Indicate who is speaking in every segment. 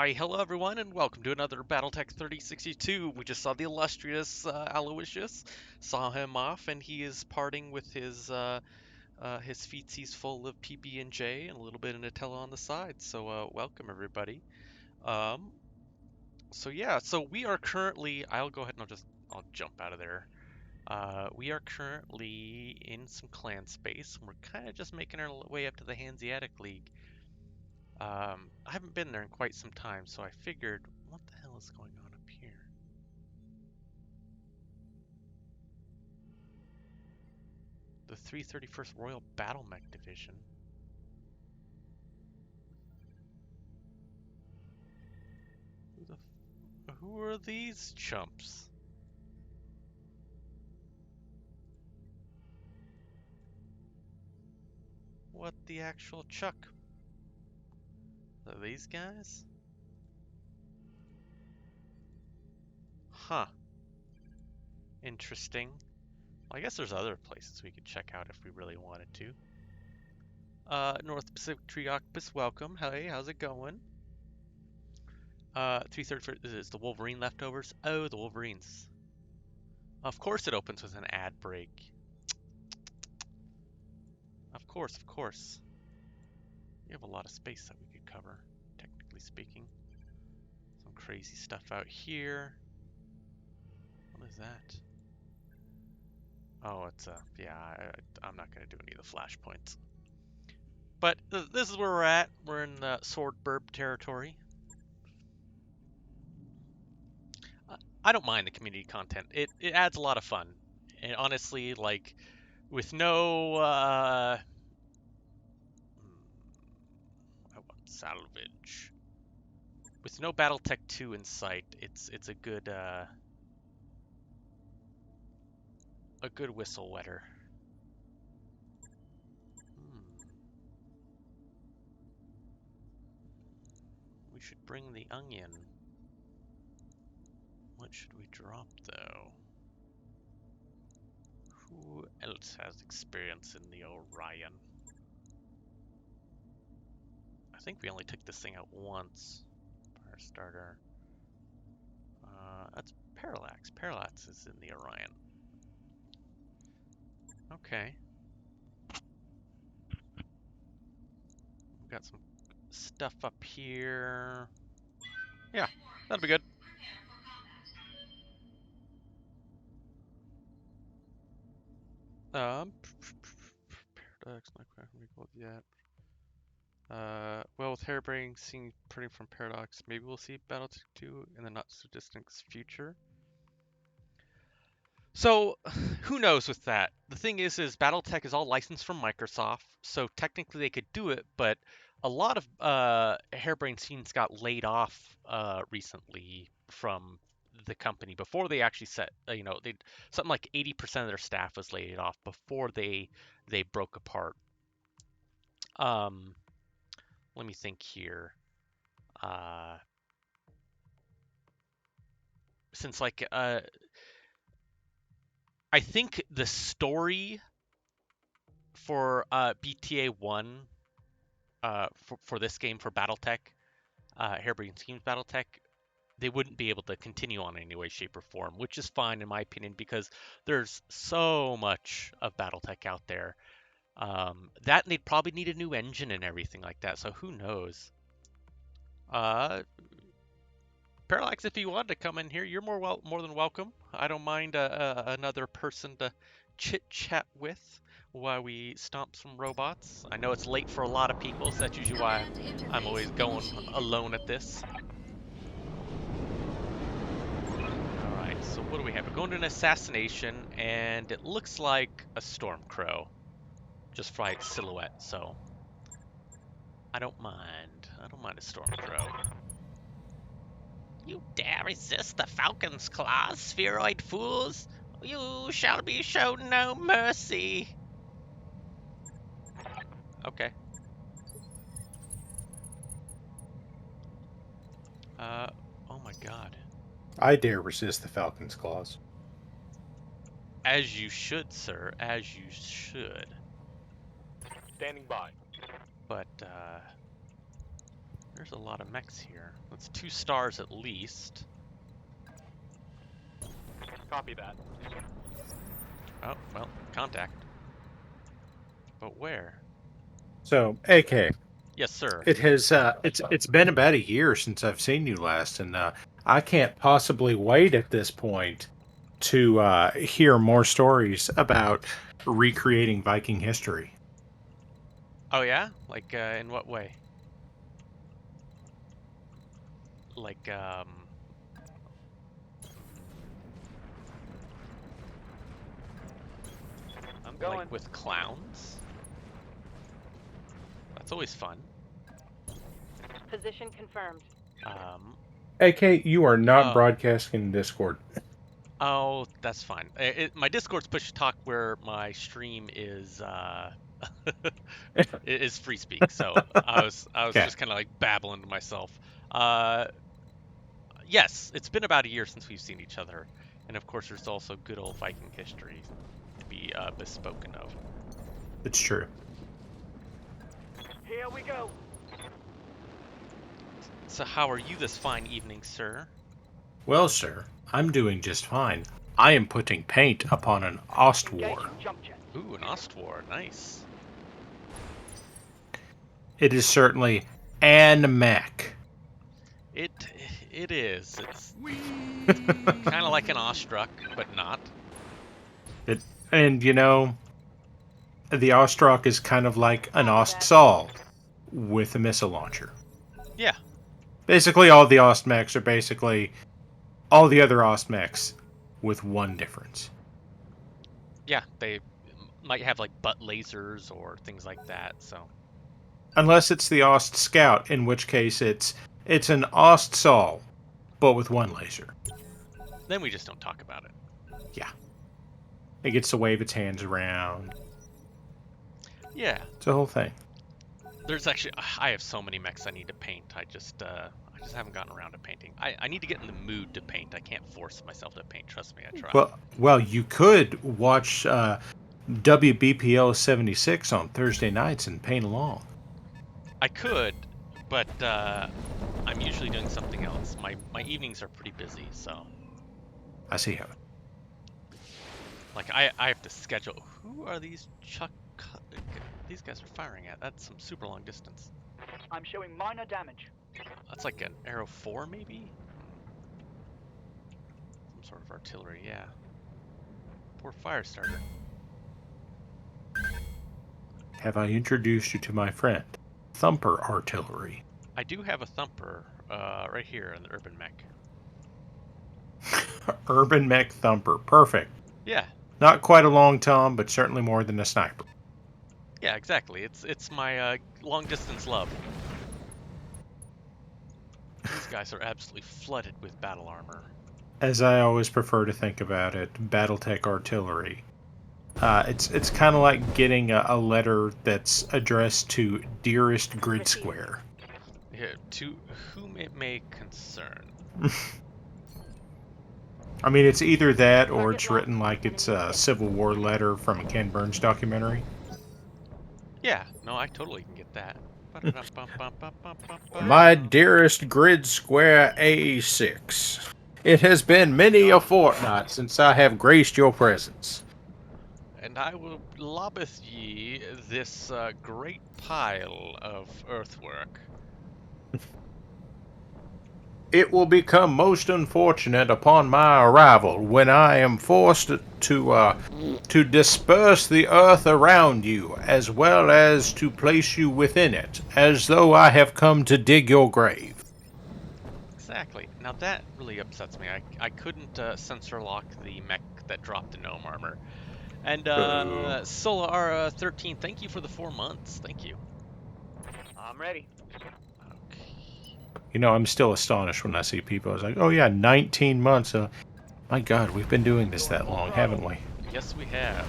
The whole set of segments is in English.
Speaker 1: Why, hello everyone, and welcome to another BattleTech 3062. We just saw the illustrious Aloysius, saw him off, and he is parting with his feetsies full of PB&J and a little bit of Nutella on the side. So welcome everybody. Um, so yeah, so we are currently. I'll go ahead and I'll jump out of there. We are currently in some clan space, and we're kind of just making our way up to the Hanseatic League. I haven't been there in quite some time, so I figured, what the hell is going on up here? The 331st Royal Battle Mech Division. Who are these chumps? What the actual chuck? Are these guys? Huh. Interesting. Well, I guess there's other places we could check out if we really wanted to. North Pacific Tree Octopus, welcome. Hey, how's it going? 331st is the Wolverine leftovers. Oh, the Wolverines. Of course it opens with an ad break. Of course, of course. We have a lot of space that we could cover, technically speaking. Some crazy stuff out here. What is that? Oh, it's yeah, I'm not going to do any of the flashpoints. But this is where we're at. We're in Sword Burb territory. I don't mind the community content. It adds a lot of fun. And honestly, like, with no, I want salvage. With no BattleTech 2 in sight, it's a good whistle wetter. We should bring the onion. What should we drop, though? Who else has experience in the Orion? I think we only took this thing out once. Fire starter. That's Parallax. Parallax is in the Orion. Okay. We've got some stuff up here. Yeah, that'll be good. Paradox, not quite recall yet. Well, with Hairbrain seeing printing from Paradox, maybe we'll see BattleTech 2 in the not so distant future. So, who knows with that? The thing is BattleTech is all licensed from Microsoft, so technically they could do it, but a lot of Hairbrain scenes got laid off recently from the company before they actually set, they something like 80% of their staff was laid off before they broke apart. Let me think here. Since like I think the story for BTA 1 for this game for BattleTech, Hairbrain Schemes BattleTech, they wouldn't be able to continue on in any way, shape, or form, which is fine in my opinion because there's so much of BattleTech out there. That they'd probably need a new engine and everything like that, so who knows? Parallax, if you want to come in here, you're more than welcome. I don't mind another person to chit-chat with while we stomp some robots. I know it's late for a lot of people, so that's usually why I'm always going alone at this. Alright, so what do we have? We're going to an assassination, and it looks like a Stormcrow, just by its silhouette, so I don't mind. I don't mind a Stormcrow. You dare resist the Falcon's claws, spheroid fools? You shall be shown no mercy. Okay. Oh my god.
Speaker 2: I dare resist the Falcon's claws.
Speaker 1: As you should, sir. As you should.
Speaker 3: Standing by.
Speaker 1: But, There's a lot of mechs here. That's 2 stars at least.
Speaker 3: Copy that.
Speaker 1: Oh, well, contact. But where?
Speaker 2: So, AK,
Speaker 1: Yes, sir.
Speaker 2: it's been about a year since I've seen you last, and I can't possibly wait at this point to hear more stories about recreating Viking history.
Speaker 1: Oh yeah? Like in what way? Like
Speaker 3: I'm going.
Speaker 1: like with clowns? That's always fun.
Speaker 4: Position confirmed.
Speaker 2: AK, you are not
Speaker 1: Oh,
Speaker 2: broadcasting in Discord.
Speaker 1: oh, that's fine. My Discord's push to talk where my stream is is free speak. So I was
Speaker 2: Okay.
Speaker 1: just kind of like babbling to myself. Uh, yes, it's been about a year since we've seen each other, and of course there's also good old Viking history to be bespoken of.
Speaker 2: It's true.
Speaker 3: Here we go.
Speaker 1: So how are you this fine evening, sir?
Speaker 2: Well, sir, I'm doing just fine. I am putting paint upon an Ostwar.
Speaker 3: Engaging jump jet.
Speaker 1: Ooh, an Ostwar, nice.
Speaker 2: It is certainly an mech.
Speaker 1: It it is. It's kind of like an Ostruck, but not.
Speaker 2: And you know, the Ostrak is kind of like an Ostsal with a missile launcher.
Speaker 1: Yeah,
Speaker 2: Basically, all the Ostmechs are basically all the other Ostmechs with one difference.
Speaker 1: yeah, they might have like butt lasers or things like that. So
Speaker 2: Unless it's the Ost Scout, in which case it's an Ostsal, but with one laser.
Speaker 1: then we just don't talk about it.
Speaker 2: Yeah. It gets to wave its hands around.
Speaker 1: Yeah,
Speaker 2: It's a whole thing.
Speaker 1: there's actually I have so many mechs I need to paint. I just haven't gotten around to painting. I need to get in the mood to paint. I can't force myself to paint. Trust me, I try.
Speaker 2: Well, you could watch WBPL 76 on Thursday nights and paint along.
Speaker 1: I could, but I'm usually doing something else. My evenings are pretty busy, so
Speaker 2: I see how.
Speaker 1: like I have to schedule. Who are these Chuck? These guys are firing at. That's some super long distance.
Speaker 3: I'm showing minor damage.
Speaker 1: That's like an Arrow 4, maybe? Some sort of artillery, yeah. Poor fire starter.
Speaker 2: Have I introduced you to my friend, Thumper Artillery?
Speaker 1: I do have a thumper right here in the urban mech.
Speaker 2: Urban Mech Thumper. Perfect.
Speaker 1: Yeah,
Speaker 2: Not quite a long tom, but certainly more than a sniper.
Speaker 1: yeah, exactly. It's my long distance love. These guys are absolutely flooded with battle armor.
Speaker 2: As I always prefer to think about it, Battletech Artillery. It's kind of like getting a letter that's addressed to Dearest Grid Square.
Speaker 1: Here, to whom it may concern.
Speaker 2: I mean, it's either that or it's written like it's a Civil War letter from a Ken Burns documentary.
Speaker 1: Yeah, no, I totally can get that.
Speaker 2: My dearest Grid Square A6, it has been many a fortnight since I have graced your presence.
Speaker 1: And I will lobbeth ye this great pile of earthwork.
Speaker 2: It will become most unfortunate upon my arrival when I am forced to disperse the earth around you, as well as to place you within it, as though I have come to dig your grave.
Speaker 1: Exactly. Now that really upsets me. I couldn't sensor lock the mech that dropped the gnome armor. And Solar 13, thank you for the 4 months. Thank you.
Speaker 3: I'm ready.
Speaker 1: Okay.
Speaker 2: You know, I'm still astonished when I see people. I was like, oh yeah, 19 months. My God, we've been doing this that long, haven't we?
Speaker 1: Yes, we have.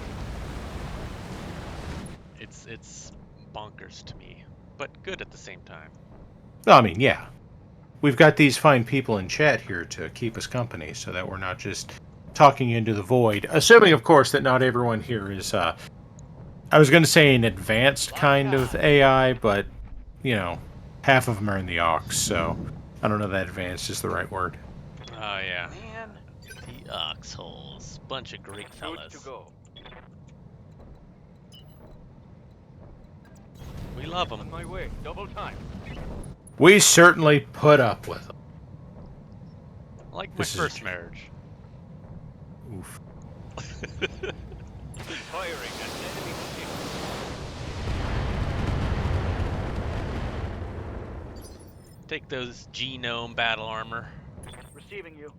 Speaker 1: It's bonkers to me, but good at the same time.
Speaker 2: No, I mean, yeah. We've got these fine people in chat here to keep us company so that we're not just talking into the void. Assuming, of course, that not everyone here is, I was going to say an advanced kind of AI, but, you know, half of them are in the aux, so I don't know if that advanced is the right word.
Speaker 1: Oh yeah,
Speaker 3: Man,
Speaker 1: the oxholes. Bunch of great
Speaker 3: good
Speaker 1: fellas.
Speaker 3: to go.
Speaker 1: We love
Speaker 3: On
Speaker 1: them.
Speaker 3: my way. Double time.
Speaker 2: We certainly put up with them.
Speaker 1: Like my
Speaker 2: This is
Speaker 1: first marriage.
Speaker 2: oof.
Speaker 3: Firing at enemy ship.
Speaker 1: Take those genome battle armor.
Speaker 3: Receiving you.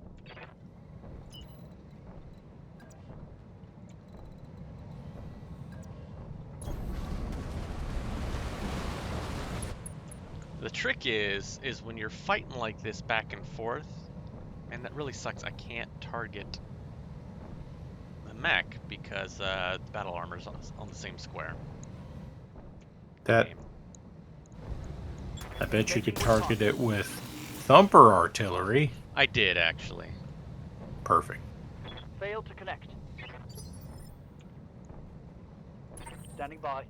Speaker 1: The trick is when you're fighting like this back and forth, and that really sucks. I can't target the mech because the battle armor's on the same square.
Speaker 2: That
Speaker 1: Game.
Speaker 2: I bet you could target it with thumper artillery.
Speaker 1: I did actually.
Speaker 2: Perfect.
Speaker 3: Failed to connect. Standing by.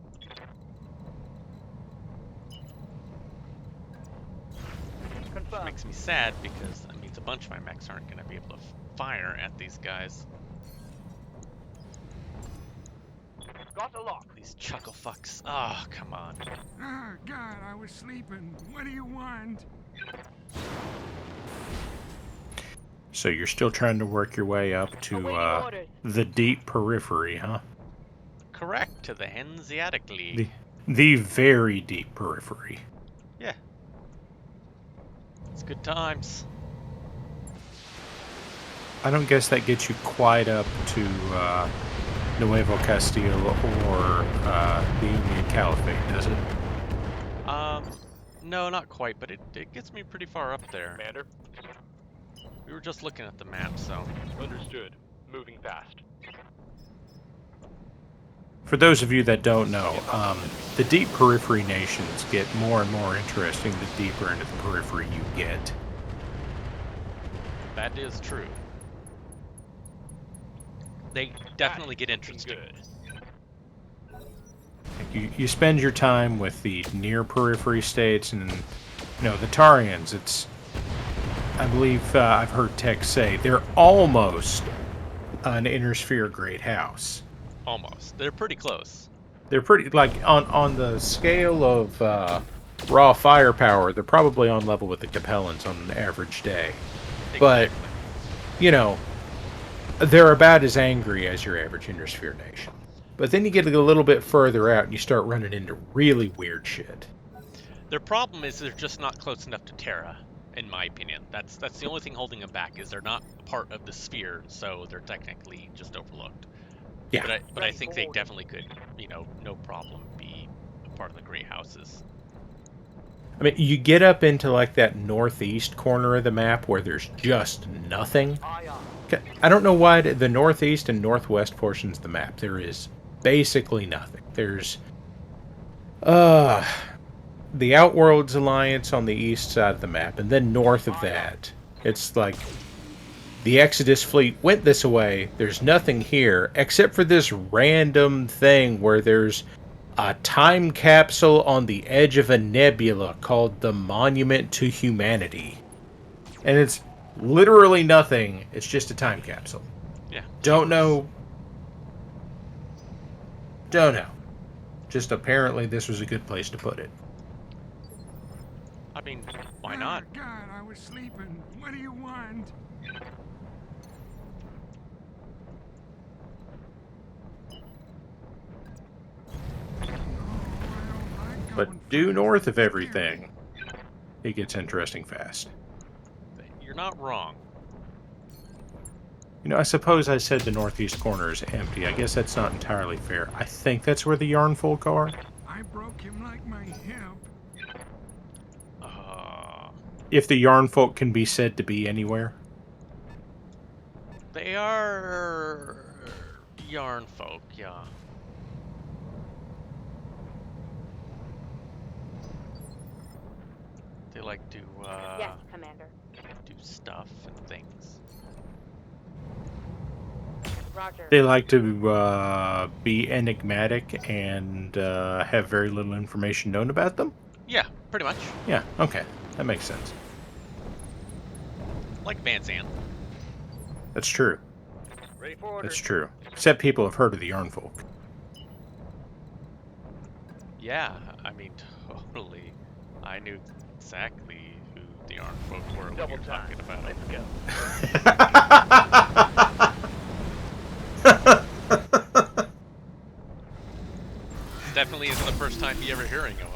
Speaker 1: Which
Speaker 3: Confirmed.
Speaker 1: makes me sad because that means a bunch of my mechs aren't going to be able to fire at these guys.
Speaker 3: Got a lock.
Speaker 1: These chuckle fucks. Oh, come on.
Speaker 4: Ah, God, I was sleeping. What do you want?
Speaker 2: So you're still trying to work your way up to the deep periphery, huh?
Speaker 1: Correct, to the Hanseatic League.
Speaker 2: The very deep periphery.
Speaker 1: Yeah. It's good times.
Speaker 2: I don't guess that gets you quite up to Nuevo Castillo or the Union Caliphate, does it?
Speaker 1: No, not quite, but it gets me pretty far up there.
Speaker 3: Commander.
Speaker 1: We were just looking at the map, so.
Speaker 3: Understood. Moving fast.
Speaker 2: For those of you that don't know, the deep periphery nations get more and more interesting the deeper into the periphery you get.
Speaker 1: That is true. They definitely get
Speaker 3: That's
Speaker 1: interesting.
Speaker 3: Good.
Speaker 2: You spend your time with the near periphery states and, the Tarians. I believe I've heard Tech say they're almost an inner sphere great house.
Speaker 1: Almost. They're pretty close.
Speaker 2: They're pretty, like, on the scale of raw firepower, they're probably on level with the Capellans on an average day. But,
Speaker 1: Exactly.
Speaker 2: they're about as angry as your average inner sphere nation. But then you get a little bit further out and you start running into really weird shit.
Speaker 1: Their problem is they're just not close enough to Terra, in my opinion. That's the only thing holding them back is they're not part of the sphere, so they're technically just overlooked.
Speaker 2: Yeah.
Speaker 1: But I think they definitely could, no problem be a part of the Great Houses.
Speaker 2: I mean, you get up into, like, that northeast corner of the map where there's just nothing.
Speaker 3: Aye, aye.
Speaker 2: I don't know why the northeast and northwest portions of the map, there is basically nothing. There's the Outworlds Alliance on the east side of the map, and then north of that, it's like the Exodus fleet went this way. There's nothing here except for this random thing where there's a time capsule on the edge of a nebula called the Monument to Humanity. And it's literally nothing. It's just a time capsule.
Speaker 1: Yeah.
Speaker 2: Don't know. Just apparently this was a good place to put it.
Speaker 1: I mean, why not?
Speaker 4: Ah, God, I was sleeping. What do you want?
Speaker 2: But due north of everything, it gets interesting fast.
Speaker 1: You're not wrong.
Speaker 2: I suppose I said the northeast corner is empty. I guess that's not entirely fair. I think that's where the yarn folk are.
Speaker 4: I broke him like my hip.
Speaker 2: If the yarn folk can be said to be anywhere.
Speaker 1: They are yarn folk, yeah. They like to
Speaker 5: Yes, Commander.
Speaker 1: do stuff and things.
Speaker 5: Roger.
Speaker 2: They like to be enigmatic and have very little information known about them.
Speaker 1: Yeah, pretty much.
Speaker 2: Yeah, okay. That makes sense.
Speaker 1: Like Van Zandt.
Speaker 2: That's true.
Speaker 3: Ready for order.
Speaker 2: That's true. Except people have heard of the Yarn Folk.
Speaker 1: Yeah, I mean, totally. I knew exactly who the Yarn Folk were when
Speaker 3: Double
Speaker 1: you're
Speaker 3: time.
Speaker 1: talking about
Speaker 3: Let's
Speaker 1: them.
Speaker 3: go.
Speaker 1: Definitely isn't the first time you ever hearing of them.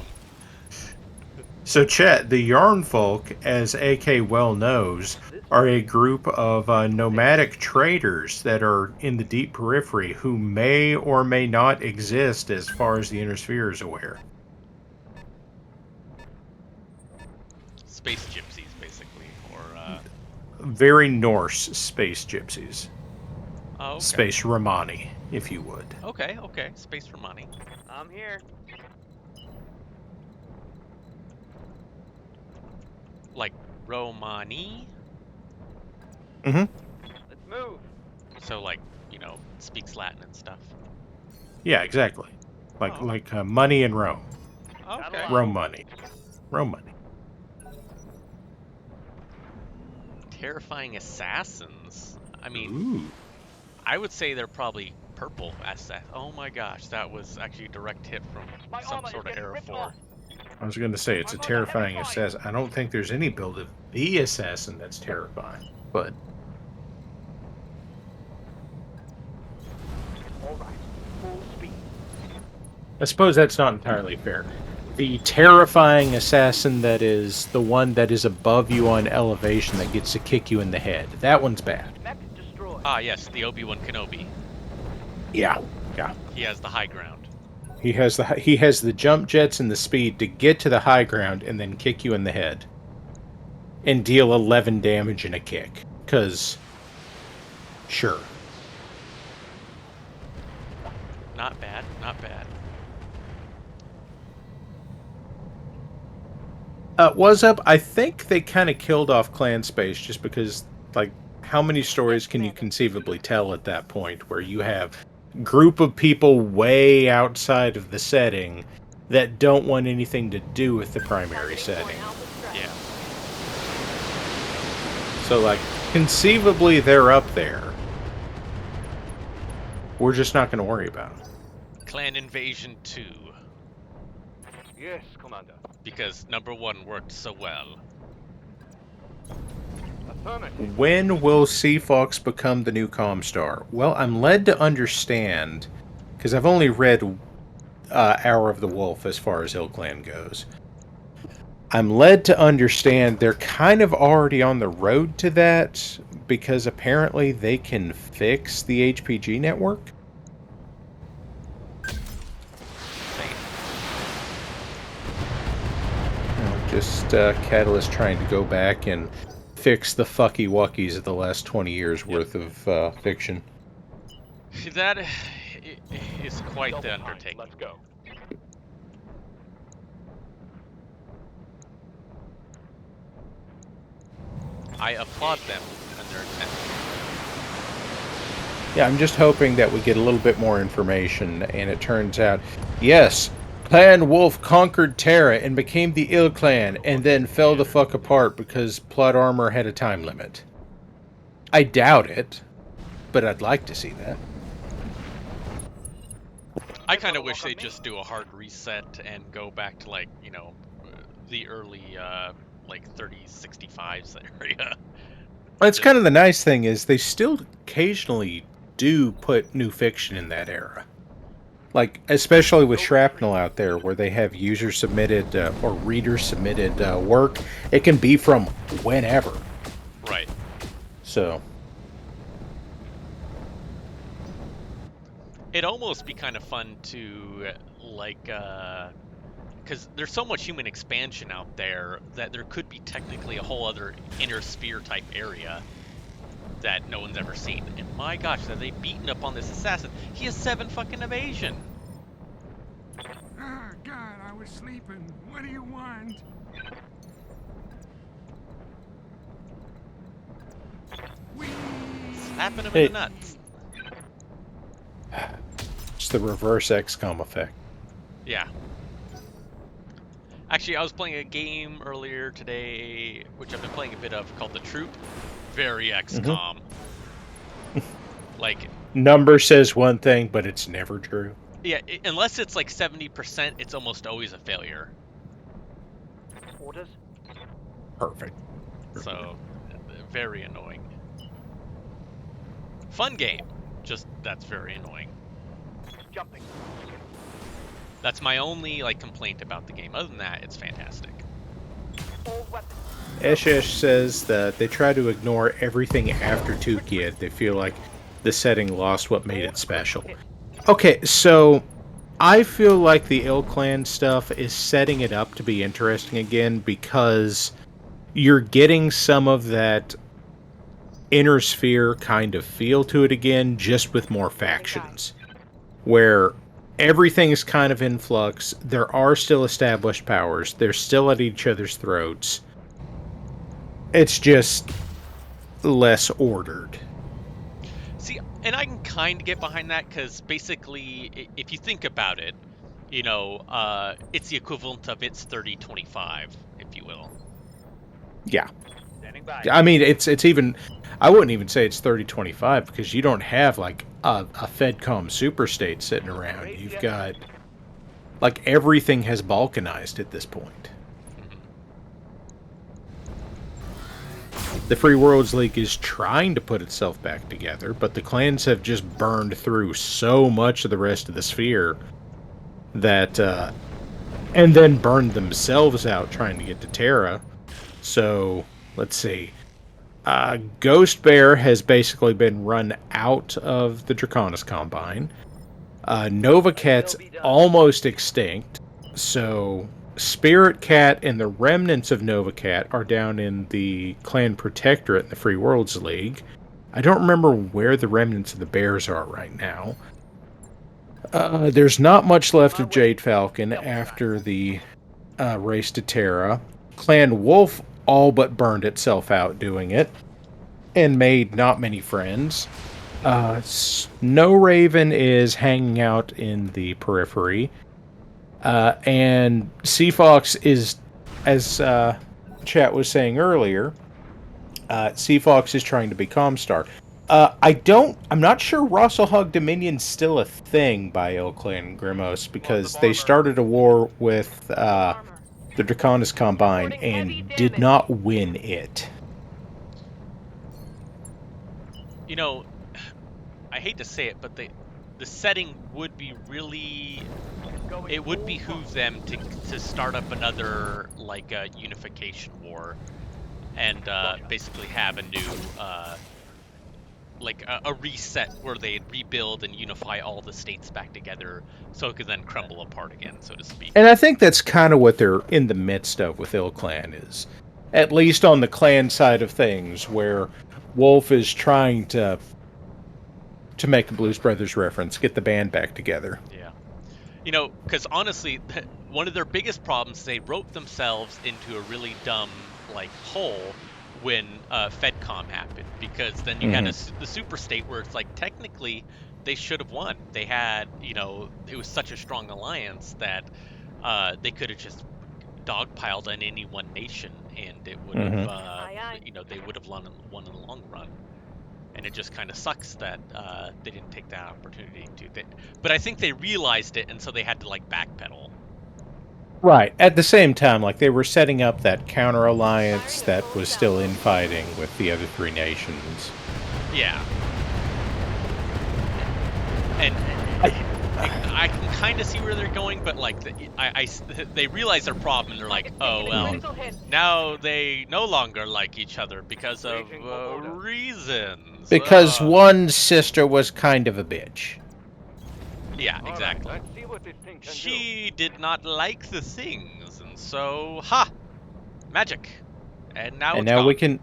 Speaker 2: So, Chet, the Yarn Folk, as AK well knows, are a group of nomadic traders that are in the deep periphery who may or may not exist as far as the Inner Sphere is aware.
Speaker 1: Space gypsies, basically, or
Speaker 2: Very Norse space gypsies.
Speaker 1: oh, okay.
Speaker 2: Space Romani, if you would.
Speaker 1: Okay, okay. Space for money.
Speaker 3: I'm here.
Speaker 1: Like Romani.
Speaker 2: Mm-hmm.
Speaker 3: Let's move.
Speaker 1: So like, speaks Latin and stuff.
Speaker 2: Yeah, exactly.
Speaker 1: Oh.
Speaker 2: Like money in Rome.
Speaker 1: Okay.
Speaker 2: Rome money. Rome money.
Speaker 1: Terrifying assassins. I mean,
Speaker 2: Ooh.
Speaker 1: I would say they're probably purple assassins. Oh my gosh, that was actually a direct hit from
Speaker 3: My
Speaker 1: some
Speaker 3: armor is
Speaker 1: sort of
Speaker 3: getting
Speaker 1: Era
Speaker 3: ripped
Speaker 1: 4.
Speaker 3: off.
Speaker 2: I was going to say it's a terrifying assassin. I don't think there's any build of the assassin that's terrifying, but
Speaker 3: All right. Full speed.
Speaker 2: I suppose that's not entirely fair. The terrifying assassin that is the one that is above you on elevation that gets to kick you in the head. That one's bad.
Speaker 3: Mech destroyed.
Speaker 1: Ah, yes, the Obi-Wan Kenobi.
Speaker 2: Yeah.
Speaker 1: He has the high ground.
Speaker 2: He has the jump jets and the speed to get to the high ground and then kick you in the head. And deal 11 damage in a kick. 'Cause sure.
Speaker 1: Not bad, not bad.
Speaker 2: Was up. I think they kind of killed off clan space just because, like, how many stories can you conceivably tell at that point where you have group of people way outside of the setting that don't want anything to do with the primary setting?
Speaker 1: Yeah.
Speaker 2: So, like, conceivably they're up there. We're just not going to worry about them.
Speaker 1: Clan Invasion 2.
Speaker 3: Yes, Commander.
Speaker 1: Because number 1 worked so well.
Speaker 3: Affirmative.
Speaker 2: When will Seafox become the new Comstar? Well, I'm led to understand, because I've only read Hour of the Wolf as far as Hill Clan goes. I'm led to understand they're kind of already on the road to that, because apparently they can fix the HPG network. Just Catalyst trying to go back and fix the fucky wuckies of the last 20 years worth of fiction.
Speaker 1: That is quite the
Speaker 3: Double time.
Speaker 1: undertaking.
Speaker 3: Let's go.
Speaker 1: I applaud them and their intent.
Speaker 2: Yeah, I'm just hoping that we get a little bit more information, and it turns out, yes, Clan Wolf conquered Terra and became the Ill Clan, and then fell the fuck apart because Plot Armor had a time limit. I doubt it, but I'd like to see that.
Speaker 1: I kind of wish they'd just do a hard reset and go back to, like, the early, like, 3065s area.
Speaker 2: It's kind of the nice thing is they still occasionally do put new fiction in that era. Like, especially with Shrapnel out there, where they have user-submitted or reader-submitted work. It can be from whenever.
Speaker 1: Right.
Speaker 2: So
Speaker 1: It'd almost be kind of fun to, like, because there's so much human expansion out there that there could be technically a whole other inner sphere type area that no one's ever seen. And my gosh, have they beaten up on this assassin? He has 7 fucking evasion.
Speaker 4: Ah, God, I was sleeping. What do you want? Whee!
Speaker 1: Slapping him
Speaker 2: Hey.
Speaker 1: in the nuts.
Speaker 2: it's the reverse XCOM effect.
Speaker 1: Yeah. Actually, I was playing a game earlier today, which I've been playing a bit of, called The Troop. Very XCOM. Like,
Speaker 2: Number says one thing, but it's never true.
Speaker 1: yeah, unless it's like 70%, it's almost always a failure.
Speaker 3: Orders.
Speaker 2: Perfect.
Speaker 1: So, very annoying. Fun game, just that's very annoying.
Speaker 3: Jumping.
Speaker 1: That's my only like complaint about the game. Other than that, it's fantastic.
Speaker 3: All weapons.
Speaker 2: Eshesh says that they try to ignore everything after Tukiyat. They feel like the setting lost what made it special. Okay, so I feel like the Ill Clan stuff is setting it up to be interesting again because you're getting some of that Inner Sphere kind of feel to it again, just with more factions. Where everything's kind of in flux, there are still established powers, they're still at each other's throats. It's just less ordered.
Speaker 1: See, and I can kind of get behind that because basically, if you think about it, you know, it's the equivalent of its 30-25, if you will.
Speaker 2: Yeah.
Speaker 3: Standing by.
Speaker 2: I mean, it's even... I wouldn't even say it's 30-25 because you don't have, like, a FedCom superstate sitting around. You've got... Like, everything has balkanized at this point. The Free Worlds League is trying to put itself back together, but the clans have just burned through so much of the rest of the sphere that, and then burned themselves out trying to get to Terra. So, let's see. Ghost Bear has basically been run out of the Draconis Combine. Nova Cat's almost extinct, so Spirit Cat and the remnants of Nova Cat are down in the Clan Protectorate in the Free Worlds League. I don't remember where the remnants of the Bears are right now. There's not much left of Jade Falcon after the race to Terra. Clan Wolf all but burned itself out doing it, and made not many friends. Snow Raven is hanging out in the periphery. And Seafox is, as chat was saying earlier, Seafox is trying to be Comstar. I'm not sure Rosselhog Dominion's still a thing by Ill Clan Grimos because they started a war with the Draconis Combine and did not win it.
Speaker 1: You know, I hate to say it, but the setting would be really... It would behoove them to start up another, like, unification war. And basically have a new, like, a reset where they rebuild and unify all the states back together so it could then crumble apart again, so to speak.
Speaker 2: And I think that's kind of what they're in the midst of with Ill Clan, is at least on the clan side of things, where Wolf is trying to make a Blues Brothers reference, get the band back together.
Speaker 1: Yeah. You know, because honestly, one of their biggest problems, they wrote themselves into a really dumb, like, hole when FedCom happened, because then you had the super state where it's like, technically, they should have won. They had, you know, it was such a strong alliance that they could have just dogpiled on any one nation, and it would have, you know, they would have won in the long run. And it just kind of sucks that they didn't take that opportunity to do that. But I think they realized it, and so they had to, like, backpedal.
Speaker 2: Right. At the same time, like, they were setting up that counter-alliance that was still infighting with the other three nations.
Speaker 1: Yeah. And I can kind of see where they're going, but, like, they realize their problem, and they're like, oh, well, now they no longer like each other because of reasons.
Speaker 2: Because one sister was kind of a bitch.
Speaker 1: Yeah, exactly.
Speaker 3: Let's see what this thing can
Speaker 1: She did not like the things, and so, magic. And now
Speaker 2: And
Speaker 1: it's
Speaker 2: now
Speaker 1: gone.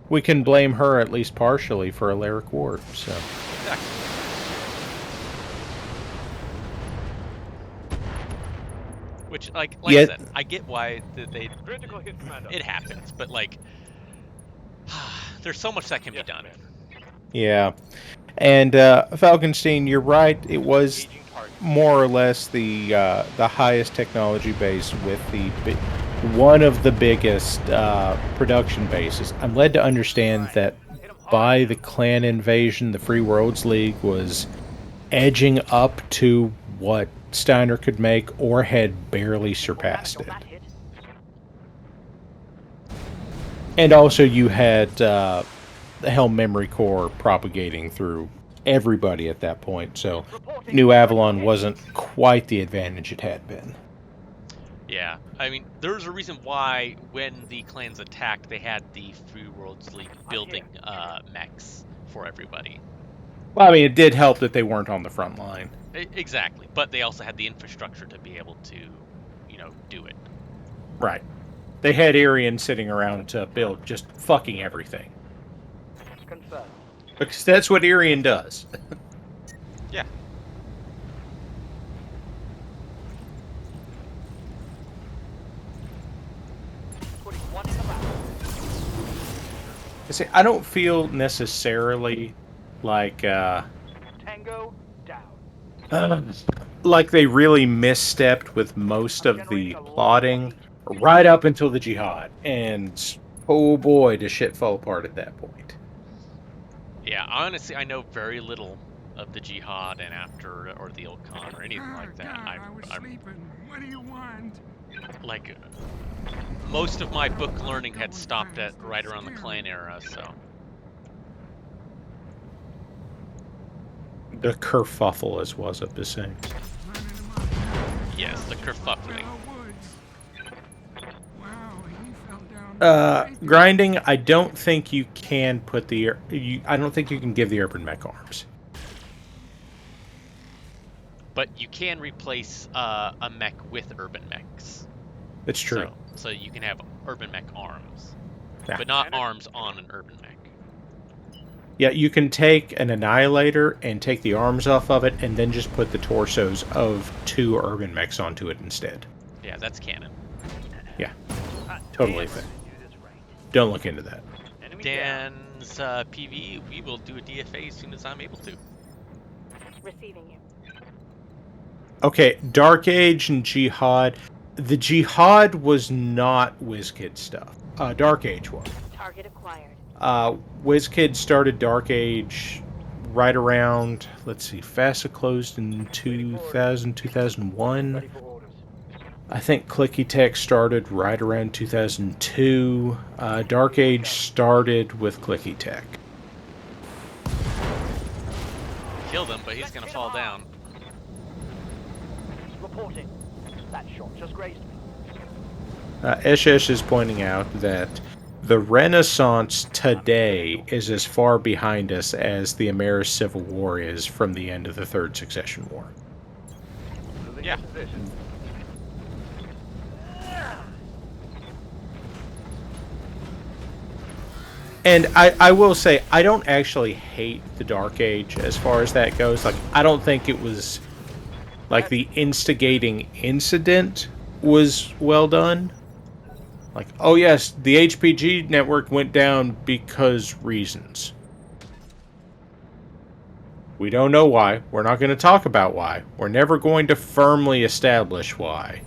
Speaker 2: we can blame her at least partially for Alaric Ward. So
Speaker 1: Exactly. Which, like I said, I get why they
Speaker 3: Critical hit, Commander.
Speaker 1: it happens, but, like, there's so much that can be
Speaker 3: Yes,
Speaker 1: done.
Speaker 3: Commander.
Speaker 2: yeah. And Falkenstein, you're right. It was
Speaker 3: Engaging target.
Speaker 2: more or less the highest technology base with one of the biggest production bases. I'm led to understand that by the clan invasion, the Free Worlds League was edging up to what Steiner could make or had barely surpassed it. And also you had the Helm Memory Core propagating through everybody at that point, so New Avalon wasn't quite the advantage it had been.
Speaker 1: Yeah, I mean, there's a reason why when the clans attacked, they had the Free Worlds League building mechs for everybody.
Speaker 2: Well, I mean, it did help that they weren't on the front line.
Speaker 1: Exactly, but they also had the infrastructure to be able to, do it.
Speaker 2: Right. They had Arian sitting around to build just fucking everything.
Speaker 3: Confirmed.
Speaker 2: Because that's what Arian does.
Speaker 1: Yeah.
Speaker 3: Putting one in the back.
Speaker 2: See, I don't feel necessarily like
Speaker 3: Tango down.
Speaker 2: like they really misstepped with most of the plotting right up until the jihad, and oh boy, does shit fall apart at that point.
Speaker 1: Yeah, honestly, I know very little of the Jihad and after, or the Ilkhan, or anything like that.
Speaker 4: God, I was sleeping. What do you want?
Speaker 1: Like, most of my book learning had stopped at right around the clan era, so.
Speaker 2: The kerfuffle, as was up to say.
Speaker 1: Yes, the kerfuffling.
Speaker 2: Grinding. I don't think you can put the. I don't think you can give the urban mech arms.
Speaker 1: But you can replace a mech with urban mechs.
Speaker 2: It's true.
Speaker 1: So you can have urban mech arms,
Speaker 2: Yeah.
Speaker 1: but not arms on an urban mech.
Speaker 2: Yeah, you can take an Annihilator and take the arms off of it, and then just put the torsos of 2 urban mechs onto it instead.
Speaker 1: Yeah, that's canon.
Speaker 2: Yeah, totally fair. Don't look into that.
Speaker 1: Dan's PV, we will do a DFA as soon as I'm able to.
Speaker 5: Receiving you.
Speaker 2: Okay, Dark Age and Jihad. The Jihad was not WizKid stuff. Dark Age was.
Speaker 5: Target acquired.
Speaker 2: WizKid started Dark Age right around, let's see, FASA closed in 2000, 2001. I think Clicky Tech started right around 2002. Dark Age started with Clicky Tech.
Speaker 1: Killed him, but he's gonna fall down.
Speaker 3: Reporting. That shot just grazed me.
Speaker 2: Eshesh is pointing out that the Renaissance today is as far behind us as the Ameris Civil War is from the end of the Third Succession War.
Speaker 1: Yeah.
Speaker 2: And I will say, I don't actually hate the Dark Age as far as that goes. Like, I don't think it was, like, the instigating incident was well done. Like, oh yes, the HPG network went down because reasons. We don't know why. We're not going to talk about why. We're never going to firmly establish why.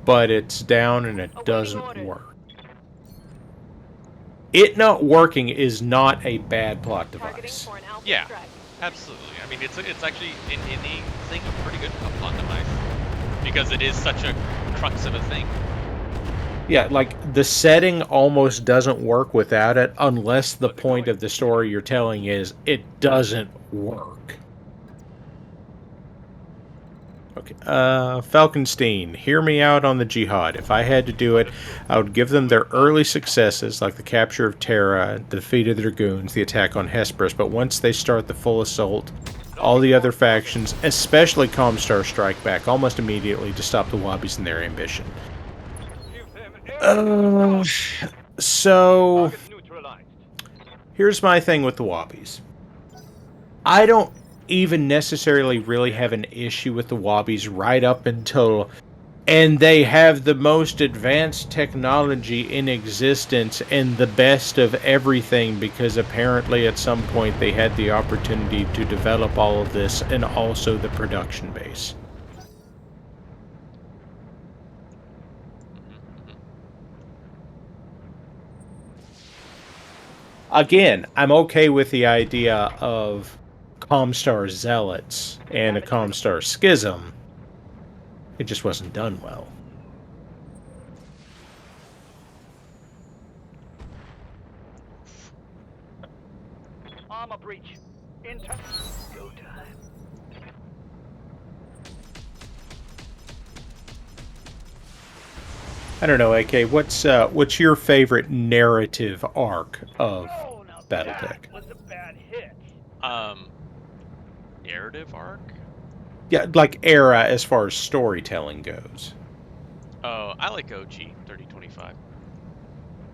Speaker 2: But it's down and it doesn't work. It not working is not a bad plot device.
Speaker 1: Yeah, absolutely. I mean, it's actually in anything a pretty good plot device because it is such a crux of a thing.
Speaker 2: Yeah, like the setting almost doesn't work without it unless the point of the story you're telling is it doesn't work. Okay, Falkenstein, hear me out on the Jihad. If I had to do it, I would give them their early successes, like the capture of Terra, the defeat of the Dragoons, the attack on Hesperus, but once they start the full assault, all the other factions, especially Comstar, strike back almost immediately to stop the Wobbies in their ambition. So, here's my thing with the Wobbies. I don't even necessarily really have an issue with the Wobbies right up until, and they have the most advanced technology in existence and the best of everything because apparently at some point they had the opportunity to develop all of this and also the production base. Again, I'm okay with the idea of Comstar Zealots and a Comstar Schism. It just wasn't done well.
Speaker 3: Armor breach. Inter. Go time.
Speaker 2: I don't know, AK. What's your favorite narrative arc of
Speaker 3: Oh, now
Speaker 2: BattleTech?
Speaker 3: that was a bad hit.
Speaker 1: Narrative arc?
Speaker 2: Yeah, like era as far as storytelling goes.
Speaker 1: Oh, I like OG 3025.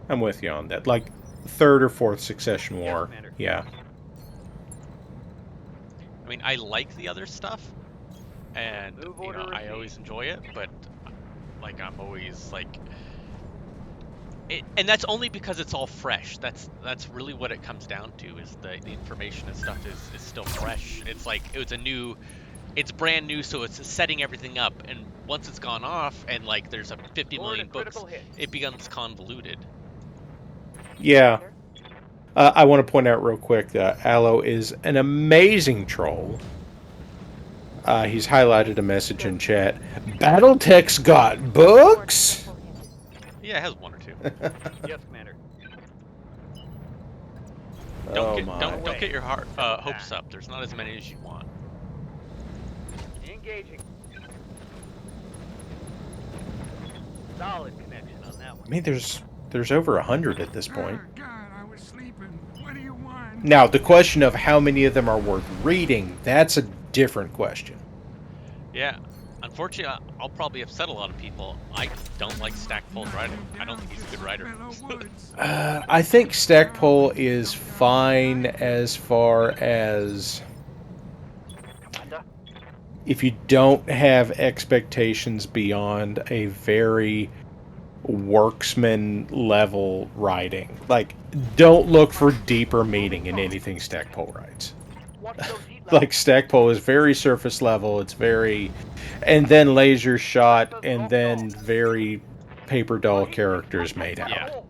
Speaker 2: I'm with you on that. Like third or fourth Succession War.
Speaker 3: Commander.
Speaker 2: Yeah.
Speaker 1: I mean, I like the other stuff, and
Speaker 3: Move
Speaker 1: you
Speaker 3: order
Speaker 1: know, I
Speaker 3: received.
Speaker 1: always enjoy it, but like I'm always like, and that's only because it's all fresh. That's really what it comes down to is the information and stuff is still fresh. It's like it's brand new, so it's setting everything up, and once it's gone off and like there's a 50
Speaker 3: Board
Speaker 1: million
Speaker 3: a
Speaker 1: books,
Speaker 3: critical hit.
Speaker 1: it becomes convoluted.
Speaker 2: Yeah. I want to point out real quick that Aloe is an amazing troll. He's highlighted a message in chat. BattleTech's got books?
Speaker 1: Yeah, it has one or two.
Speaker 3: Yes, Commander.
Speaker 1: Don't get your hopes up. There's not as many as you want.
Speaker 3: Engaging. Solid connection on that
Speaker 2: I
Speaker 3: one.
Speaker 2: mean, there's over 100 at this point.
Speaker 4: Oh, God, I was sleeping. What do you want?
Speaker 2: Now, the question of how many of them are worth reading, that's a different question.
Speaker 1: Yeah. Unfortunately, I'll probably upset a lot of people. I don't like Stackpole's writing. I don't think he's a good writer.
Speaker 2: I think Stackpole is fine as far as
Speaker 3: Commander.
Speaker 2: if you don't have expectations beyond a very worksman level writing. Like, don't look for deeper meaning in anything Stackpole writes.
Speaker 3: Watch those heat levels.
Speaker 2: Like, Stackpole is very surface level, it's very... and then laser shot, and then very paper doll characters made out.
Speaker 1: Yeah.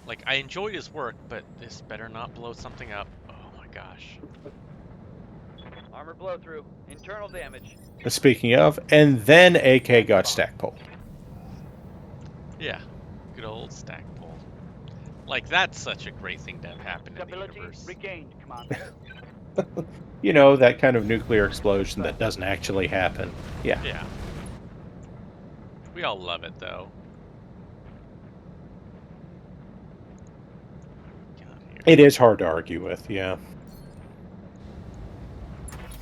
Speaker 1: Like, I enjoyed his work, but this better not blow something up. Oh my gosh.
Speaker 3: Armor blow through. Internal damage.
Speaker 2: Speaking of, and then AK got Stackpole.
Speaker 1: Yeah. Good old Stackpole. Like, that's such a great thing to have happen in the
Speaker 3: Stability
Speaker 1: universe.
Speaker 3: regained, Commander.
Speaker 2: You know, that kind of nuclear explosion that doesn't actually happen. Yeah.
Speaker 1: Yeah. We all love it, though. Get on here.
Speaker 2: It is hard to argue with, yeah.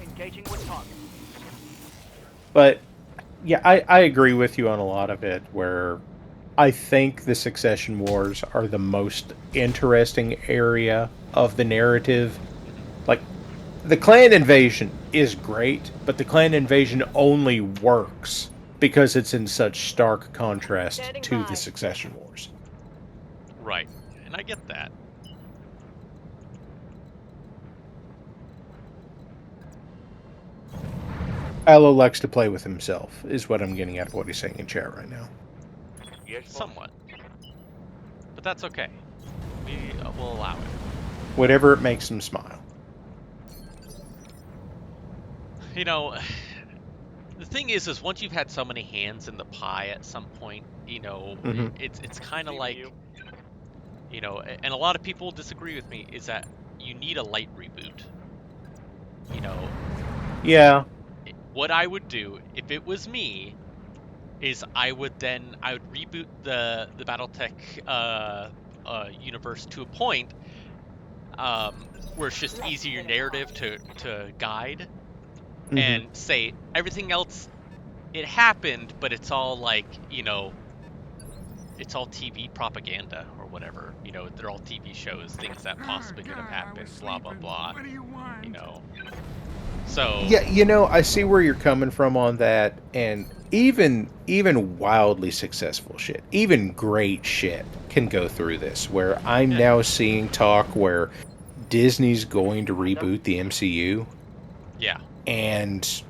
Speaker 3: Engaging with target.
Speaker 2: But, yeah, I agree with you on a lot of it, where I think the Succession Wars are the most interesting area of the narrative. Like, the clan invasion is great, but the clan invasion only works because it's in such stark contrast
Speaker 5: Standing
Speaker 2: to
Speaker 5: by.
Speaker 2: the Succession Wars.
Speaker 1: Right. And I get that.
Speaker 2: Aloe likes to play with himself, is what I'm getting out of what he's saying in chat right now.
Speaker 3: Yes, boss.
Speaker 1: Somewhat. But that's okay. We will allow it.
Speaker 2: Whatever it makes him smile.
Speaker 1: You know, the thing is once you've had so many hands in the pie at some point, you know,
Speaker 2: Mhm.
Speaker 1: it's kind of
Speaker 3: CPU.
Speaker 1: like, you know, and a lot of people disagree with me, is that you need a light reboot. You know,
Speaker 2: Yeah.
Speaker 1: what I would do if it was me is I would reboot the BattleTech universe to a point where it's just easier narrative to guide.
Speaker 2: Mhm.
Speaker 1: And say everything else, it happened, but it's all like, you know, it's all TV propaganda or whatever. You know, they're all TV shows, things that possibly could have happened, blah blah blah.
Speaker 4: What do you want?
Speaker 1: You know, so
Speaker 2: Yeah, you know, I see where you're coming from on that, and even wildly successful shit, even great shit can go through this, where I'm
Speaker 1: Yeah.
Speaker 2: now seeing talk where Disney's going to reboot the MCU.
Speaker 1: yeah,
Speaker 2: And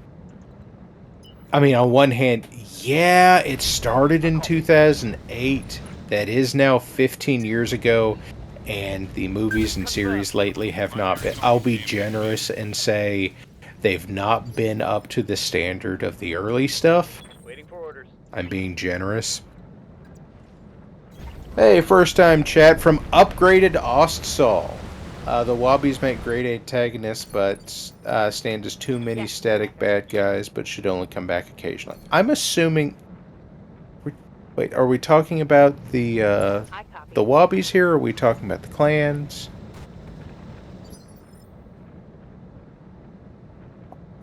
Speaker 2: I mean, on one hand, yeah, it started in 2008, that is now 15 years ago, and the movies and series lately have not been. I'll be generous and say they've not been up to the standard of the early stuff.
Speaker 3: Waiting for orders.
Speaker 2: I'm being generous. Hey, first time chat from Upgraded Ostsol. The Wobbies make great antagonists, but stand as too many static bad guys, but should only come back occasionally. I'm assuming... Wait, are we talking about the
Speaker 5: I copy.
Speaker 2: Wobbies here, or are we talking about the clans?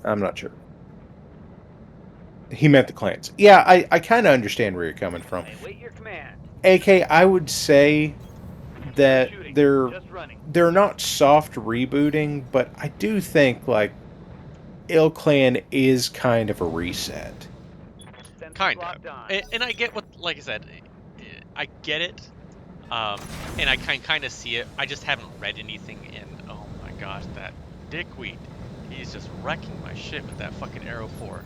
Speaker 2: I'm not sure. He meant the clans. Yeah, I kind of understand where you're coming from.
Speaker 3: I await your command.
Speaker 2: AK, I would say that
Speaker 3: Shooting.
Speaker 2: they're
Speaker 3: Just running.
Speaker 2: not soft rebooting, but I do think like Ill Clan is kind of a reset.
Speaker 3: Sensors
Speaker 1: Kind
Speaker 3: locked
Speaker 1: of.
Speaker 3: on.
Speaker 1: And I get what, like I said, I get it. And I can kind of see it. I just haven't read anything in. Oh my gosh, that dickweed. He's just wrecking my shit with that fucking Arrow 4.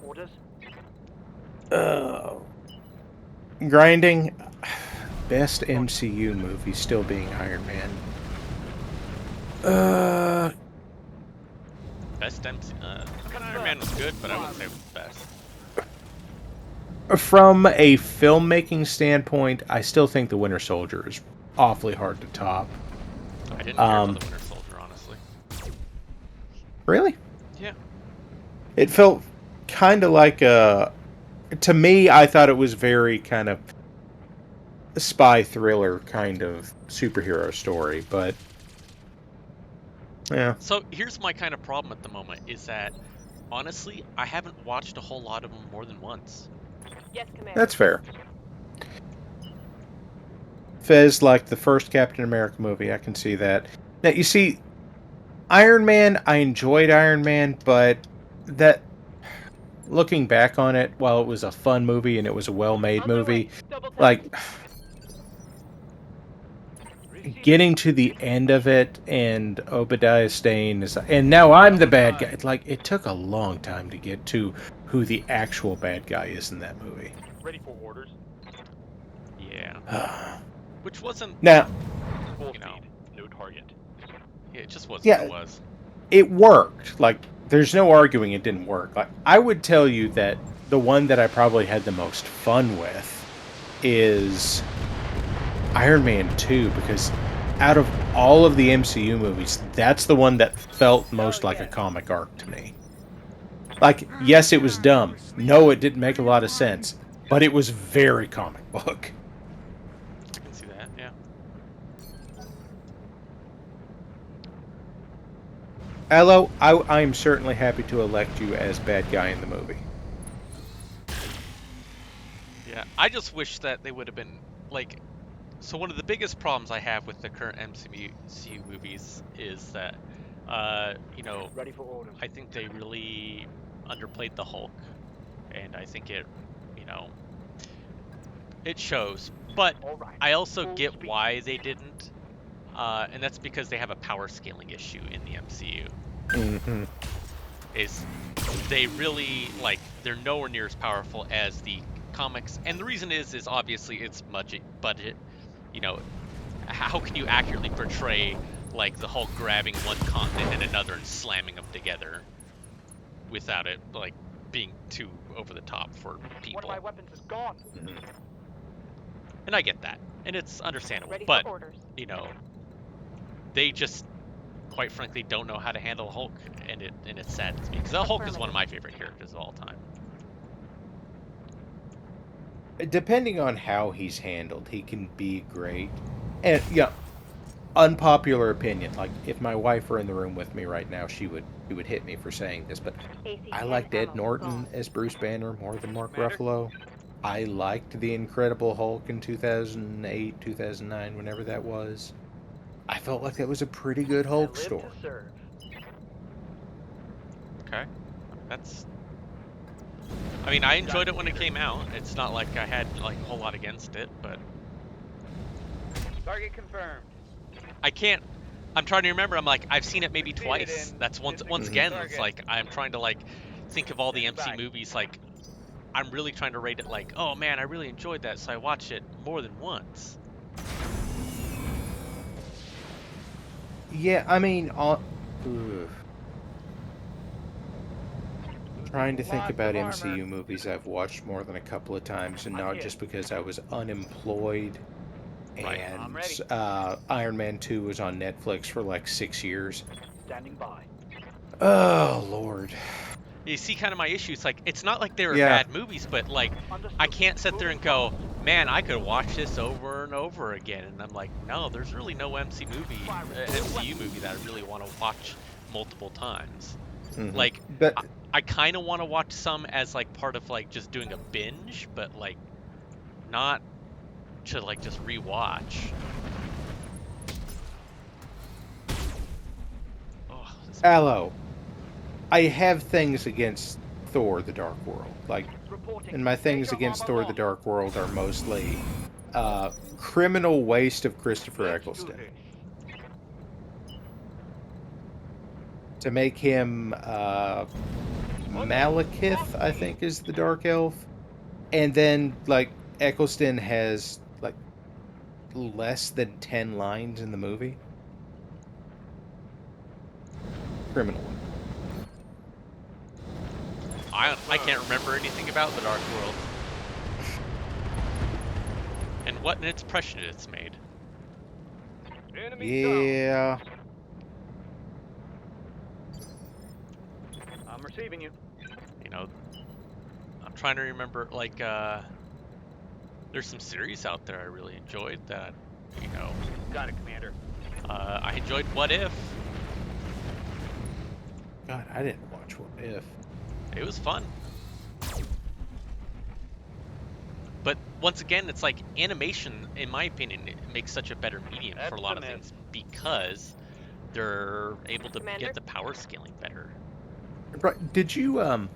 Speaker 3: Orders.
Speaker 2: Grinding. Best MCU movie still being Iron Man.
Speaker 1: Best MC. Iron Man was good, but I wouldn't say it was best.
Speaker 2: From a filmmaking standpoint, I still think The Winter Soldier is awfully hard to top.
Speaker 1: I didn't care for the Winter Soldier, honestly.
Speaker 2: Really?
Speaker 1: Yeah.
Speaker 2: It felt kind of like a... To me, I thought it was very kind of a spy thriller kind of superhero story, but... Yeah.
Speaker 1: So here's my kind of problem at the moment, is that, honestly, I haven't watched a whole lot of them more than once.
Speaker 5: Yes, Commander.
Speaker 2: That's fair. Fez liked the first Captain America movie. I can see that. Now, you see, Iron Man, I enjoyed Iron Man, but that... Looking back on it, while it was a fun movie and it was a well-made movie, like... Getting to the end of it, and Obadiah Stane is... And now I'm the bad guy. Like, it took a long time to get to who the actual bad guy is in that movie.
Speaker 3: Ready for orders.
Speaker 1: Yeah. Which wasn't...
Speaker 2: Now...
Speaker 3: Full
Speaker 1: You know.
Speaker 3: speed. No target.
Speaker 1: Yeah, it just wasn't
Speaker 2: Yeah.
Speaker 1: what it was.
Speaker 2: It worked. Like, there's no arguing it didn't work. Like, I would tell you that the one that I probably had the most fun with is Iron Man 2, because out of all of the MCU movies, that's the one that felt most like a comic arc to me. Like, yes, it was dumb. No, it didn't make a lot of sense. But it was very comic book.
Speaker 1: I can see that, yeah.
Speaker 2: Aloe, I'm certainly happy to elect you as bad guy in the movie.
Speaker 1: Yeah, I just wish that they would have been, like... So one of the biggest problems I have with the current MCU movies is that, you know,
Speaker 3: Ready for orders.
Speaker 1: I think they really underplayed the Hulk, and I think it, you know, it shows. But
Speaker 3: All right.
Speaker 1: I also
Speaker 3: Full
Speaker 1: get
Speaker 3: speed.
Speaker 1: why they didn't, and that's because they have a power scaling issue in the MCU.
Speaker 2: Mm-hmm.
Speaker 1: Is they really, like, they're nowhere near as powerful as the comics, and the reason is obviously it's budget. You know, how can you accurately portray, like, the Hulk grabbing one continent and another and slamming them together without it, like, being too over the top for
Speaker 3: One of
Speaker 1: people?
Speaker 3: my weapons is gone.
Speaker 1: And I get that, and it's understandable,
Speaker 5: Ready
Speaker 1: but,
Speaker 5: for orders.
Speaker 1: you know, they just, quite frankly, don't know how to handle Hulk, and it's sad to me, because the Hulk is one of my favorite characters of all time.
Speaker 2: Depending on how he's handled, he can be great. And yeah, unpopular opinion. Like, if my wife were in the room with me right now, she would hit me for saying this, but I liked Ed Norton as Bruce Banner more than Mark
Speaker 3: Commander?
Speaker 2: Ruffalo. I liked the Incredible Hulk in 2008, 2009, whenever that was. I felt like that was a pretty good
Speaker 3: I
Speaker 2: Hulk
Speaker 3: live
Speaker 2: story.
Speaker 3: to serve.
Speaker 1: Okay, that's... I mean, I enjoyed it when it came out. It's not like I had, like, a whole lot against it, but
Speaker 3: Target confirmed.
Speaker 1: I can't... I'm trying to remember. I'm like, I've seen it maybe
Speaker 3: Succeeded
Speaker 1: twice.
Speaker 3: in
Speaker 1: That's once
Speaker 3: dismissing
Speaker 1: again,
Speaker 3: target.
Speaker 1: it's like, I'm trying to, like, think of all the
Speaker 3: Stand
Speaker 1: MC
Speaker 3: by.
Speaker 1: movies, like, I'm really trying to rate it like, oh man, I really enjoyed that, so I watched it more than once.
Speaker 2: Yeah, I mean, ugh. Trying to think
Speaker 3: Lots
Speaker 2: about
Speaker 3: of armor.
Speaker 2: MCU movies I've watched more than a couple of times, and
Speaker 3: I'm
Speaker 2: not
Speaker 3: here.
Speaker 2: just because I was unemployed
Speaker 1: Right.
Speaker 3: I'm
Speaker 2: and
Speaker 3: ready.
Speaker 2: Iron Man 2 was on Netflix for like 6 years.
Speaker 3: Standing by.
Speaker 2: Oh, Lord.
Speaker 1: You see kind of my issue. It's like, it's not like they were
Speaker 2: Yeah.
Speaker 1: bad movies, but like, I
Speaker 3: Understood.
Speaker 1: can't sit there
Speaker 3: Moving
Speaker 1: and go,
Speaker 3: forward.
Speaker 1: man, I could watch this over and over again. And I'm like, no, there's really no MCU movie that I really want to watch multiple times.
Speaker 2: Hmm.
Speaker 1: Like,
Speaker 2: But
Speaker 1: I kind of want to watch some as like part of like just doing a binge, but like not to like just rewatch. Oh,
Speaker 2: Aloe, I have things against Thor: The Dark World. Like,
Speaker 3: Reporting.
Speaker 2: and my things
Speaker 3: Major
Speaker 2: against
Speaker 3: armor
Speaker 2: Thor: The
Speaker 3: lost.
Speaker 2: Dark World are mostly criminal waste of Christopher
Speaker 3: Let's do
Speaker 2: Eccleston
Speaker 3: this.
Speaker 2: to make him Malekith, I think, is the Dark Elf, and then like Eccleston has like less than 10 lines in the movie. Criminal.
Speaker 1: I can't remember anything about the Dark World and what an impression it's made.
Speaker 3: Enemy down.
Speaker 2: Yeah.
Speaker 3: I'm receiving you.
Speaker 1: You know, I'm trying to remember like there's some series out there I really enjoyed that, you know,
Speaker 3: Got it, Commander.
Speaker 1: I enjoyed What If.
Speaker 2: God, I didn't watch What If.
Speaker 1: It was fun. But once again, it's like animation, in my opinion, it makes such a better medium for a lot of
Speaker 3: Excellent.
Speaker 1: things because they're able to
Speaker 5: Commander?
Speaker 1: get the power scaling better.
Speaker 2: Right? Did you only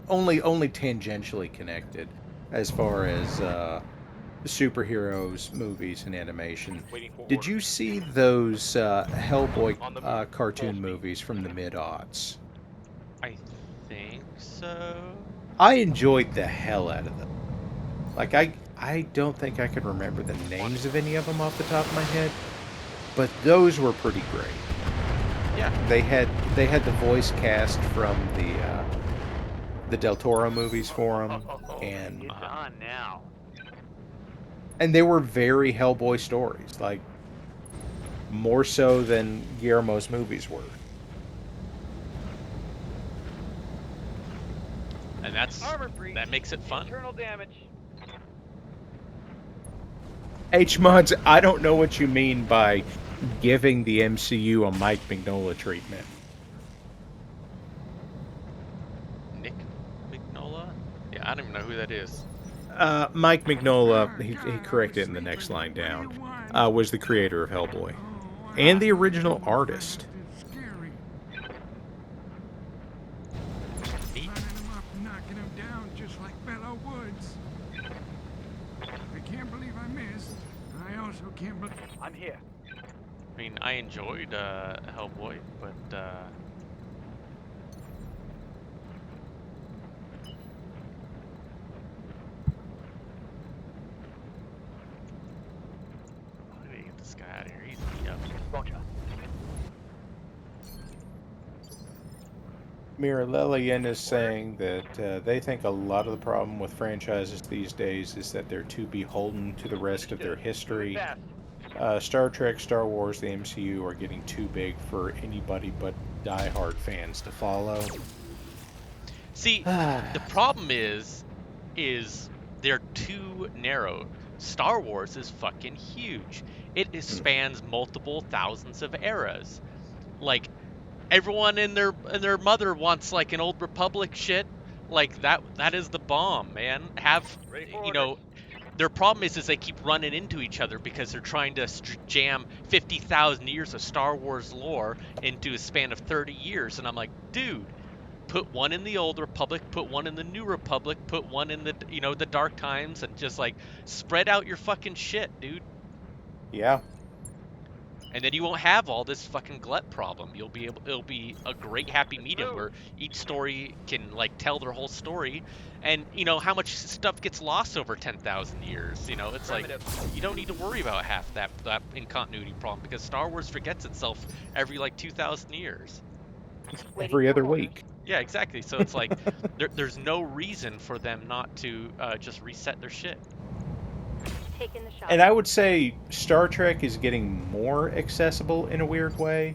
Speaker 2: tangentially connected as far as superheroes movies and animation?
Speaker 3: Waiting for
Speaker 2: Did
Speaker 3: orders.
Speaker 2: you see those Hellboy
Speaker 3: On the move.
Speaker 2: cartoon
Speaker 3: Full speed.
Speaker 2: movies from the mid-aughts?
Speaker 1: I think so.
Speaker 2: I enjoyed the hell out of them. Like, I don't think I could remember the names of any of them off the top of my head, but those were pretty great.
Speaker 1: Yeah.
Speaker 2: They had the voice cast from the Del Toro movies for them, and
Speaker 3: It's on now.
Speaker 2: they were very Hellboy stories, like more so than Guillermo's movies were.
Speaker 1: And
Speaker 3: Armor breach.
Speaker 1: that makes it fun.
Speaker 3: Internal damage.
Speaker 2: H Mods, I don't know what you mean by giving the MCU a Mike Mignola treatment.
Speaker 1: Nick Mignola? Yeah, I don't even know who that is.
Speaker 2: Mike Mignola, he corrected it in the next line down, was the creator of Hellboy. And the original artist.
Speaker 4: Scary.
Speaker 1: Neat.
Speaker 4: Lining him up, knocking him down just like Bella Woods. I can't believe I missed. I also can't believe.
Speaker 3: I'm here.
Speaker 1: I mean, I enjoyed Hellboy, but I need to get this guy out of here. He's beat up.
Speaker 3: Roger.
Speaker 2: Mira Lillian is saying that they think a lot of the problem with franchises these days is that they're too beholden to the rest of their
Speaker 3: Moving
Speaker 2: history.
Speaker 3: fast.
Speaker 2: Star Trek, Star Wars, the MCU are getting too big for anybody but diehard fans to follow.
Speaker 1: See, the problem is they're too narrow. Star Wars is fucking huge. It spans multiple thousands of eras. Like everyone and their mother wants like an old Republic shit. Like that is the bomb, man.
Speaker 3: Ready for
Speaker 1: You
Speaker 3: orders.
Speaker 1: know, their problem is they keep running into each other because they're trying to jam 50,000 years of Star Wars lore into a span of 30 years, and I'm like, dude, put one in the old Republic, put one in the new Republic, put one in the the Dark Times, and just like spread out your fucking shit, dude.
Speaker 2: Yeah.
Speaker 1: And then you won't have all this fucking glut problem. It'll be a great happy
Speaker 3: Let's
Speaker 1: medium
Speaker 3: move.
Speaker 1: where each story can like tell their whole story, and how much stuff gets lost over 10,000 years. It's like
Speaker 3: Affirmative.
Speaker 1: you don't need to worry about half that in continuity problem because Star Wars forgets itself every like 2,000 years.
Speaker 5: Waiting
Speaker 2: Every
Speaker 5: for
Speaker 2: other
Speaker 5: orders.
Speaker 2: week.
Speaker 1: Yeah, exactly. So it's like there's no reason for them not to just reset their shit.
Speaker 5: Taking the shot.
Speaker 2: And I would say Star Trek is getting more accessible in a weird way.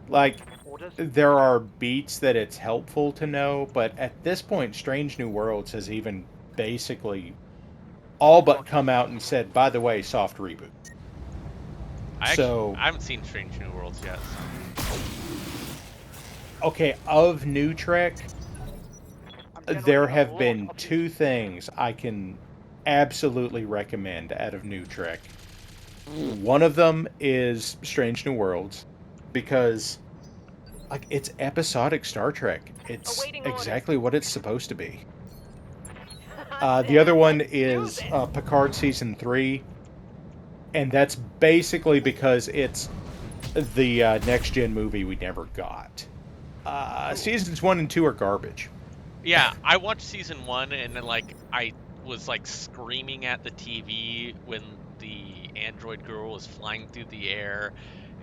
Speaker 2: Like,
Speaker 3: Orders.
Speaker 2: there are beats that it's helpful to know, but at this point, Strange New Worlds has even basically all but come out and said, by the way, soft reboot. So,
Speaker 1: I haven't seen Strange New Worlds yet, so.
Speaker 2: okay, of New Trek,
Speaker 3: I'm
Speaker 2: there
Speaker 3: generating a
Speaker 2: have
Speaker 3: lot
Speaker 2: been
Speaker 3: of
Speaker 2: two
Speaker 3: heat.
Speaker 2: things I can absolutely recommend out of New Trek. One of them is Strange New Worlds, because like it's episodic Star Trek. It's
Speaker 5: Awaiting orders.
Speaker 2: exactly what it's supposed to be. The other
Speaker 5: Then
Speaker 2: one
Speaker 5: let's do
Speaker 2: is
Speaker 5: this.
Speaker 2: Picard season 3, and that's basically because it's the next gen movie we never got. Seasons 1 and 2 are garbage.
Speaker 1: Yeah, I watched season 1 and then like I was like screaming at the TV when the android girl was flying through the air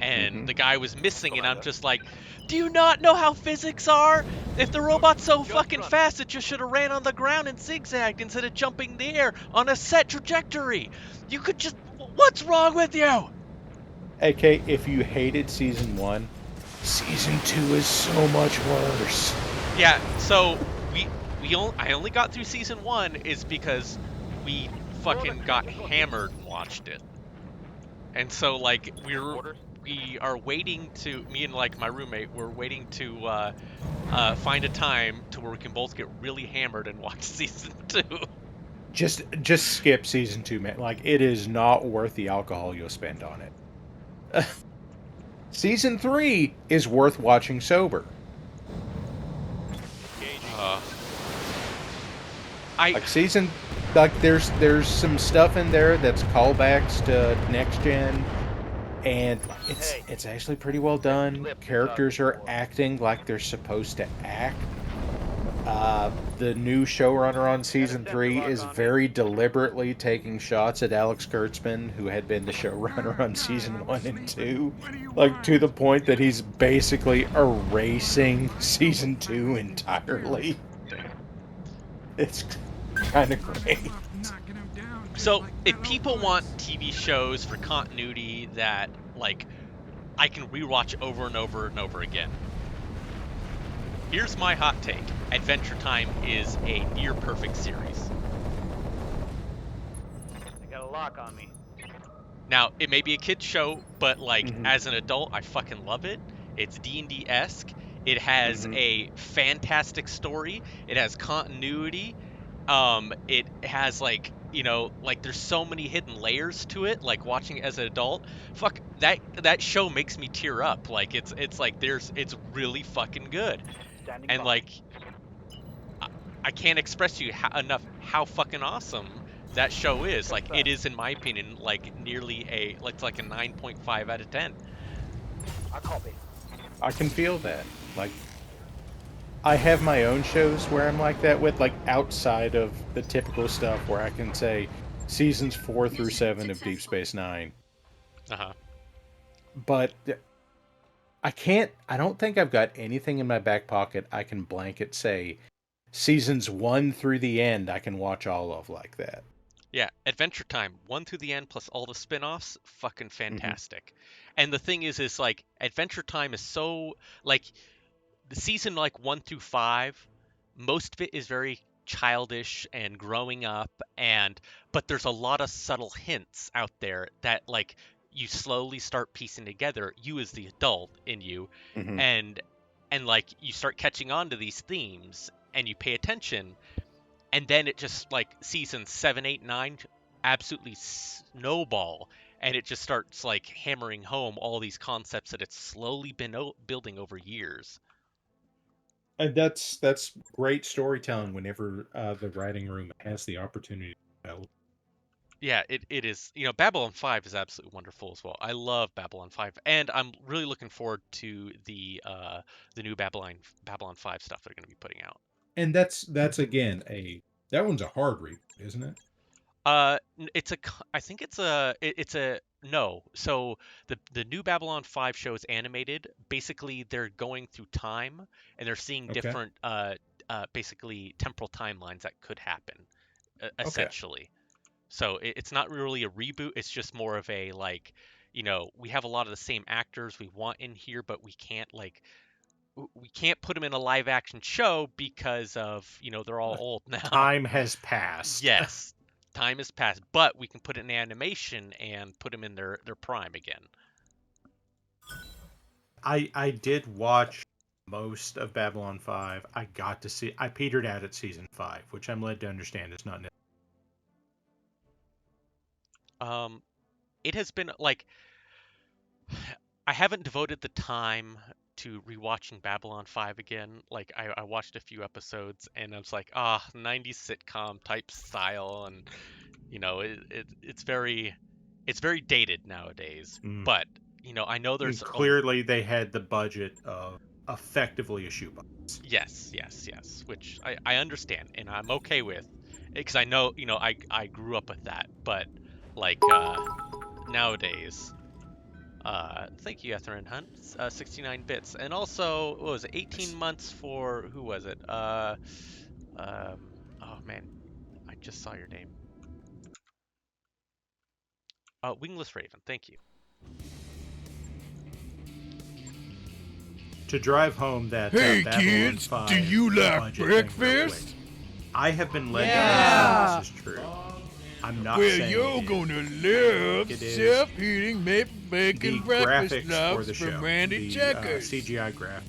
Speaker 1: and
Speaker 2: Hmm.
Speaker 1: the guy was missing and I'm
Speaker 3: Commander.
Speaker 1: just like, "Do you not know how physics are? If the robot's so
Speaker 3: Just
Speaker 1: fucking
Speaker 3: running.
Speaker 1: fast, it just should have ran on the ground and zigzagged instead of jumping the air on a set trajectory. You could just what's wrong with you?"
Speaker 2: AK, if you hated season 1, season 2 is so much worse.
Speaker 1: Yeah, so I only got through season 1 is because we
Speaker 3: We're on the
Speaker 1: fucking got
Speaker 3: critical hit.
Speaker 1: hammered and watched it. And so like
Speaker 3: Orders.
Speaker 1: we are waiting to me and like my roommate we're waiting to find a time to where we can both get really hammered and watch season 2.
Speaker 2: Just skip season 2, man. Like, it is not worth the alcohol you'll spend on it. Season 3 is worth watching sober.
Speaker 3: Engaging.
Speaker 1: I
Speaker 2: Like season, like there's some stuff in there that's callbacks to next gen, and
Speaker 3: Hey.
Speaker 2: it's actually pretty well done.
Speaker 3: Flip the
Speaker 2: Characters are
Speaker 3: before.
Speaker 2: acting like they're supposed to act. The new showrunner on season
Speaker 3: sensor
Speaker 2: 3
Speaker 3: lock
Speaker 2: is
Speaker 3: on me.
Speaker 2: very deliberately taking shots at Alex Kurtzman, who had been the showrunner on
Speaker 4: God,
Speaker 2: season
Speaker 4: I was
Speaker 2: 1 and
Speaker 4: sleeping.
Speaker 2: 2.
Speaker 4: What do you
Speaker 2: Like, to
Speaker 4: want?
Speaker 2: the point that he's basically erasing
Speaker 4: My
Speaker 2: season
Speaker 4: pillow
Speaker 2: 2
Speaker 4: fight is
Speaker 2: entirely.
Speaker 1: damn.
Speaker 2: It's kind of
Speaker 4: Running
Speaker 2: great.
Speaker 4: him up, knocking him down, just
Speaker 1: So
Speaker 4: like
Speaker 1: if
Speaker 4: Bello
Speaker 1: people want
Speaker 4: Woods.
Speaker 1: TV shows for continuity that like I can rewatch over and over and over again. Here's my hot take. Adventure Time is a near perfect series.
Speaker 3: They got a lock on me.
Speaker 1: Now, it may be a kid's show, but like
Speaker 2: Hmm.
Speaker 1: as an adult, I fucking love it. It's D&D-esque. It has
Speaker 2: Hmm.
Speaker 1: a fantastic story. It has continuity. It has like, like there's so many hidden layers to it. Like watching it as an adult, fuck that show makes me tear up. Like it's like it's really fucking good.
Speaker 3: Standing
Speaker 1: And
Speaker 3: by.
Speaker 1: like I I can't express to you enough how fucking awesome that show is. Like it
Speaker 3: Confirm.
Speaker 1: is, in my opinion, like nearly it's like a 9.5 out of 10.
Speaker 3: I copy.
Speaker 2: I can feel that. Like, I have my own shows where I'm like that with, like, outside of the typical stuff where I can say seasons 4 through
Speaker 6: Mission
Speaker 2: 7 of Deep
Speaker 6: successful.
Speaker 2: Space Nine.
Speaker 1: Uh huh.
Speaker 2: But I don't think I've got anything in my back pocket I can blanket say seasons 1 through the end I can watch all of like that.
Speaker 1: Yeah, Adventure Time, one through the end plus all the spin-offs, fucking
Speaker 2: Hmm.
Speaker 1: fantastic. And the thing is like Adventure Time is so like the season like 1 through 5, most of it is very childish and growing up but there's a lot of subtle hints out there that like you slowly start piecing together, you as the adult in you,
Speaker 2: Hmm.
Speaker 1: and like you start catching on to these themes and you pay attention, and then it just like season 7, 8, 9 absolutely snowball, and it just starts like hammering home all these concepts that it's slowly been building over years.
Speaker 2: And that's great storytelling whenever the writing room has the opportunity to tell.
Speaker 1: Yeah, it is. Babylon 5 is absolutely wonderful as well. I love Babylon 5, and I'm really looking forward to the new Babylon 5 stuff they're going to be putting out.
Speaker 2: And that's again that one's a hard reboot, isn't it?
Speaker 1: I think it's a no. So the new Babylon 5 show is animated. Basically, they're going through time and they're seeing
Speaker 2: Okay.
Speaker 1: different basically temporal timelines that could happen,
Speaker 2: Okay.
Speaker 1: essentially. So it's not really a reboot. It's just more of a like, we have a lot of the same actors we want in here, but we can't put them in a live action show because of, they're all old now.
Speaker 2: Time has passed.
Speaker 1: Yes, time has passed, but we can put it in animation and put them in their prime again.
Speaker 2: I did watch most of Babylon 5. I petered out at season 5, which I'm led to understand is not
Speaker 1: Um, it has been like I haven't devoted the time to rewatching Babylon 5 again. Like I watched a few episodes and I was like, 90s sitcom type style, and it's very dated nowadays.
Speaker 2: Mm.
Speaker 1: But I know
Speaker 2: And
Speaker 1: there's
Speaker 2: clearly they had the budget of effectively a shoebox.
Speaker 1: yes, which I understand and I'm okay with, because I know I grew up with that. But like nowadays. Thank you, Etherin Hunt. 69 bits, and also what was it? 18 months for who was it? Oh man, I just saw your name. Wingless Raven. Thank you.
Speaker 2: To drive home that
Speaker 4: Hey
Speaker 2: Babylon
Speaker 4: kids,
Speaker 2: 5
Speaker 4: do you like
Speaker 2: budget thing real quick,
Speaker 4: breakfast?
Speaker 2: I have been led to
Speaker 6: Yeah.
Speaker 2: believe this is true. I'm not
Speaker 4: Well,
Speaker 2: saying
Speaker 4: you're
Speaker 2: it is.
Speaker 4: gonna love
Speaker 2: It is.
Speaker 4: self-heating maple
Speaker 2: The
Speaker 4: bacon breakfast
Speaker 2: graphics for
Speaker 4: loaves
Speaker 2: the show,
Speaker 4: from Randy
Speaker 2: the
Speaker 4: Checkers.
Speaker 2: CGI graphics,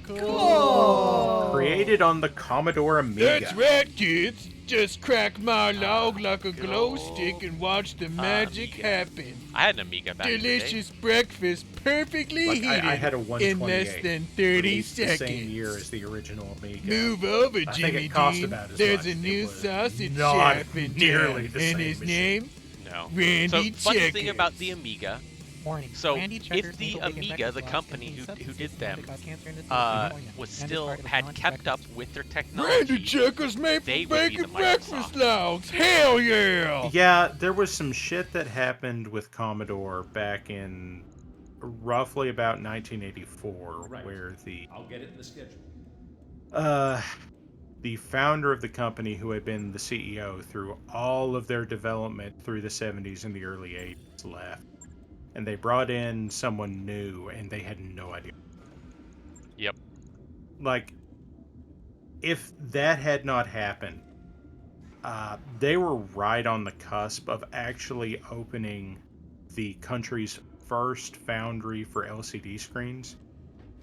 Speaker 6: Cool.
Speaker 2: created on the Commodore Amiga.
Speaker 4: That's right, kids. Just crack my log like a glow stick and watch the magic
Speaker 1: Amiga.
Speaker 4: happen.
Speaker 1: I had an Amiga back in the day.
Speaker 4: Delicious breakfast, perfectly
Speaker 2: Like,
Speaker 4: heated
Speaker 2: I had a
Speaker 4: in
Speaker 2: 128.
Speaker 4: less than 30
Speaker 2: released the
Speaker 4: seconds.
Speaker 2: same year as the original Amiga.
Speaker 4: Move over,
Speaker 2: I think
Speaker 4: Jimmy
Speaker 2: it cost
Speaker 4: Dean.
Speaker 2: about as
Speaker 4: There's
Speaker 2: much.
Speaker 4: a
Speaker 2: It
Speaker 4: new
Speaker 2: was
Speaker 4: sausage
Speaker 2: not
Speaker 4: chef in
Speaker 2: nearly
Speaker 4: town,
Speaker 2: the
Speaker 4: and
Speaker 2: same
Speaker 4: his
Speaker 2: machine.
Speaker 4: name,
Speaker 1: No.
Speaker 4: Randy
Speaker 1: So funny thing
Speaker 4: Checkers.
Speaker 1: about the Amiga.
Speaker 6: Warning.
Speaker 1: So
Speaker 6: Randy
Speaker 1: if
Speaker 6: Checkers
Speaker 1: the
Speaker 6: maple bacon
Speaker 1: Amiga,
Speaker 6: breakfast
Speaker 1: the
Speaker 6: loaves
Speaker 1: company
Speaker 6: contain
Speaker 1: who
Speaker 6: substances
Speaker 1: did
Speaker 6: known
Speaker 1: them,
Speaker 6: to cause cancer and disease, pneumonia,
Speaker 1: was
Speaker 6: and
Speaker 1: still
Speaker 6: discarded with
Speaker 1: had
Speaker 6: launch
Speaker 1: kept up
Speaker 6: breakfast.
Speaker 1: with their
Speaker 4: Randy
Speaker 1: technology,
Speaker 4: Checkers maple
Speaker 1: they would be the
Speaker 4: bacon breakfast
Speaker 1: Microsoft.
Speaker 4: logs. Hell yeah!
Speaker 2: Yeah, there was some shit that happened with Commodore back in roughly about 1984,
Speaker 7: Right.
Speaker 2: where
Speaker 7: I'll get it in the schedule.
Speaker 2: the founder of the company, who had been the CEO through all of their development through the 70s and the early 80s, left. And they brought in someone new, and they had no idea.
Speaker 1: Yep.
Speaker 2: Like, if that had not happened, they were right on the cusp of actually opening the country's first foundry for LCD screens.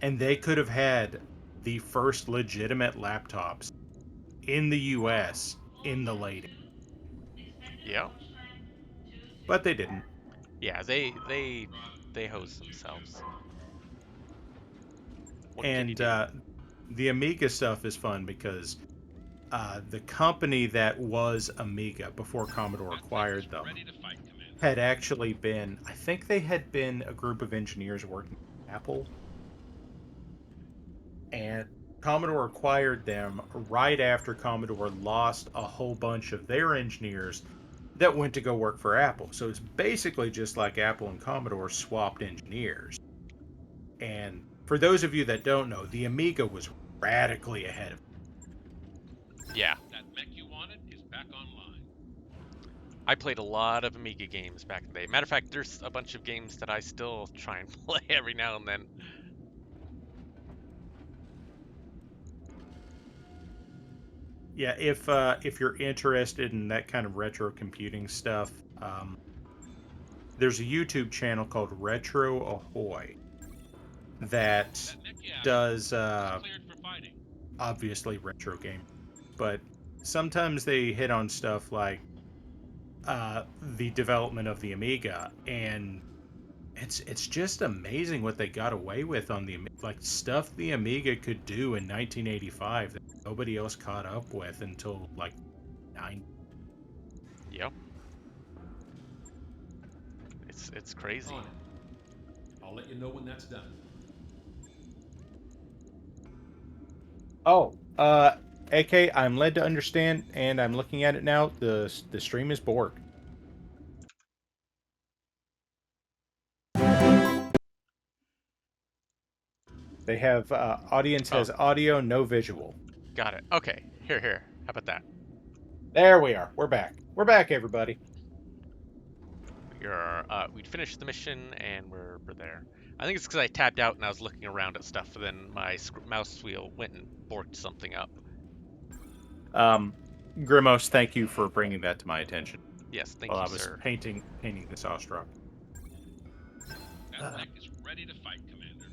Speaker 2: And they could have had the first legitimate laptops in the US in the late 80s.
Speaker 1: Yeah.
Speaker 2: But they didn't.
Speaker 1: Yeah. They hose themselves. What can you
Speaker 2: And
Speaker 1: do?
Speaker 2: the Amiga stuff is fun because the company that was Amiga before Commodore acquired them had actually been, I think they had been a group of engineers working at Apple. And Commodore acquired them right after Commodore lost a whole bunch of their engineers that went to go work for Apple. So it's basically just like Apple and Commodore swapped engineers. And for those of you that don't know, the Amiga was radically ahead of it.
Speaker 1: Yeah.
Speaker 7: That mech you wanted is back online.
Speaker 1: I played a lot of Amiga games back in the day. Matter of fact, there's a bunch of games that I still try and play every now and then.
Speaker 2: Yeah, if you're interested in that kind of retro computing stuff, there's a YouTube channel called Retro Ahoy that
Speaker 7: That mech you asked
Speaker 2: does
Speaker 7: cleared for fighting.
Speaker 2: obviously retro game, but sometimes they hit on stuff like the development of the Amiga, and it's just amazing what they got away with on the like stuff the Amiga could do in 1985 that nobody else caught up with until like 9.
Speaker 1: Yep. It's crazy.
Speaker 7: On it. I'll let you know when that's done.
Speaker 2: Oh, AK, I'm led to understand, and I'm looking at it now. The stream is borked. They have audience
Speaker 1: Oh,
Speaker 2: has audio, no visual.
Speaker 1: got it. Okay, here. How about that?
Speaker 2: There we are. We're back. We're back, everybody.
Speaker 1: We'd finished the mission and we're there. I think it's because I tapped out and I was looking around at stuff, and then my mouse wheel went and borked something up.
Speaker 2: Grimos, thank you for bringing that to my attention
Speaker 1: Yes, thank
Speaker 2: while
Speaker 1: you,
Speaker 2: I was
Speaker 1: sir.
Speaker 2: painting this Ostrock.
Speaker 7: That mech is ready to fight, Commander.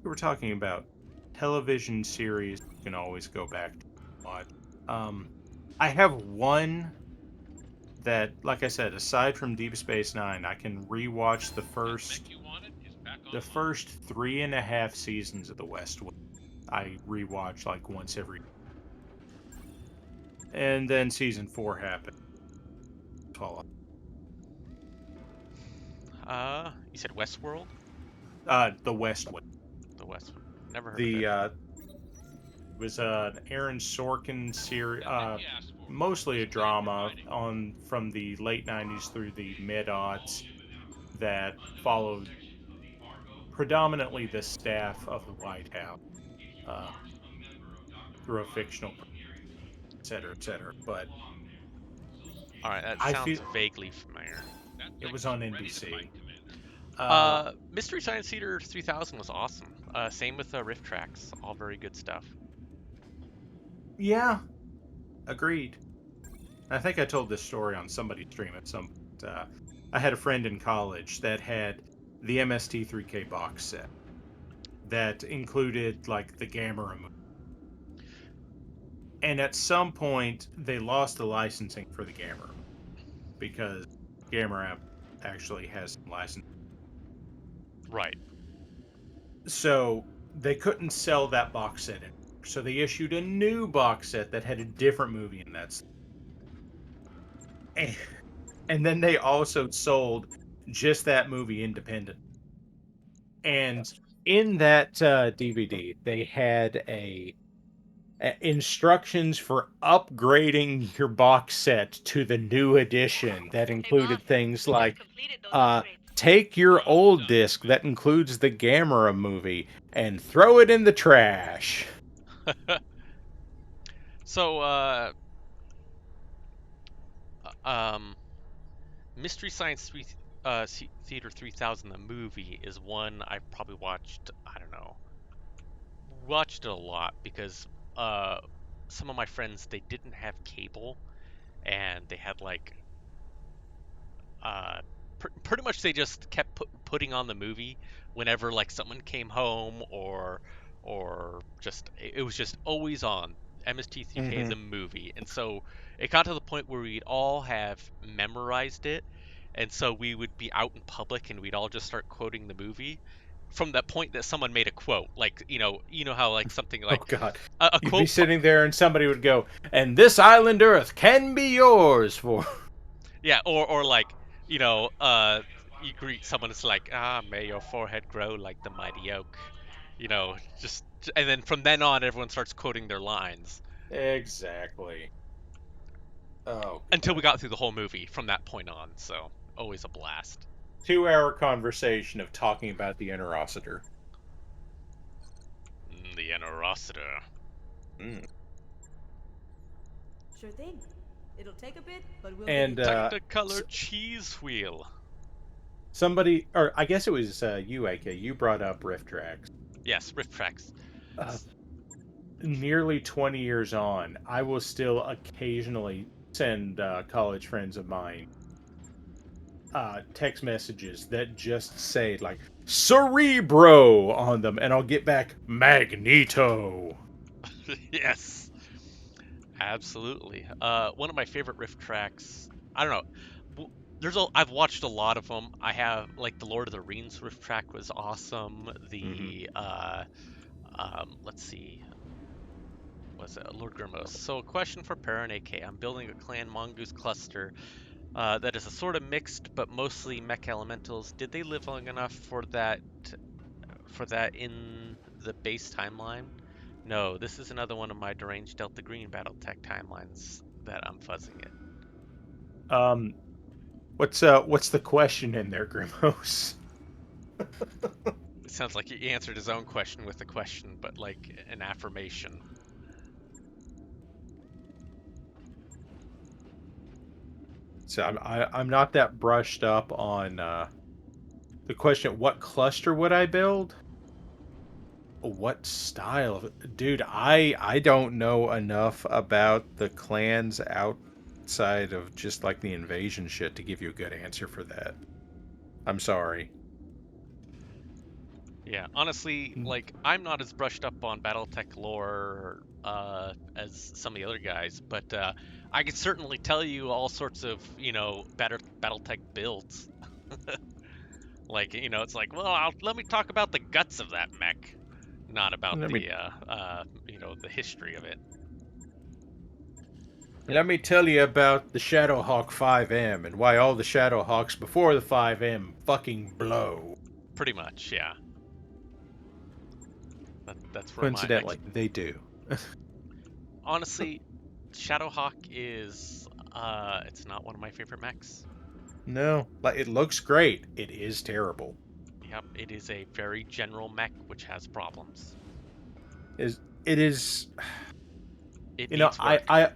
Speaker 2: We were talking about television series you can always go back to watch. I have one that, like I said, aside from Deep Space Nine, I can rewatch
Speaker 7: That mech you wanted is back
Speaker 2: the
Speaker 7: online.
Speaker 2: first 3.5 seasons of The West Wing. I rewatch like once every, and then season 4 happened. 12.
Speaker 1: You said Westworld?
Speaker 2: The West Wing.
Speaker 1: The West. Never heard of
Speaker 2: The
Speaker 1: it.
Speaker 2: was an Aaron Sorkin series,
Speaker 7: That mech you asked for
Speaker 2: mostly a
Speaker 7: is cleared for
Speaker 2: drama
Speaker 7: fighting.
Speaker 2: on from the late '90s through the mid aughts that followed predominantly the staff of the White House uh, through a fictional, et cetera, et cetera. But
Speaker 1: All right, that
Speaker 2: I
Speaker 1: sounds
Speaker 2: feel
Speaker 1: vaguely familiar.
Speaker 7: That
Speaker 2: it
Speaker 7: mech
Speaker 2: was
Speaker 7: is
Speaker 2: on
Speaker 7: ready to fight,
Speaker 2: NBC.
Speaker 7: Commander.
Speaker 1: Mystery Science Theater 3000 was awesome. Same with Rift Tracks. All very good stuff.
Speaker 2: Yeah, agreed. I think I told this story on somebody's stream at some point. I had a friend in college that had the MST3K box set that included like the Gamera movie. And at some point, they lost the licensing for the Gamera because Gamera actually has some license.
Speaker 1: Right.
Speaker 2: So they couldn't sell that box set anymore. So they issued a new box set that had a different movie in that. And, and then they also sold just that movie independent. And in that DVD, they had instructions for upgrading your box set to the new edition that included things like take your old disc that includes the Gamera movie and throw it in the trash.
Speaker 1: So, um, Mystery Science Theater 3000, the movie, is one I've probably watched, I don't know, watched it a lot because uh, some of my friends, they didn't have cable, and they had like uh, pretty much they just kept putting on the movie whenever like someone came home, or just it was just always on. MST3K
Speaker 2: Mm-hmm.
Speaker 1: the movie, and so it got to the point where we'd all have memorized it, and so we would be out in public and we'd all just start quoting the movie from that point that someone made a quote, like you know how like something
Speaker 2: Oh
Speaker 1: like
Speaker 2: God,
Speaker 1: a
Speaker 2: you'd be
Speaker 1: quote.
Speaker 2: sitting there and somebody would go, "And this island Earth can be yours for."
Speaker 1: Yeah, or like, you greet someone, it's like, may your forehead grow like the mighty oak. Just and then from then on everyone starts quoting their lines
Speaker 2: Exactly. Oh
Speaker 1: until we
Speaker 2: God.
Speaker 1: got through the whole movie from that point on, so always a blast.
Speaker 2: 2 hour conversation of talking about the Interocitor.
Speaker 1: The Interocitor.
Speaker 2: Mm.
Speaker 8: Sure thing. It'll take a bit, but we'll get it
Speaker 2: And
Speaker 8: done.
Speaker 1: Technicolor cheese wheel.
Speaker 2: somebody, or I guess it was you, AK. You brought up Rift Tracks.
Speaker 1: Yes, riff tracks.
Speaker 2: Uh, Nearly 20 years on, I will still occasionally send college friends of mine text messages that just say like Cerebro on them, and I'll get back Magneto.
Speaker 1: Yes, absolutely. One of my favorite riff tracks. I don't know. I've watched a lot of them. I have like the Lord of the Rings riff track was awesome.
Speaker 2: Mm-hmm.
Speaker 1: Let's see, was it Lord Grimos? So a question for Perrin AK. I'm building a clan mongoose cluster That is a sort of mixed, but mostly mech elementals. Did they live long enough for that in the base timeline? No, this is another one of my deranged Delta Green BattleTech timelines that I'm fuzzing it.
Speaker 2: What's the question in there, Grimos?
Speaker 1: It sounds like he answered his own question with a question, but like an affirmation.
Speaker 2: So I'm not that brushed up on the question. What cluster would I build? What style? Dude, I don't know enough about the clans outside of just like the invasion shit to give you a good answer for that. I'm sorry.
Speaker 1: Yeah, honestly, like I'm not as brushed up on BattleTech lore as some of the other guys, but I could certainly tell you all sorts of, BattleTech builds. Like, it's like, well, let me talk about the guts of that mech, not about
Speaker 2: Let me
Speaker 1: the history of it.
Speaker 2: let me tell you about the Shadowhawk 5M and why all the Shadowhawks before the 5M fucking blow.
Speaker 1: Pretty much, yeah. That's where my
Speaker 2: Coincidentally, they do.
Speaker 1: honestly, Shadowhawk is it's not one of my favorite mechs.
Speaker 2: No, like it looks great. It is terrible.
Speaker 1: Yep, it is a very general mech which has problems.
Speaker 2: It is
Speaker 1: It
Speaker 2: you know,
Speaker 1: needs
Speaker 2: I
Speaker 1: work.
Speaker 2: I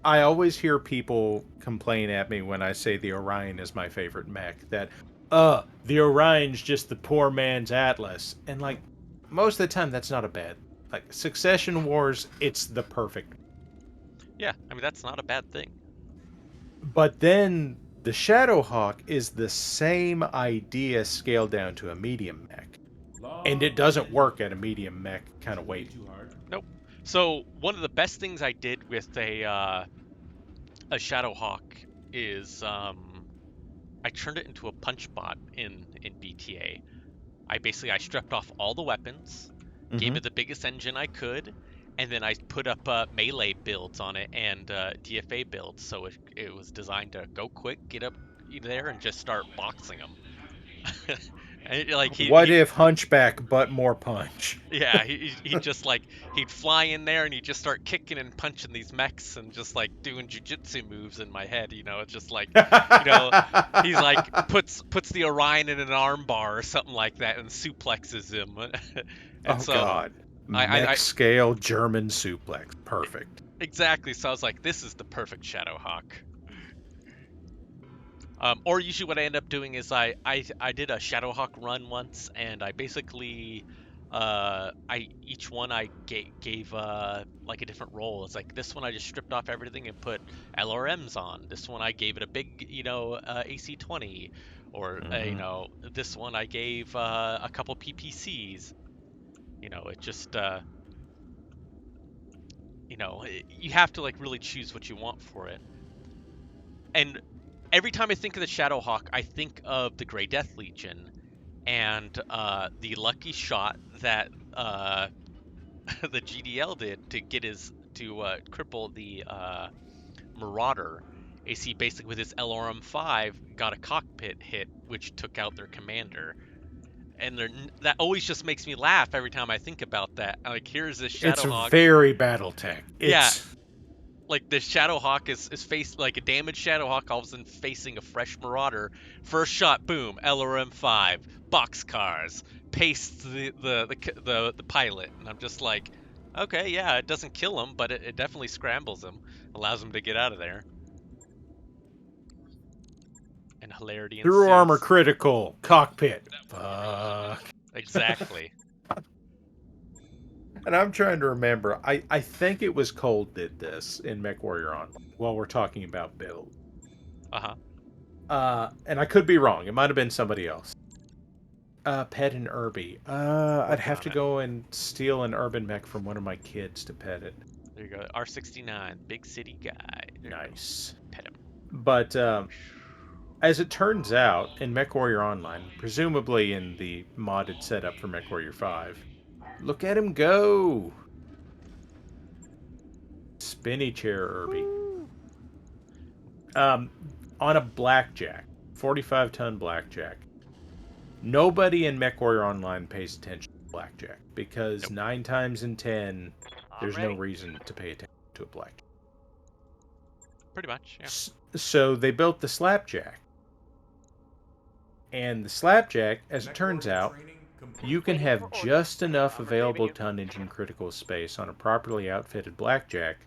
Speaker 2: I always hear people complain at me when I say the Orion is my favorite mech that the Orion's just the poor man's Atlas. And like most of the time that's not a bad like Succession Wars, it's the perfect.
Speaker 1: Yeah, I mean that's not a bad thing.
Speaker 2: But then the Shadowhawk is the same idea scaled down to a medium mech. And it doesn't work at a medium mech kind of weight.
Speaker 7: Too hard.
Speaker 1: Nope. So one of the best things I did with a Shadowhawk is I turned it into a punch bot in BTA. I stripped off all the weapons, gave
Speaker 2: Mm-hmm.
Speaker 1: it the biggest engine I could, and then I put up melee builds on it and DFA builds. So it was designed to go quick, get up there, and just start boxing them. And like
Speaker 2: What if Hunchback but more punch?
Speaker 1: yeah, he just like he'd fly in there and he'd just start kicking and punching these mechs and just like doing jujitsu moves in my head. It's just like, you know, he's like puts the Orion in an armbar or something like that and suplexes him. And
Speaker 2: Oh
Speaker 1: so
Speaker 2: god.
Speaker 1: I
Speaker 2: Mech scale German suplex. Perfect.
Speaker 1: exactly. So I was like, this is the perfect Shadowhawk. Or usually what I end up doing is I did a Shadowhawk run once, and I basically I each one I gave like a different role. It's like this one I just stripped off everything and put LRMs on. This one I gave it a big AC-20, or
Speaker 2: Mm-hmm.
Speaker 1: this one I gave a couple PPCs. It just you have to like really choose what you want for it. And every time I think of the Shadowhawk, I think of the Grey Death Legion and the lucky shot that the GDL did to get cripple the Marauder. AC basically with his LRM-5 got a cockpit hit, which took out their commander. And that always just makes me laugh every time I think about that. Like, here's this
Speaker 2: It's
Speaker 1: Shadowhawk.
Speaker 2: very BattleTech.
Speaker 1: Yeah,
Speaker 2: It's
Speaker 1: like the Shadowhawk is faced like a damaged Shadowhawk all of a sudden facing a fresh Marauder. First shot, boom, LRM-5, boxcars, pastes the pilot, and I'm just like, okay, yeah, it doesn't kill him, but it definitely scrambles him, allows him to get out of there, and hilarity
Speaker 2: through armor
Speaker 1: ensues.
Speaker 2: critical cockpit.
Speaker 7: That would be really
Speaker 2: Fuck.
Speaker 7: stupid.
Speaker 1: Exactly.
Speaker 2: And I'm trying to remember. I think it was Cold did this in MechWarrior Online while we're talking about build.
Speaker 1: Uh-huh.
Speaker 2: And I could be wrong. It might have been somebody else. Pet an Irby. I'd
Speaker 1: Working
Speaker 2: have
Speaker 1: on
Speaker 2: to
Speaker 1: it.
Speaker 2: go and steal an urban mech from one of my kids to pet it.
Speaker 1: There you go. R69, big city guy. There you go.
Speaker 2: Nice.
Speaker 1: Pet him.
Speaker 2: But as it turns out, in MechWarrior Online, presumably in the modded setup for MechWarrior 5, look at him go! Spinny chair Irby. on a blackjack, 45-ton blackjack. Nobody in MechWarrior Online pays attention to blackjack because
Speaker 1: Nope.
Speaker 2: 9 times in 10,
Speaker 3: I'm
Speaker 2: there's
Speaker 3: ready.
Speaker 2: no reason to pay attention to a blackjack.
Speaker 1: Pretty much, yeah.
Speaker 2: So they built the slapjack. And the slapjack, as it turns out, you can
Speaker 5: Waiting for
Speaker 2: have
Speaker 5: orders.
Speaker 2: just enough
Speaker 3: I'm receiving
Speaker 2: available
Speaker 3: you.
Speaker 2: tonnage and critical space on a properly outfitted blackjack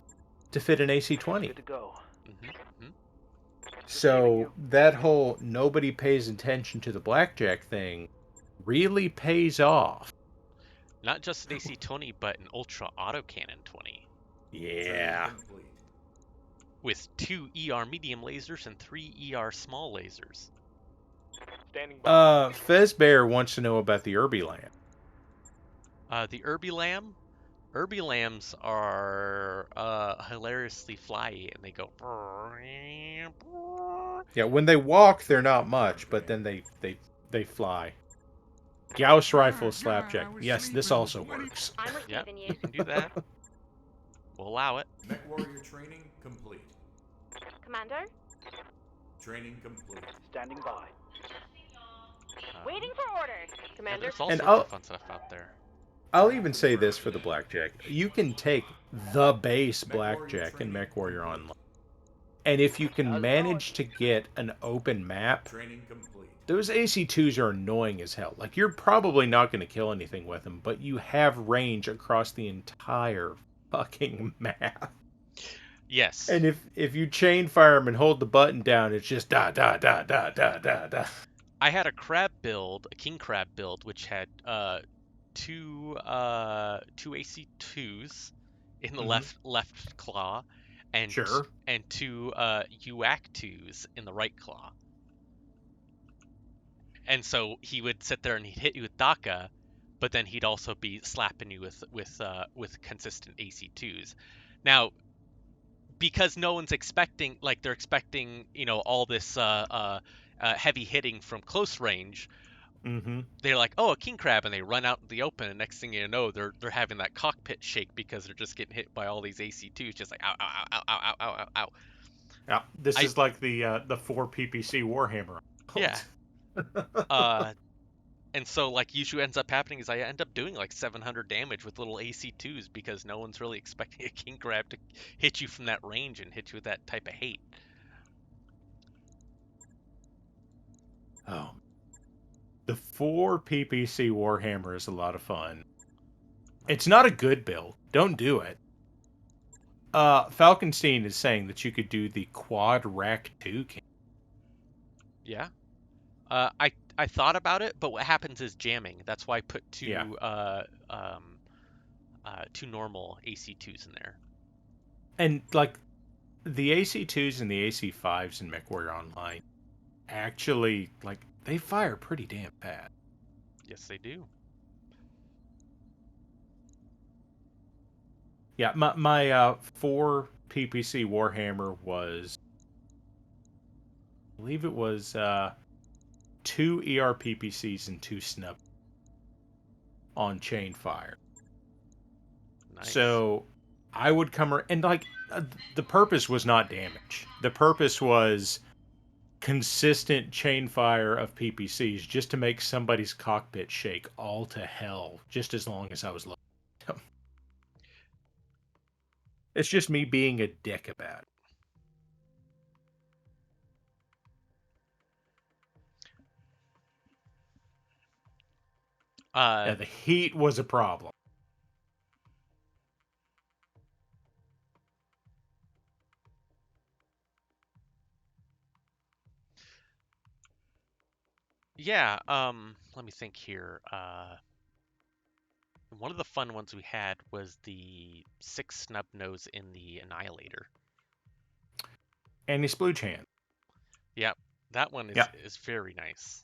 Speaker 2: to fit an AC-20.
Speaker 3: Good to go.
Speaker 1: Mm-hmm.
Speaker 2: So that whole nobody pays attention to the blackjack thing really pays off.
Speaker 1: Not just an AC-20, but an Ultra Autocannon 20.
Speaker 2: Yeah.
Speaker 1: With 2 ER medium lasers and 3 ER small lasers.
Speaker 3: Standing by.
Speaker 2: Fezbear wants to know about the Irby Lamb.
Speaker 1: The Irby Lamb? Irby Lambs are hilariously flyy, and they go...
Speaker 2: Yeah, when they walk, they're not much, but then they fly. Gauss rifle
Speaker 4: God,
Speaker 2: slapjack.
Speaker 4: I was
Speaker 2: Yes, this
Speaker 4: sleeping.
Speaker 2: also
Speaker 4: What do you-
Speaker 2: works.
Speaker 5: I'm
Speaker 1: Yep,
Speaker 5: receiving
Speaker 1: you
Speaker 5: you.
Speaker 1: can do that. We'll allow it.
Speaker 9: MechWarrior training complete.
Speaker 5: Commander,
Speaker 9: Training complete.
Speaker 3: Standing by.
Speaker 5: waiting for orders.
Speaker 1: Yeah,
Speaker 5: Commander,
Speaker 1: there's all
Speaker 2: And
Speaker 1: sorts of fun stuff out there.
Speaker 2: I'll even say this for the blackjack. You can take the base blackjack in MechWarrior Online. And if you can
Speaker 3: How's it
Speaker 2: manage to get an open map,
Speaker 9: Training complete.
Speaker 2: those AC2s are annoying as hell. Like, you're probably not going to kill anything with them, but you have range across the entire fucking map.
Speaker 1: Yes.
Speaker 2: And if you chain fire them and hold the button down, it's just da da da da da da da.
Speaker 1: I had a crab build, a king crab build, which had two AC2s in the left claw, and
Speaker 2: Sure.
Speaker 1: and two UAC2s in the right claw. And so he would sit there and he'd hit you with DACA, but then he'd also be slapping you with consistent AC2s. Now, because no one's expecting, like, they're expecting, all this heavy hitting from close range.
Speaker 2: Mm-hmm.
Speaker 1: They're like, oh, a king crab, and they run out in the open, and next thing you know, they're having that cockpit shake because they're just getting hit by all these AC2s, just like ow, ow, ow, ow, ow, ow, ow, ow.
Speaker 2: Yeah, this
Speaker 1: I-
Speaker 2: is like the 4 PPC Warhammer.
Speaker 1: Yeah. And so, like, usually what ends up happening is I end up doing like 700 damage with little AC2s because no one's really expecting a king crab to hit you from that range and hit you with that type of hate.
Speaker 2: Oh. The 4 PPC Warhammer is a lot of fun. It's not a good build. Don't do it. Falkenstein is saying that you could do the quad rack 2 king.
Speaker 1: Yeah. I thought about it, but what happens is jamming. That's why I put two normal AC2s in there.
Speaker 2: And, like, the AC2s and the AC5s in MechWarrior Online actually, like, they fire pretty damn fast.
Speaker 1: Yes, they do.
Speaker 2: Yeah, my 4 PPC Warhammer was, I believe it was 2 ER PPCs and 2 snub on chain fire.
Speaker 1: Nice.
Speaker 2: So I would come and like the purpose was not damage. The purpose was consistent chain fire of PPCs just to make somebody's cockpit shake all to hell, just as long as I was looking at them. It's just me being a dick about it. Yeah, the heat was a problem.
Speaker 1: Yeah, let me think here. One of the fun ones we had was the 6 snub nose in the Annihilator.
Speaker 2: And the splooge hand.
Speaker 1: Yep, that one is,
Speaker 2: Yeah.
Speaker 1: is very nice.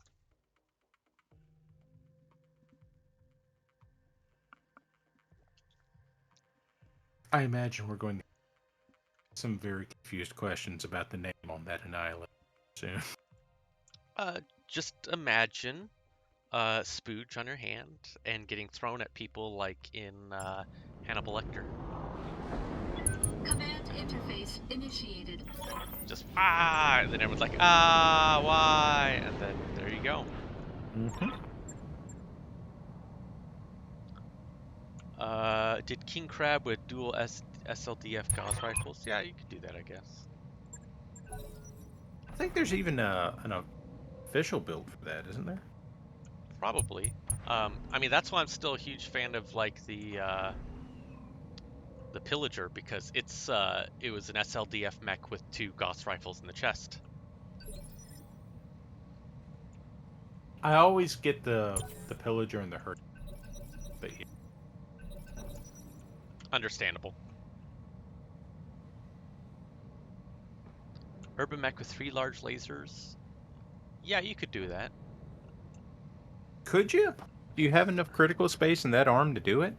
Speaker 2: I imagine we're going to get some very confused questions about the name on that Annihilator soon.
Speaker 1: Just imagine Spooge on your hand and getting thrown at people like in Hannibal Lecter.
Speaker 10: Commander, interface initiated.
Speaker 1: Just and then everyone's like, why? And then there you go.
Speaker 2: Mm-hmm.
Speaker 1: Did King Crab with dual SLDF Gauss rifles? Yeah, you could do that, I guess.
Speaker 2: I think there's even an official build for that, isn't there?
Speaker 1: Probably. I mean, that's why I'm still a huge fan of like the Pillager, because it was an SLDF mech with 2 Gauss rifles in the chest.
Speaker 2: I always get the Pillager and the Hurt. But yeah.
Speaker 1: Understandable. Urban mech with 3 large lasers. Yeah, you could do that.
Speaker 2: Could you? Do you have enough critical space in that arm to do it?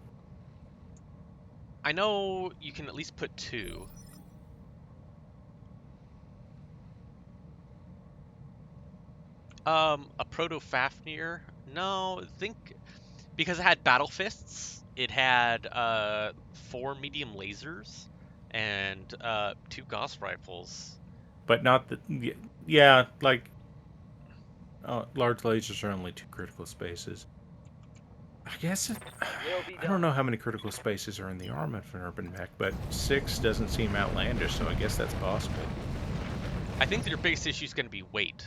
Speaker 1: I know you can at least put 2. A Proto Fafnir? No, think because it had battle fists, it had 4 medium lasers and 2 Gauss rifles.
Speaker 2: But not the... Yeah, like... large lasers are only 2 critical spaces. I guess I don't know how many critical spaces are in the arm of an urban mech, but 6 doesn't seem outlandish, so I guess that's possible.
Speaker 1: I think that your biggest issue is going to be weight.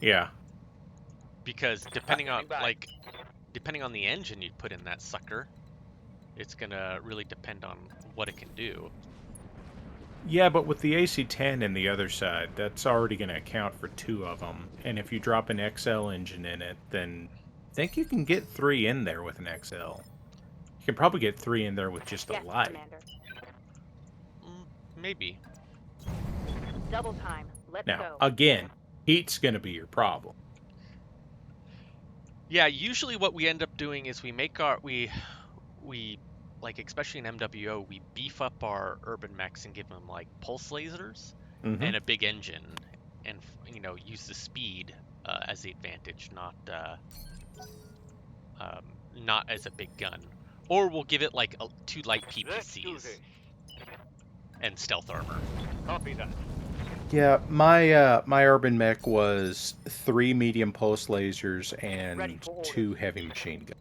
Speaker 2: Yeah.
Speaker 1: Because depending on the engine you put in that sucker, it's gonna really depend on what it can do.
Speaker 2: Yeah, but with the AC-10 in the other side, that's already going to account for 2 of them. And if you drop an XL engine in it, then I think you can get 3 in there with an XL. You can probably get 3 in there with just a
Speaker 5: Yes,
Speaker 2: light.
Speaker 5: Commander.
Speaker 1: Maybe.
Speaker 5: Double time. Let's
Speaker 2: Now,
Speaker 5: go.
Speaker 2: again, heat's going to be your problem.
Speaker 1: Yeah, usually what we end up doing is we make our we like, especially in MWO, we beef up our urban mechs and give them like pulse lasers and a big engine, and use the speed as the advantage, not as a big gun. Or we'll give it like 2 light PPCs and stealth armor.
Speaker 3: Copy that.
Speaker 2: Yeah, my urban mech was 3 medium pulse lasers and 2 heavy machine guns.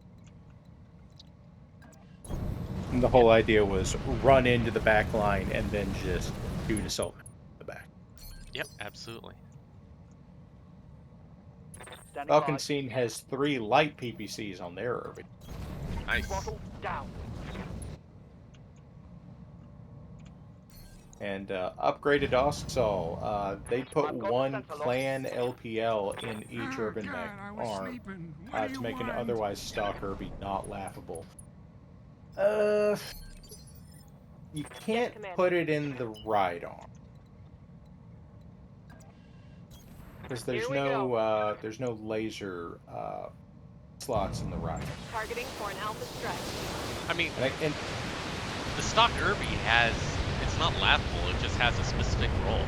Speaker 2: And the whole idea was run into the back line and then just do an assault in the back.
Speaker 1: Yep, absolutely.
Speaker 2: Falcon Scene has 3 light PPCs on their urban.
Speaker 1: Nice.
Speaker 3: Down.
Speaker 2: And upgraded Oxall, they put 1 clan LPL in each urban mech arm to make an otherwise stock Irby not laughable. You can't put it in the right arm. Because there's no laser slots in the right.
Speaker 5: Targeting for an alpha strike.
Speaker 1: I mean,
Speaker 2: and
Speaker 1: the stock Irby it's not laughable, it just has a specific role.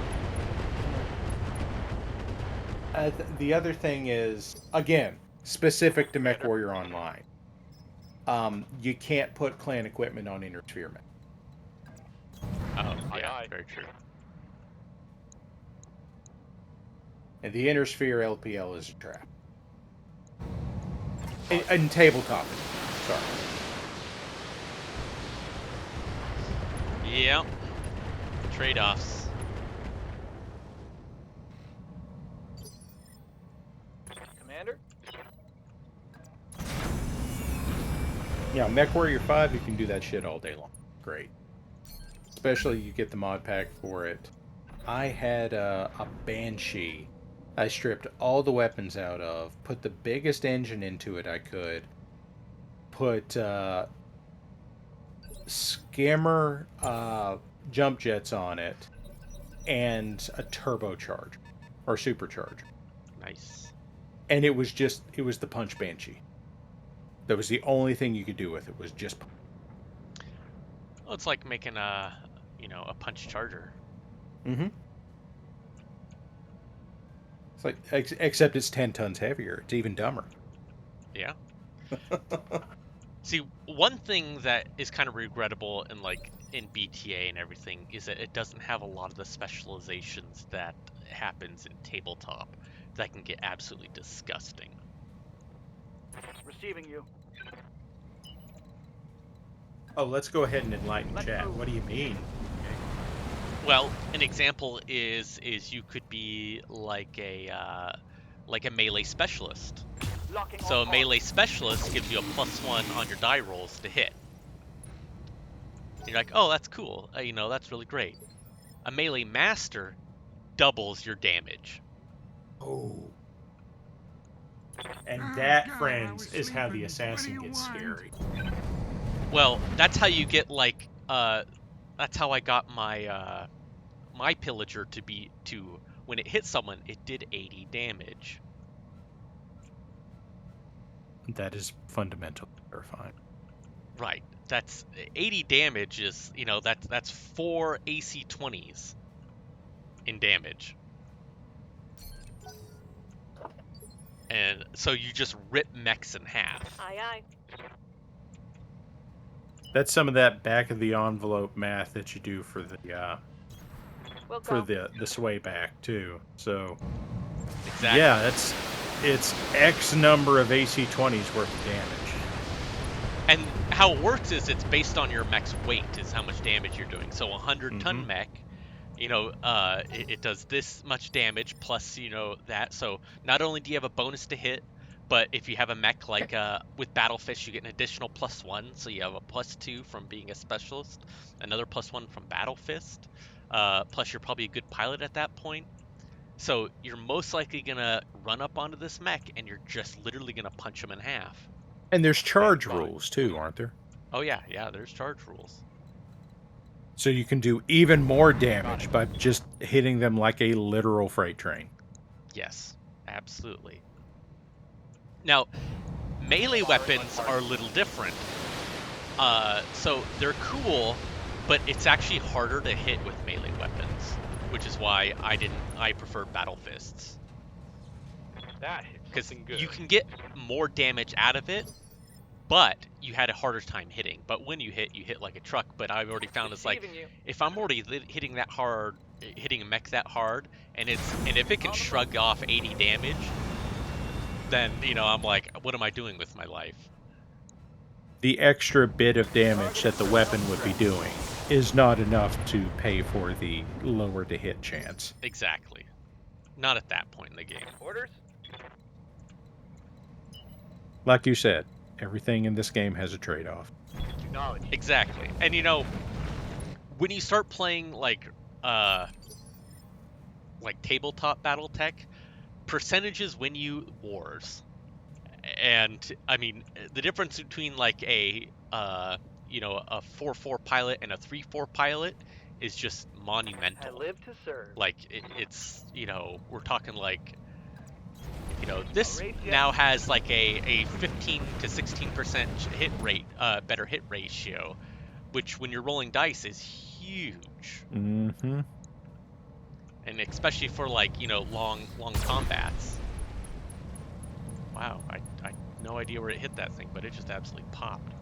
Speaker 2: The other thing is, again, specific to MechWarrior Online. You can't put clan equipment on Intersphere mech.
Speaker 1: Oh, yeah, very true.
Speaker 2: And the Intersphere LPL is a trap. And tabletop, sorry.
Speaker 1: Yeah. Trade-offs.
Speaker 3: Commander?
Speaker 2: Yeah, MechWarrior 5, you can do that shit all day long. Great. Especially you get the mod pack for it. I had a Banshee I stripped all the weapons out of, put the biggest engine into it I could, put Scammer jump jets on it, and a turbocharger, or supercharger.
Speaker 1: Nice.
Speaker 2: And it was the Punch Banshee. That was the only thing you could do with it, was just...
Speaker 1: Well, it's like making a Punch Charger.
Speaker 2: Mm-hmm. It's like, except it's 10 tons heavier. It's even dumber.
Speaker 1: Yeah. See, one thing that is kind of regrettable in like in BTA and everything is that it doesn't have a lot of the specializations that happens in tabletop that can get absolutely disgusting.
Speaker 3: Receiving you.
Speaker 2: Oh, let's go ahead and enlighten
Speaker 3: Let's
Speaker 2: chat.
Speaker 3: move.
Speaker 2: What do you mean?
Speaker 1: Well, an example is you could be like a melee specialist.
Speaker 3: Locking
Speaker 1: So a
Speaker 3: on
Speaker 1: melee specialist gives you a +1 on your die rolls to hit. You're like, oh, that's cool. You know, that's really great. A melee master doubles your damage.
Speaker 2: Oh. And
Speaker 4: Oh,
Speaker 2: that,
Speaker 4: God, I
Speaker 2: friends,
Speaker 4: was
Speaker 2: is how the
Speaker 4: sleeping. What do
Speaker 2: assassin
Speaker 4: you
Speaker 2: gets
Speaker 4: want?
Speaker 2: scary.
Speaker 1: Well, that's how you get like that's how I got my my pillager to when it hit someone, it did 80 damage.
Speaker 2: That is fundamentally terrifying.
Speaker 1: Right. That's 80 damage is, you know, that's 4 AC 20s in damage. And so you just rip mechs in half.
Speaker 5: Aye, aye.
Speaker 2: That's some of that back of the envelope math that you do for
Speaker 5: We'll go.
Speaker 2: the sway back too. So
Speaker 1: Exactly.
Speaker 2: yeah, it's X number of AC 20s worth of damage.
Speaker 1: And how it works is it's based on your mech's weight is how much damage you're doing. So a 100-ton mech, you know, it does this much damage plus, you know, that. So not only do you have a bonus to hit, but if you have a mech like with Battlefist, you get an additional +1. So you have a +2 from being a specialist, another +1 from Battlefist. Plus you're probably a good pilot at that point. So you're most likely gonna run up onto this mech and you're just literally gonna punch him in half.
Speaker 2: And there's charge rules too, aren't there?
Speaker 1: Oh yeah, there's charge rules.
Speaker 2: So you can do even more damage by just hitting them like a literal freight train.
Speaker 1: Yes, absolutely. Now, melee weapons are a little different. So they're cool, but it's actually harder to hit with melee weapons, which is why I preferred Battle Fists.
Speaker 3: That hit
Speaker 1: Because
Speaker 3: something good.
Speaker 1: you can get more damage out of it, but you had a harder time hitting. But when you hit like a truck. But I've already found it's like,
Speaker 3: Receiving you.
Speaker 1: if I'm already hitting that hard, hitting a mech that hard, and if it can shrug off 80 damage, then, you know, I'm like, what am I doing with my life?
Speaker 2: The extra bit of damage that the weapon would be doing is not enough to pay for the lower to hit chance.
Speaker 1: Exactly. Not at that point in the game.
Speaker 3: Orders?
Speaker 2: Like you said, everything in this game has a trade-off.
Speaker 3: Acknowledge.
Speaker 1: Exactly. And you know, when you start playing like tabletop BattleTech, percentages win you wars. And I mean, the difference between like a you know, a 4-4 pilot and a 3-4 pilot is just
Speaker 3: I
Speaker 1: monumental.
Speaker 3: live to serve.
Speaker 1: Like it's, you know, we're talking like, you know, this
Speaker 3: race ya.
Speaker 1: now has like a 15 to 16% hit rate, better hit ratio, which when you're rolling dice is huge.
Speaker 2: Mm-hmm.
Speaker 1: And especially for like, you know, long combats. Wow, I had no idea where it hit that thing, but it just absolutely popped.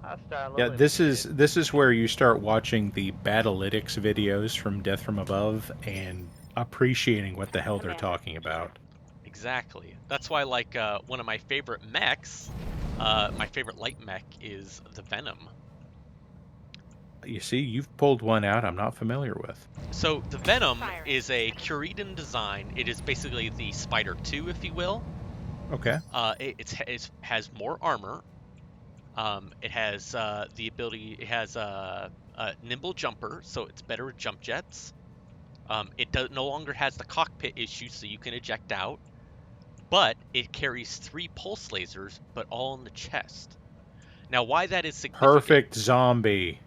Speaker 3: Hostile
Speaker 2: Yeah, this
Speaker 3: eliminated.
Speaker 2: is where you start watching the Battlytics videos from Death from Above and appreciating what the hell they're talking about.
Speaker 1: Exactly. That's why, like, one of my favorite mechs, my favorite light mech is the Venom.
Speaker 2: You see, you've pulled one out I'm not familiar with.
Speaker 1: So the Venom is a Curidan design. It is basically the Spider 2, if you will.
Speaker 2: Okay.
Speaker 1: It has more armor. It has the ability. It has a nimble jumper, so it's better with jump jets. It no longer has the cockpit issue, so you can eject out. But it carries 3 pulse lasers, but all in the chest. Now, why that is significant?
Speaker 2: Perfect zombie.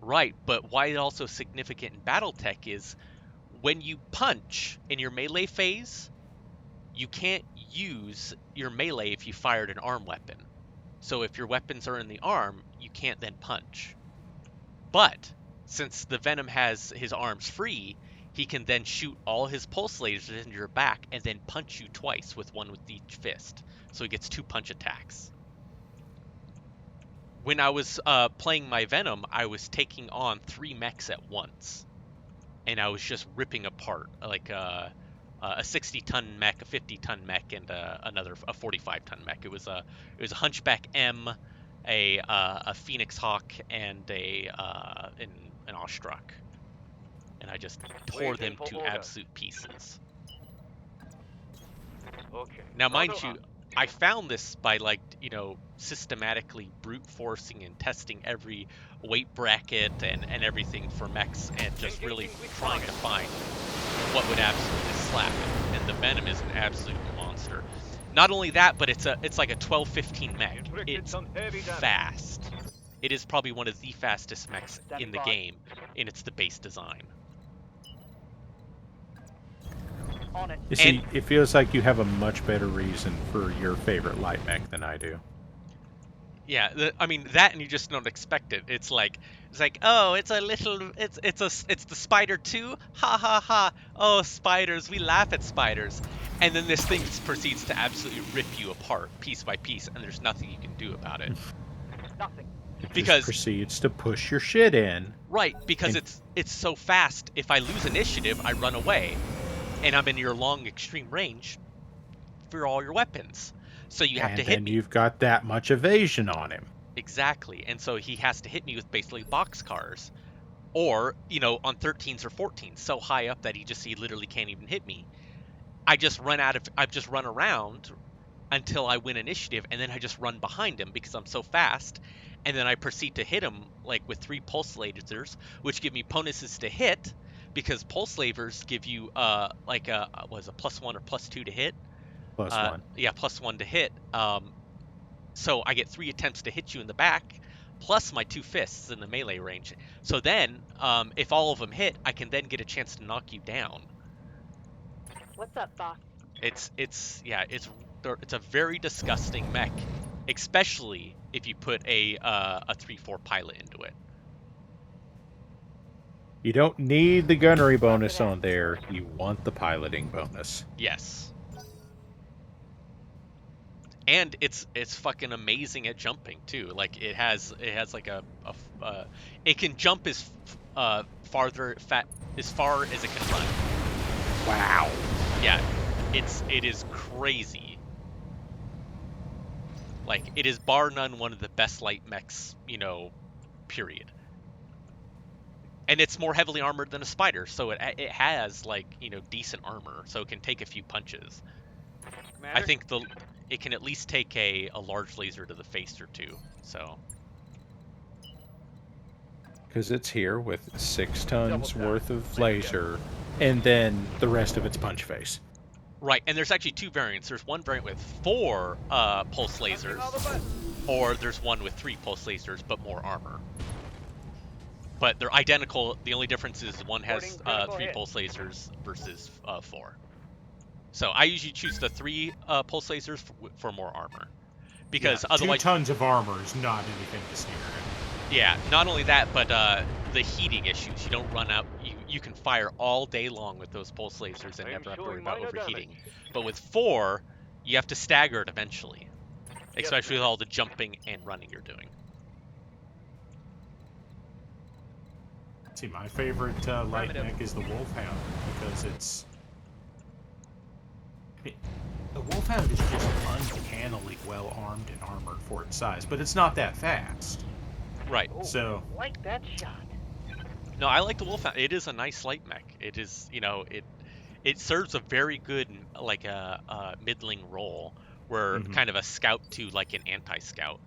Speaker 1: Right, but why it's also significant in BattleTech is when you punch in your melee phase, you can't use your melee if you fired an arm weapon. So if your weapons are in the arm, you can't then punch. But since the Venom has his arms free, he can then shoot all his pulse lasers into your back and then punch you twice with one with each fist. So he gets 2 punch attacks. when I was playing my Venom, I was taking on 3 mechs at once, and I was just ripping apart like a 60-ton mech, a 50-ton mech, and another 45-ton mech. It was a Hunchback M, a Phoenix Hawk, and an Ostrach, and I just tore
Speaker 3: Waiting
Speaker 1: them
Speaker 3: for
Speaker 1: to
Speaker 3: order.
Speaker 1: absolute pieces.
Speaker 3: Okay.
Speaker 1: Now, mind
Speaker 3: Throttle
Speaker 1: you,
Speaker 3: up.
Speaker 1: I found this by systematically brute forcing and testing every weight bracket and everything for mechs and just really
Speaker 3: Engaging with
Speaker 1: trying to find what would absolutely slap it. And the Venom is an absolute monster. Not only that, but it's like a 12-15 mech.
Speaker 3: Inflicted
Speaker 1: It's
Speaker 3: some heavy damage.
Speaker 1: fast. It is probably one of the fastest mechs
Speaker 3: Standing
Speaker 1: in the
Speaker 3: by.
Speaker 1: game, and it's the base design.
Speaker 3: On it.
Speaker 2: You see, it feels like you have a much better reason for your favorite light mech than I do.
Speaker 1: Yeah, I mean that, and you just don't expect it. It's like, oh, it's the spider too, ha ha ha. Oh, spiders, we laugh at spiders, and then this thing proceeds to absolutely rip you apart piece by piece, and there's nothing you can do about it.
Speaker 3: Nothing.
Speaker 2: It
Speaker 1: Because
Speaker 2: just proceeds to push your shit in.
Speaker 1: right, because
Speaker 2: and
Speaker 1: it's so fast. If I lose initiative, I run away, and I'm in your long extreme range for all your weapons. So you have to hit
Speaker 2: then
Speaker 1: me.
Speaker 2: you've got that much evasion on him.
Speaker 1: Exactly, and so he has to hit me with basically boxcars. Or, on 13s or 14s, so high up that he literally can't even hit me. I've just run around until I win initiative, and then I just run behind him because I'm so fast, and then I proceed to hit him like with 3 pulse lasers, which give me bonuses to hit, because pulse lasers give you like a was a +1 or +2 to hit.
Speaker 2: +1.
Speaker 1: Yeah, +1 to hit. So I get 3 attempts to hit you in the back, plus my 2 fists in the melee range. So then, if all of them hit, I can then get a chance to knock you down.
Speaker 5: What's up, boss?
Speaker 1: It's a very disgusting mech, especially if you put a 3/4 pilot into it.
Speaker 2: You don't need the gunnery bonus on there. You want the piloting bonus.
Speaker 1: Yes. And it's fucking amazing at jumping too. Like it has like it can jump as far as it can run.
Speaker 2: Wow.
Speaker 1: Yeah, it is crazy. Like it is bar none one of the best light mechs, period. And it's more heavily armored than a spider, so it has like decent armor, so it can take a few punches.
Speaker 3: Commander?
Speaker 1: I think it can at least take a large laser to the face or two. So.
Speaker 2: Because it's here with 6 tons
Speaker 3: Double
Speaker 2: worth
Speaker 3: tap.
Speaker 2: of
Speaker 3: Let's
Speaker 2: laser, and then the rest of its punch face.
Speaker 1: Right, and there's actually 2 variants. There's one variant with 4 pulse lasers, or there's one with 3 pulse lasers but more armor. But they're identical. The only difference is one has 3 pulse lasers versus 4. So I usually choose the 3 pulse lasers for more armor, because otherwise
Speaker 2: 2 tons of armor is not anything to sneer at.
Speaker 1: Yeah, not only that, but the heating issues. You don't run out. You can fire all day long with those pulse lasers and never have to worry about overheating. But with 4, you have to stagger it eventually, especially with all the jumping and running you're doing.
Speaker 2: See, my favorite light mech is the Wolfhound, because it's... The Wolfhound is just uncannily well armed and armored for its size, but it's not that fast.
Speaker 1: Right.
Speaker 2: So...
Speaker 3: Like that shot.
Speaker 1: No, I like the Wolfhound. It is a nice light mech. It is, it serves a very good, like a middling role, where kind of a scout to like an anti-scout.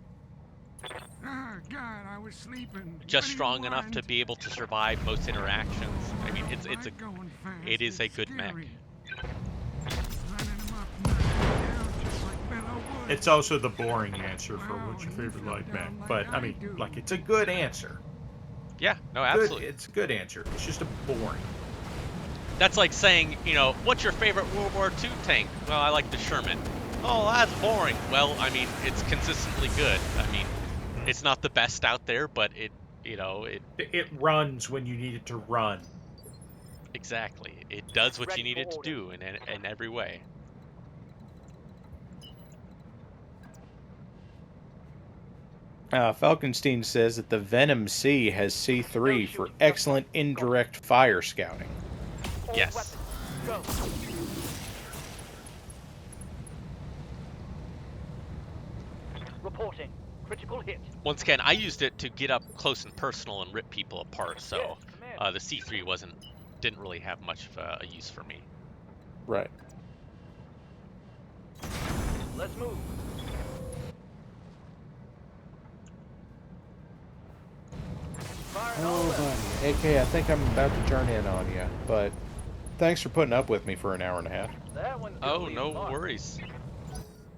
Speaker 4: Ah, God, I was sleeping.
Speaker 1: Just
Speaker 4: What do you
Speaker 1: strong enough to
Speaker 4: want?
Speaker 1: be able to survive most interactions. I mean,
Speaker 4: Going fast.
Speaker 1: it is a
Speaker 4: It's
Speaker 1: good mech.
Speaker 4: scary. Running 'em up, knocking 'em down just like Bella would.
Speaker 2: It's also the boring answer for
Speaker 4: Wow,
Speaker 2: what's your
Speaker 4: you
Speaker 2: favorite
Speaker 4: fell
Speaker 2: light mech.
Speaker 4: down like
Speaker 2: But, I
Speaker 4: I
Speaker 2: mean,
Speaker 4: do.
Speaker 2: like, it's a good answer.
Speaker 1: Yeah, no,
Speaker 2: Good,
Speaker 1: absolutely.
Speaker 2: it's a good answer. It's just a boring.
Speaker 1: That's like saying, what's your favorite World War II tank? Well, I like the Sherman. Oh, that's boring. Well, I mean, it's consistently good. I mean, it's not the best out there, but it
Speaker 2: runs when you need it to run.
Speaker 1: Exactly. It does what you need it to
Speaker 3: orders.
Speaker 1: do in every way.
Speaker 2: Falkenstein says that the Venom C has C3 for excellent indirect fire scouting.
Speaker 3: All
Speaker 1: Yes.
Speaker 3: weapons, go. Reporting. Critical hit.
Speaker 1: Once again, I used it to get up close and personal and rip people apart, so
Speaker 3: Yes, command.
Speaker 1: the C3 didn't really have much of a use for me.
Speaker 2: Right.
Speaker 3: Let's move. Fire all
Speaker 2: Oh, buddy. AK, I think I'm about to turn in on you, but thanks for putting up with me for an hour and a half.
Speaker 3: That one's gonna
Speaker 1: Oh,
Speaker 3: leave
Speaker 1: no
Speaker 3: a mark.
Speaker 1: worries.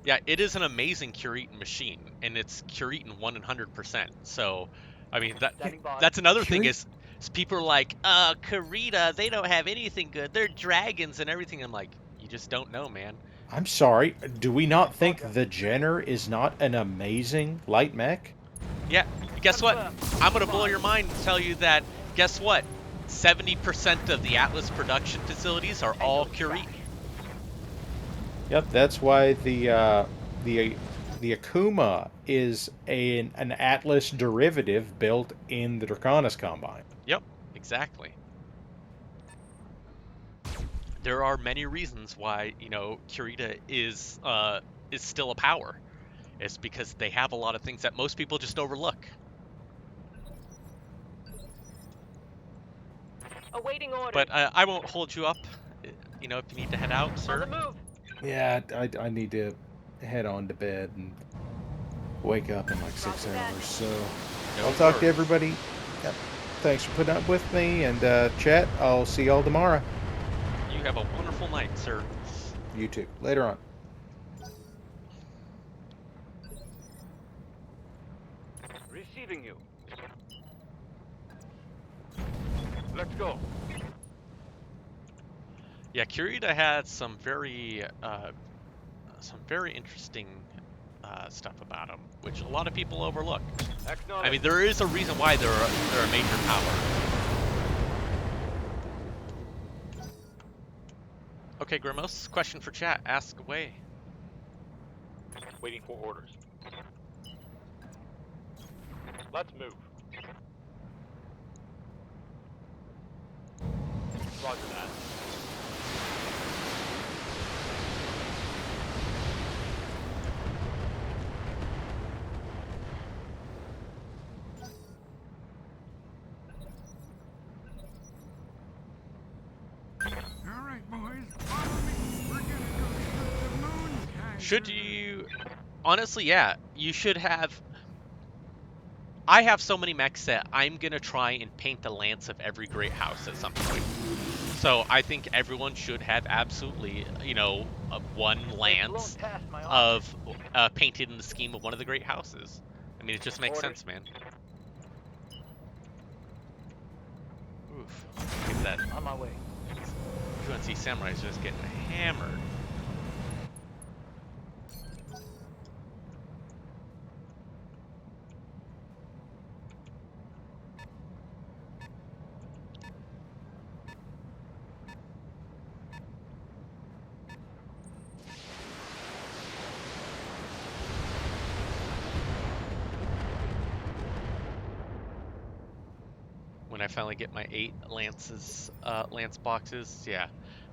Speaker 1: Yeah, it is an amazing Curitan machine, and it's Curitan 100%. So, I mean,
Speaker 3: Standing by.
Speaker 1: that's another thing
Speaker 2: Curie-
Speaker 1: is people are like, Kurita, they don't have anything good. They're dragons and everything. I'm like, you just don't know, man.
Speaker 2: I'm sorry, do we not think
Speaker 3: Roger.
Speaker 2: the Jenner is not an amazing light mech?
Speaker 1: Yeah, guess what?
Speaker 3: Confirmed.
Speaker 1: I'm gonna blow your mind and tell you that, guess what? 70% of the Atlas production facilities are all Curitan.
Speaker 2: Yep, that's why the Akuma is an Atlas derivative built in the Draconis Combine.
Speaker 1: Yep, exactly. There are many reasons why, Kurita is still a power. It's because they have a lot of things that most people just overlook.
Speaker 3: Awaiting orders.
Speaker 1: But I won't hold you up. If you need to head out,
Speaker 3: On
Speaker 1: sir.
Speaker 3: the move.
Speaker 2: Yeah, I need to head on to bed and wake up in like 6 hours. So
Speaker 1: No
Speaker 2: I'll talk to
Speaker 1: worries.
Speaker 2: everybody. Yep. Thanks for putting up with me, and chat. I'll see y'all tomorrow.
Speaker 1: You have a wonderful night, sir.
Speaker 2: You too. Later on.
Speaker 3: Receiving you. Let's go.
Speaker 1: Yeah, Kurita had some very interesting stuff about them, which a lot of people overlook. I mean, there is a reason why they're a major power. Okay, Grimos, question for chat. Ask away.
Speaker 3: Waiting for orders. Let's move. Roger that.
Speaker 4: All right, boys, follow me. We're gonna go shoot the moon kaiser.
Speaker 1: Should you... Honestly, yeah. You should have... I have so many mechs that I'm going to try and paint the lance of every great house at some point. So I think everyone should have absolutely, one lance of painted in the scheme of one of the great houses. I mean, it just makes sense, man. Oof. Look at that.
Speaker 3: On my way.
Speaker 1: UNC Samurai's just getting hammered. When I finally get my 8 lance boxes, yeah.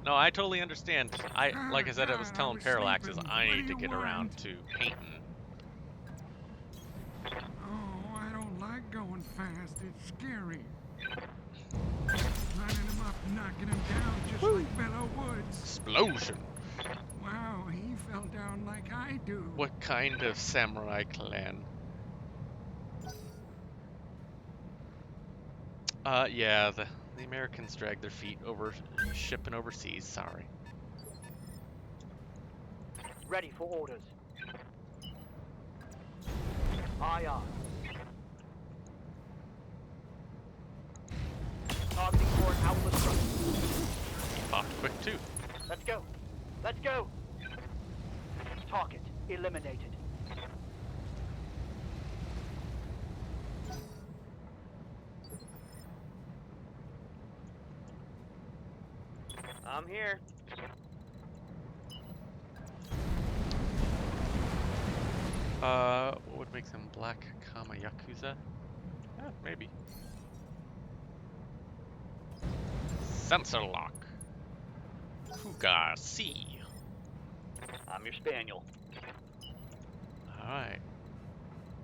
Speaker 1: No, I totally understand. Like I said, I was telling Parallax is I need to get around to painting.
Speaker 4: Oh, I don't like going fast. It's scary. Lining him up, knocking him down just like Bello Woods.
Speaker 1: Explosion!
Speaker 4: Wow, he fell down like I do.
Speaker 1: What kind of samurai clan? Yeah, the Americans drag their feet over shipping overseas, sorry.
Speaker 3: Ready for orders. Aye, aye. Targeting for an outlet front.
Speaker 1: He popped quick too.
Speaker 3: Let's go. Let's go. Target eliminated. I'm here.
Speaker 1: What would makes him black, comma, Yakuza? Maybe. Sensor lock. Cougar C.
Speaker 3: I'm your spaniel.
Speaker 1: Alright.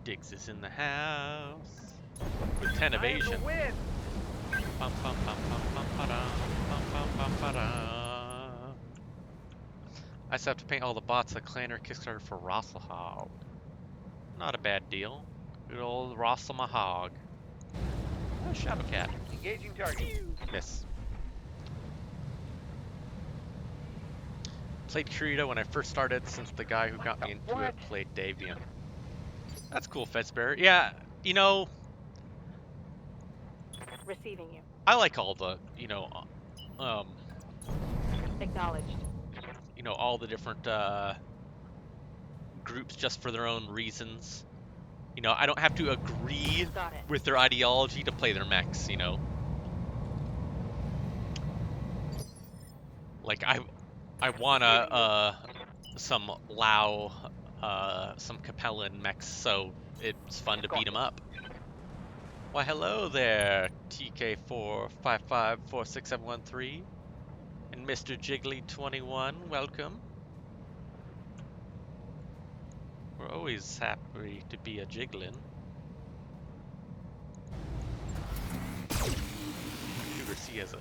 Speaker 1: Diggs is in the house. With 10
Speaker 3: I am the
Speaker 1: evasion.
Speaker 3: wind.
Speaker 1: Bum, bum, bum, bum, bum, ba-dum, bum, bum, bum, ba-dum. I just have to paint all the bots that Clanner Kickstarter for Rosselhog. Not a bad deal. Good old Rosselmahog. Oh, Shadowcat.
Speaker 3: Engaging target.
Speaker 1: Miss. Played Kirito when I first started, since the guy who got me into it played Davian. That's cool, Fezbear. Yeah, you know,
Speaker 5: Receiving you.
Speaker 1: I like all the,
Speaker 5: Acknowledged.
Speaker 1: all the different groups just for their own reasons. I don't have to agree
Speaker 5: Got it.
Speaker 1: with their ideology to play their mechs, Like I wanna some Lao, some Capellan mechs, so it's fun to beat them up. Why, hello there, TK455467113, and Mr. Jiggly21, welcome. We're always happy to be a jiggling. Cougar C has a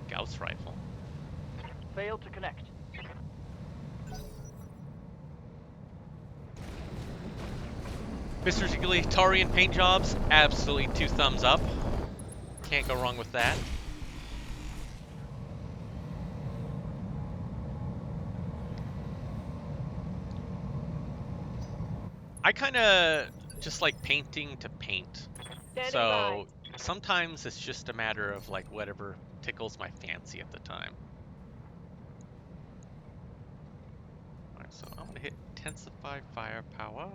Speaker 1: Gauss rifle.
Speaker 3: Failed to connect.
Speaker 1: Mr. Jiggly, Tarian paint jobs, absolutely 2 thumbs up. Can't go wrong with that. I kind of just like painting to paint.
Speaker 5: Standing
Speaker 1: So sometimes it's just a matter of like whatever tickles my fancy at the time. Alright, so I'm gonna hit intensify firepower.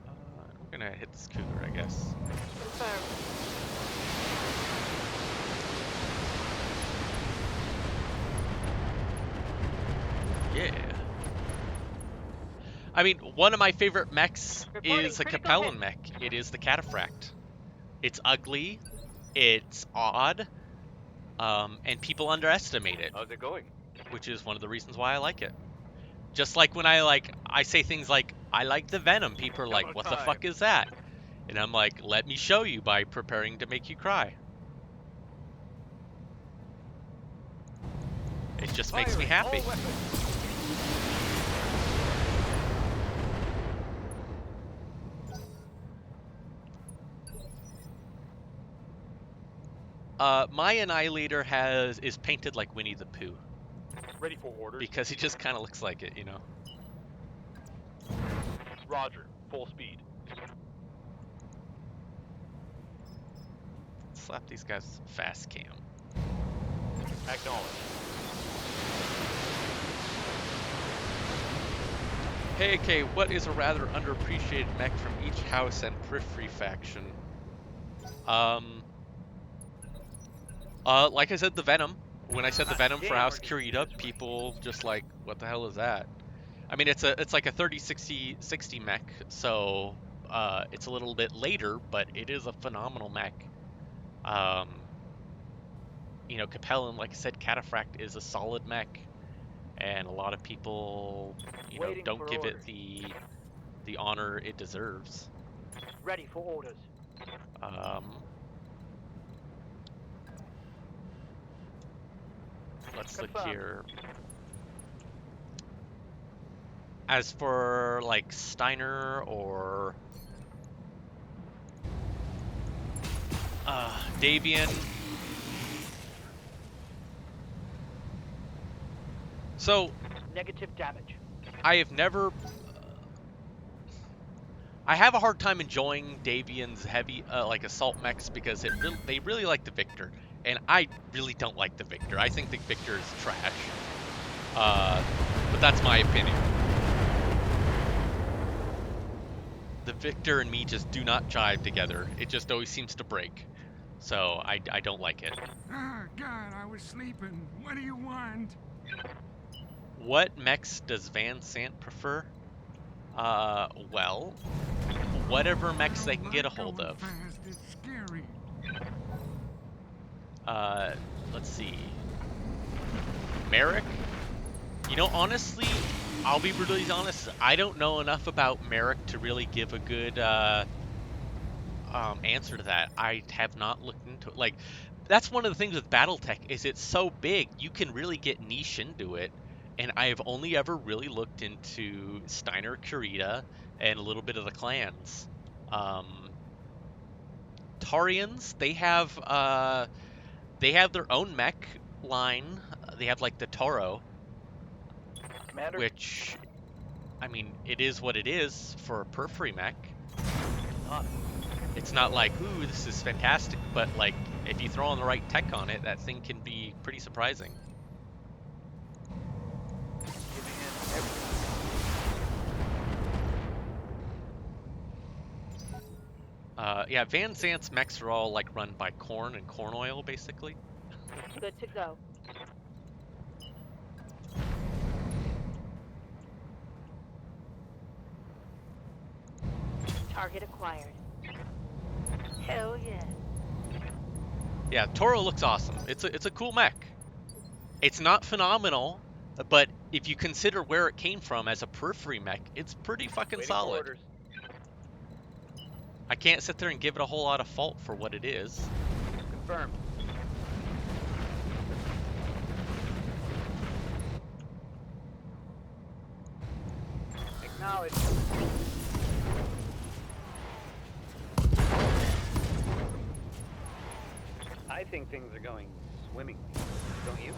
Speaker 1: I'm gonna hit this cougar, I guess.
Speaker 5: Confirmed.
Speaker 1: Yeah. I mean, one of my favorite mechs is a Capellan mech. It is the Cataphract. It's ugly, it's odd, and people underestimate it.
Speaker 3: How's it going?
Speaker 1: Which is one of the reasons why I like it. Just like when I say things like, I like the Venom, people are like, what the fuck is that? And I'm like, let me show you by preparing to make you cry. It just makes me happy. My Annihilator is painted like Winnie the Pooh.
Speaker 3: Ready for orders.
Speaker 1: Because he just kind of looks like it,
Speaker 3: Roger. Full speed.
Speaker 1: Slap these guys fast cam.
Speaker 3: Acknowledge.
Speaker 1: Hey, okay, what is a rather underappreciated mech from each house and periphery faction? Like I said, the Venom. When I said the Venom for House Kirita, people just like, what the hell is that? I mean, it's like a 30-60 mech, so it's a little bit later, but it is a phenomenal mech. Capellan, like I said, Cataphract is a solid mech, and a lot of people, don't give it the honor it deserves.
Speaker 3: Ready for orders.
Speaker 1: Let's look here. As for like Steiner or Davian, so
Speaker 3: Negative damage.
Speaker 1: I have never. I have a hard time enjoying Davian's heavy like assault mechs because they really like the Victor, and I really don't like the Victor. I think the Victor is trash. But that's my opinion. The Victor and me just do not jive together. It just always seems to break. So I don't like it.
Speaker 4: Ah, God, I was sleeping. What do you want?
Speaker 1: What mechs does Van Sant prefer? Well, whatever mechs
Speaker 4: I
Speaker 1: they
Speaker 4: don't
Speaker 1: can get a
Speaker 4: like
Speaker 1: hold
Speaker 4: going
Speaker 1: of.
Speaker 4: fast. It's scary.
Speaker 1: Let's see. Merrick? You know, honestly, I'll be brutally honest, I don't know enough about Merrick to really give a good answer to that. I have not looked into it. Like, that's one of the things with BattleTech is it's so big, you can really get niche into it. And I have only ever really looked into Steiner, Kurita, and a little bit of the clans. Um, Tarians, they have their own mech line. They have like the Toro,
Speaker 3: Commander,
Speaker 1: which, I mean, it is what it is for a periphery mech.
Speaker 3: on it.
Speaker 1: It's not like, ooh, this is fantastic, but like, if you throw on the right tech on it, that thing can be pretty surprising.
Speaker 3: Giving in everything.
Speaker 1: Yeah, Van Zant's mechs are all like run by corn and corn oil, basically.
Speaker 5: Good to go. Target acquired. Hell yeah.
Speaker 1: Yeah, Toro looks awesome. It's a cool mech. It's not phenomenal, but if you consider where it came from as a periphery mech, it's pretty fucking
Speaker 3: Waiting for
Speaker 1: solid.
Speaker 3: orders.
Speaker 1: I can't sit there and give it a whole lot of fault for what it is.
Speaker 3: Confirmed. Acknowledged. I think things are going swimmingly. Don't you?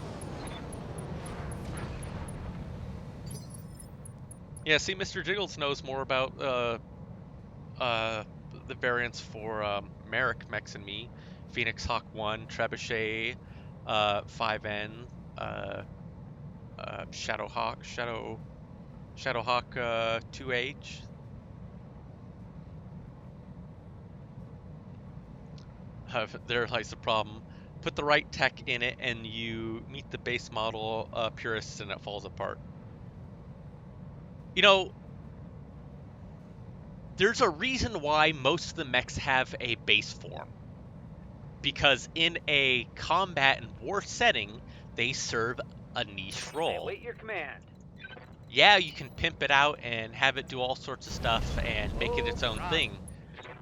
Speaker 1: Yeah, see, Mr. Jiggles knows more about the variants for Merrick mechs and me. Phoenix Hawk 1, Trebuchet, 5N, Shadowhawk, Shadowhawk 2H. There lies the problem. Put the right tech in it and you meet the base model purists and it falls apart. You know, there's a reason why most of the mechs have a base form. Because in a combat and war setting, they serve a niche
Speaker 3: I
Speaker 1: role.
Speaker 3: await your command.
Speaker 1: Yeah, you can pimp it out and have it do all sorts of stuff and make it its own thing,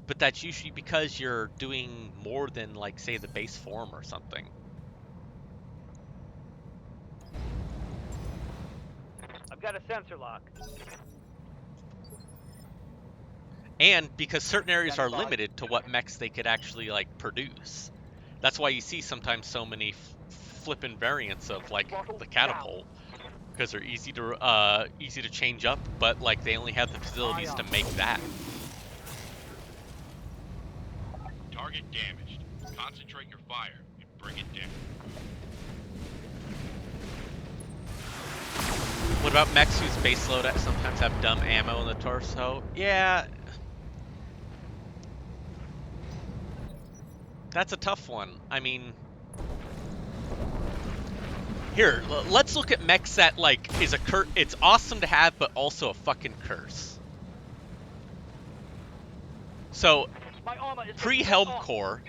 Speaker 1: but that's usually because you're doing more than, like, say, the base form or something.
Speaker 3: I've got a sensor lock.
Speaker 1: And because certain areas are
Speaker 3: Standing by.
Speaker 1: limited to what mechs they could actually, like, produce. That's why you see sometimes so many flippin' variants of, like,
Speaker 3: Throttle
Speaker 1: the catapult. Because they're easy to change up, but like they only have the facilities to make that.
Speaker 7: Target damaged. Concentrate your fire and bring it down.
Speaker 1: What about mechs whose base load sometimes have dumb ammo in the torso? Yeah, that's a tough one. I mean, here, let's look at mechs that like is a it's awesome to have, but also a fucking curse. So,
Speaker 3: My armor is
Speaker 1: pre-Helm Core,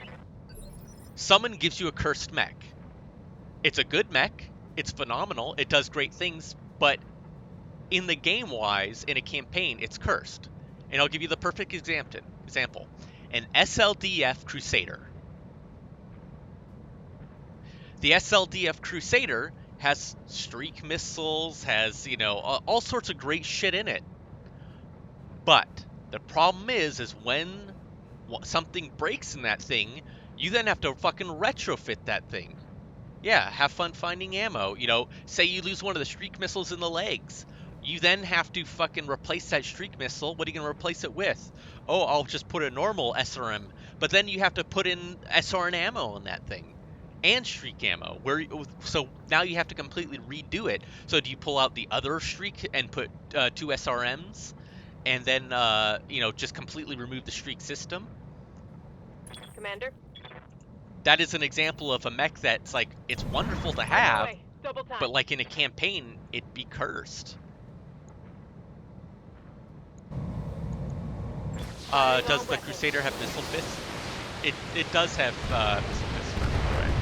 Speaker 1: someone gives you a cursed mech. It's a good mech, it's phenomenal, it does great things, but in the game-wise, in a campaign, it's cursed. And I'll give you the perfect example. An SLDF Crusader. The SLDF Crusader has streak missiles, has, you know, all sorts of great shit in it. But the problem is when something breaks in that thing, you then have to fucking retrofit that thing. Yeah, have fun finding ammo. You know, say you lose one of the streak missiles in the legs. You then have to fucking replace that streak missile. What are you going to replace it with? Oh, I'll just put a normal SRM. But then you have to put in SRN ammo on that thing. And streak ammo. So now you have to completely redo it. So do you pull out the other streak and put 2 SRMs? And then, you know, just completely remove the streak system?
Speaker 5: Commander?
Speaker 1: That is an example of a mech that's like, it's wonderful to
Speaker 3: On my
Speaker 1: have,
Speaker 3: way.
Speaker 5: Double time.
Speaker 1: But like in a campaign, it'd be cursed. Does the Crusader have missile fists? It does have missile fists, right?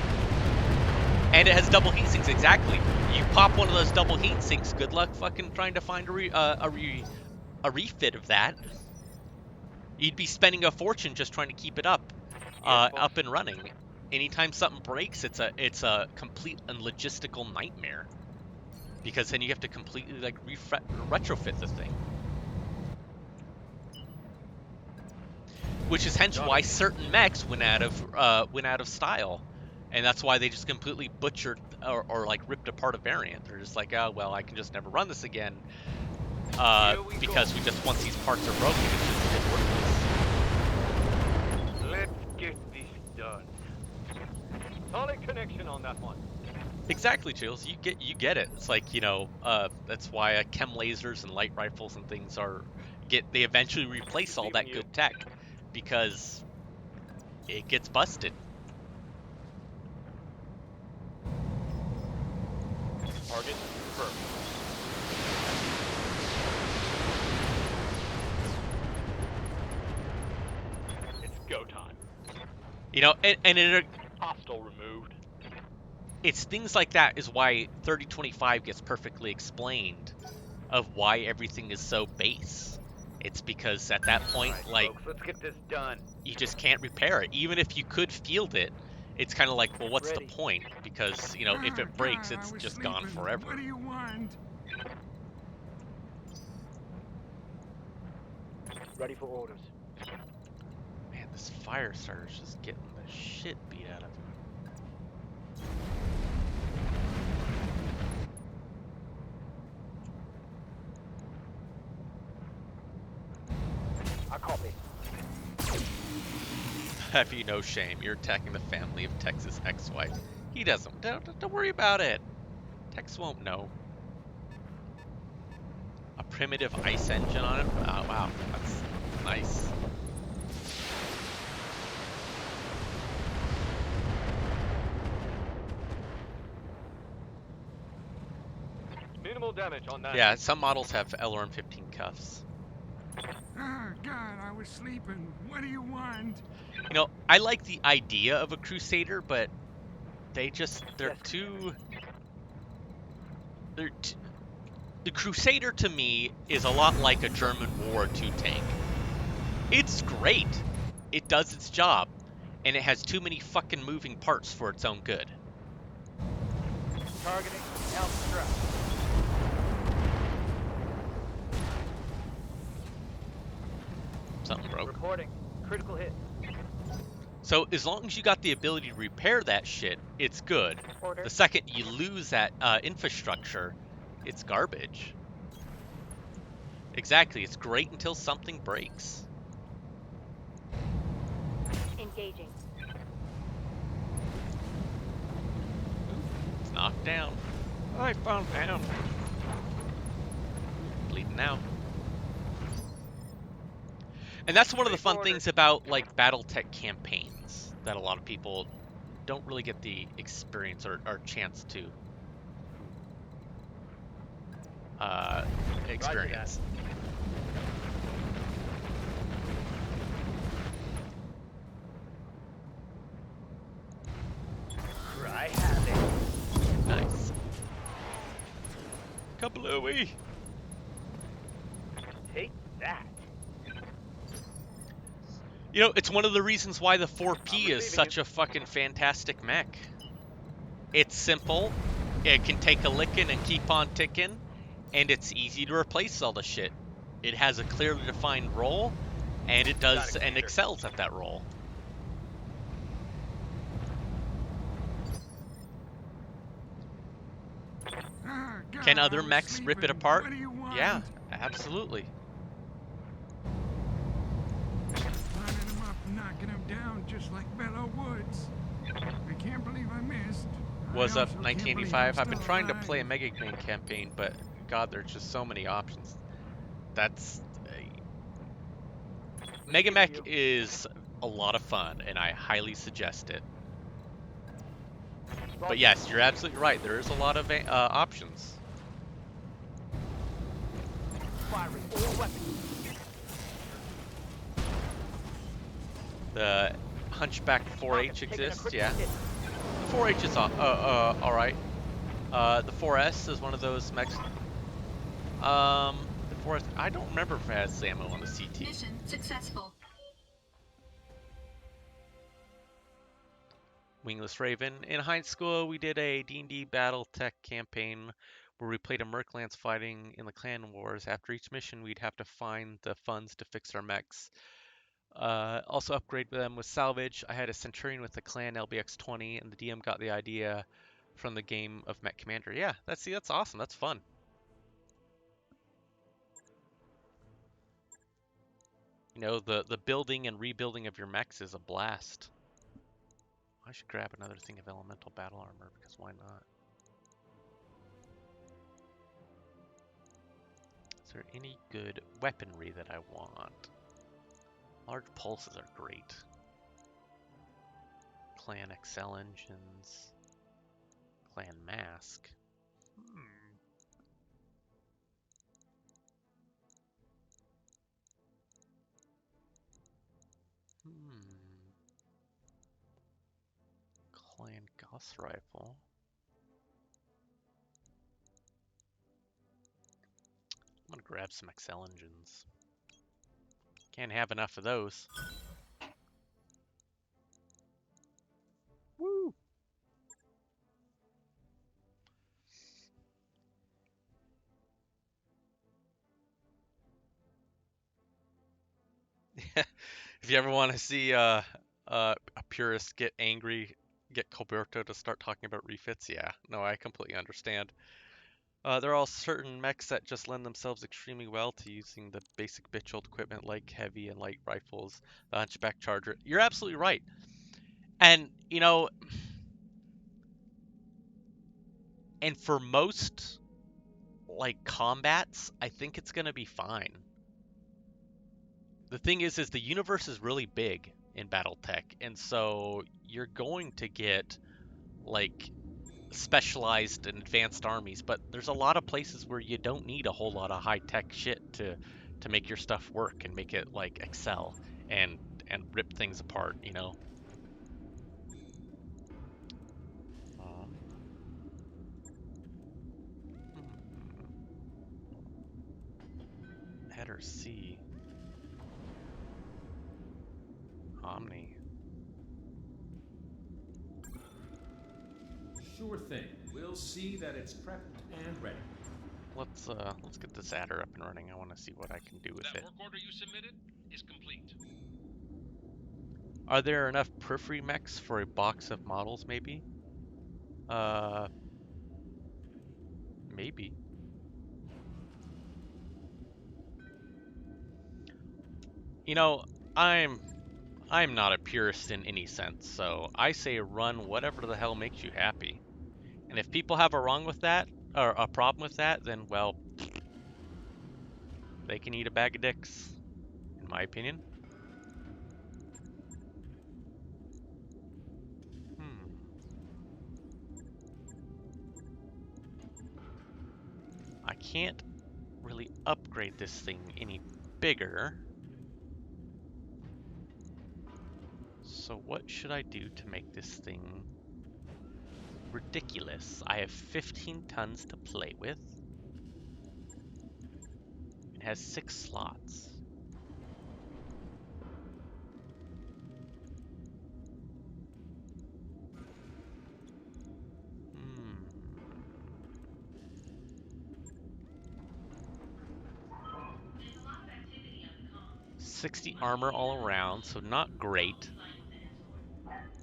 Speaker 1: And it has double heat sinks. Exactly. You pop one of those double heat sinks. Good luck fucking trying to find a refit of that. You'd be spending a fortune just trying to keep it up and running. Anytime something breaks, it's a complete and logistical nightmare. Because then you have to completely like retrofit the thing. Which is hence why certain mechs went out of style, and that's why they just completely butchered or like ripped apart a variant. They're just like, oh well, I can just never run this again, because we just once these parts are broken, it's just worthless.
Speaker 3: Let's get this done. Solid connection on that one.
Speaker 1: Exactly, Chills. You get it. It's like, that's why chem lasers and light rifles and things they eventually replace all that good tech, because it gets busted.
Speaker 3: Target confirmed. It's go time. Hostile removed.
Speaker 1: It's things like that is why 3025 gets perfectly explained of why everything is so base. It's because at that point,
Speaker 3: Right, folks, let's get this done.
Speaker 1: you just can't repair it. Even if you could field it, it's kind of like, well, what's the point? Because, if it breaks,
Speaker 4: God,
Speaker 1: it's
Speaker 4: I was
Speaker 1: just
Speaker 4: sleeping.
Speaker 1: gone forever.
Speaker 4: What do you want?
Speaker 3: Ready for orders.
Speaker 1: Man, this fire starter's just getting the shit beat out of him.
Speaker 3: I copy.
Speaker 1: Have you no shame? You're attacking the family of Tex's ex-wife. He doesn't. Don't worry about it. Tex won't know. A primitive ice engine on it? Oh, wow. That's nice.
Speaker 3: Minimal damage on that.
Speaker 1: Yeah, some models have LRM-15 cuffs.
Speaker 4: Oh, God, I was sleeping. What do you want?
Speaker 1: I like the idea of a Crusader, but they're too... The Crusader, to me, is a lot like a German War II tank. It's great. It does its job. And it has too many fucking moving parts for its own good.
Speaker 3: Targeting outstrap.
Speaker 1: Something broke.
Speaker 3: Reporting. Critical hit.
Speaker 1: So as long as you got the ability to repair that shit, it's good.
Speaker 5: Order.
Speaker 1: The second you lose that infrastructure, it's garbage. Exactly. It's great until something breaks.
Speaker 5: Engaging.
Speaker 1: It's knocked down. I found down. Bleeding out. And that's one of the fun things about like BattleTech campaigns that a lot of people don't really get the experience or chance to experience.
Speaker 3: Try having.
Speaker 1: Nice. Kablooey!
Speaker 3: Take that.
Speaker 1: It's one of the reasons why the 4P is such a fucking fantastic mech. It's simple, it can take a licking and keep on ticking, and it's easy to replace all the shit. It has a clearly defined role, and it does and excels at that role.
Speaker 4: Oh, God,
Speaker 1: Can
Speaker 4: I
Speaker 1: other
Speaker 4: was
Speaker 1: mechs rip it
Speaker 4: sleeping.
Speaker 1: apart?
Speaker 4: What do you want?
Speaker 1: Yeah, absolutely.
Speaker 4: Climbing him up, knocking him down, just like Bellow Woods. I can't believe I missed.
Speaker 1: Was
Speaker 4: I
Speaker 1: up
Speaker 4: also can't believe
Speaker 1: 1985.
Speaker 4: I'm
Speaker 1: I've been
Speaker 4: still
Speaker 1: trying to
Speaker 4: alive.
Speaker 1: play a Mega Man campaign, but God, there's just so many options. That's Mega Mech is a lot of fun, and I highly suggest it. But yes, you're absolutely right. There is a lot of options.
Speaker 3: Firing all weapons.
Speaker 1: The Hunchback
Speaker 3: Target
Speaker 1: 4H
Speaker 3: taking a
Speaker 1: exists,
Speaker 3: critical
Speaker 1: yeah.
Speaker 3: hit.
Speaker 1: The 4H is all right. The 4S is one of those mechs. The 4S, I don't remember if it has ammo on the CT.
Speaker 10: Mission successful.
Speaker 1: Wingless Raven. In high school, we did a D&D BattleTech campaign where we played a Merc Lance fighting in the clan wars. After each mission, we'd have to find the funds to fix our mechs. Also upgrade them with salvage. I had a Centurion with the clan LBX-20, and the DM got the idea from the game of Mech Commander. Yeah, that's awesome. That's fun. You know, the building and rebuilding of your mechs is a blast. I should grab another thing of elemental battle armor, because why not? Is there any good weaponry that I want? Large pulses are great. Clan Excel engines. Clan Mask. Clan Gauss Rifle. I'm gonna grab some Excel engines. Can't have enough of those. Woo! If you ever want to see a purist get angry, get Colberto to start talking about refits, yeah, no, I completely understand. There are all certain mechs that just lend themselves extremely well to using the basic bitch old equipment like heavy and light rifles, the Hunchback Charger. You're absolutely right. And, you know, and for most, like, combats, I think it's going to be fine. The thing is the universe is really big in BattleTech, and so you're going to get, like, specialized and advanced armies, but there's a lot of places where you don't need a whole lot of high-tech shit to make your stuff work and make it like excel and rip things apart, you know. Header C. Omni.
Speaker 9: Sure thing. We'll see that it's prepped and ready.
Speaker 1: Let's get this adder up and running. I want to see what I can do with
Speaker 7: That
Speaker 1: it.
Speaker 7: work order you submitted is complete.
Speaker 1: Are there enough periphery mechs for a box of models, maybe? Maybe. You know, I'm not a purist in any sense, so I say run whatever the hell makes you happy. And if people have a wrong with that, or a problem with that, then, well, they can eat a bag of dicks, in my opinion. I can't really upgrade this thing any bigger. So what should I do to make this thing ridiculous? I have 15 tons to play with. It has 6 slots. Hmm. 60 armor all around, so not great.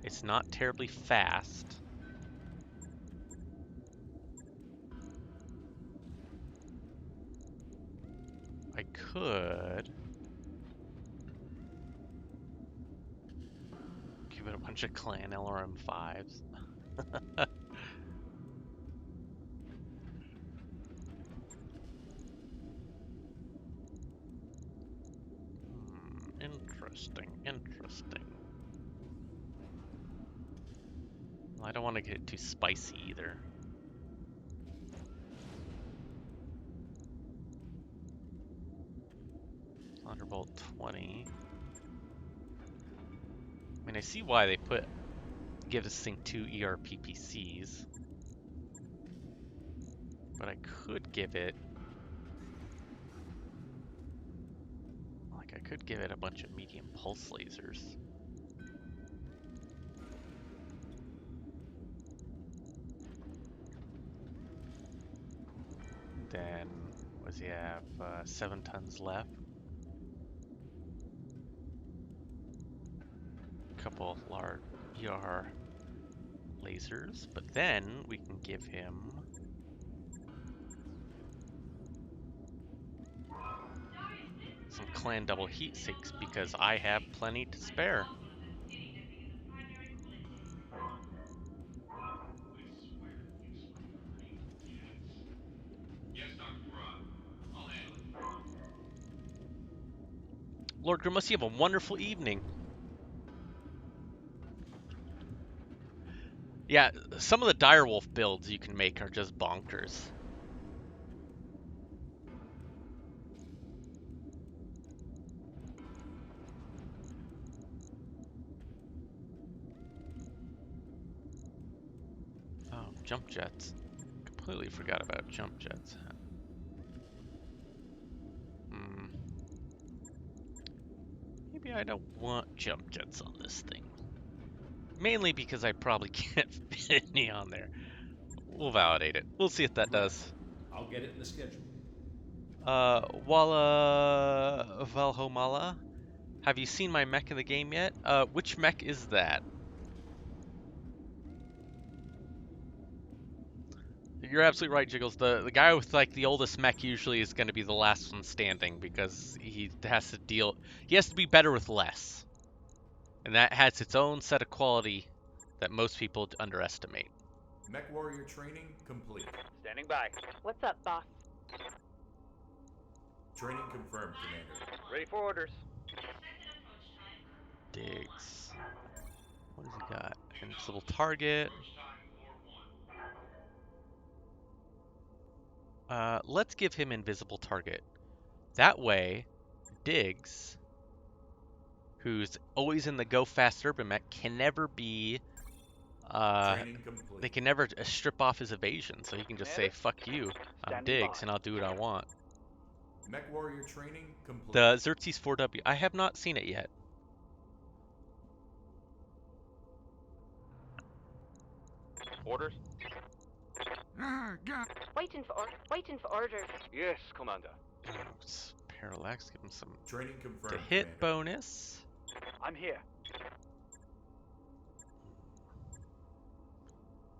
Speaker 1: It's not terribly fast. I could give it a bunch of clan LRM5s. Interesting. I don't want to get too spicy either. Thunderbolt 20. I mean, I see why they give this thing 2 ERPPCs. But I could give it... Like, I could give it a bunch of medium pulse lasers. Then, what does he have? 7 tons left. Couple large ER lasers, but then we can give him some clan double heat sinks because I have plenty to spare.
Speaker 7: Yes, Dr. Farad. I'll handle it.
Speaker 1: Lord Grimus, you have a wonderful evening. Yeah, some of the direwolf builds you can make are just bonkers. Oh, jump jets. Completely forgot about jump jets. Maybe I don't want jump jets on this thing. Mainly because I probably can't fit any on there. We'll validate it. We'll see if that does.
Speaker 9: I'll get it in the schedule.
Speaker 1: Walla Valhomala, have you seen my mech in the game yet? Which mech is that? You're absolutely right, Jiggles. The guy with like the oldest mech usually is going to be the last one standing because he has to be better with less. And that has its own set of quality that most people underestimate.
Speaker 9: Mech warrior training complete.
Speaker 3: Standing by.
Speaker 5: What's up, boss?
Speaker 9: Training confirmed, Commander.
Speaker 3: Ready for orders.
Speaker 1: Diggs. What has he got? Invincible target. Let's give him invisible target. That way, Diggs, who's always in the go fast urban mech, can never be
Speaker 9: Training complete.
Speaker 1: they can never strip off his evasion, so he can just say, fuck you, I'm
Speaker 3: Standing
Speaker 1: Diggs,
Speaker 3: by.
Speaker 1: and I'll do what I want.
Speaker 9: Mech warrior training complete.
Speaker 1: The Xerxes 4W, I have not seen it yet.
Speaker 3: Orders.
Speaker 4: God.
Speaker 5: Waiting for orders.
Speaker 3: Yes, Commander.
Speaker 1: Oh, it's parallax, give him some
Speaker 9: Training
Speaker 1: to
Speaker 9: confirmed,
Speaker 1: hit
Speaker 9: Commander.
Speaker 1: bonus.
Speaker 3: I'm here.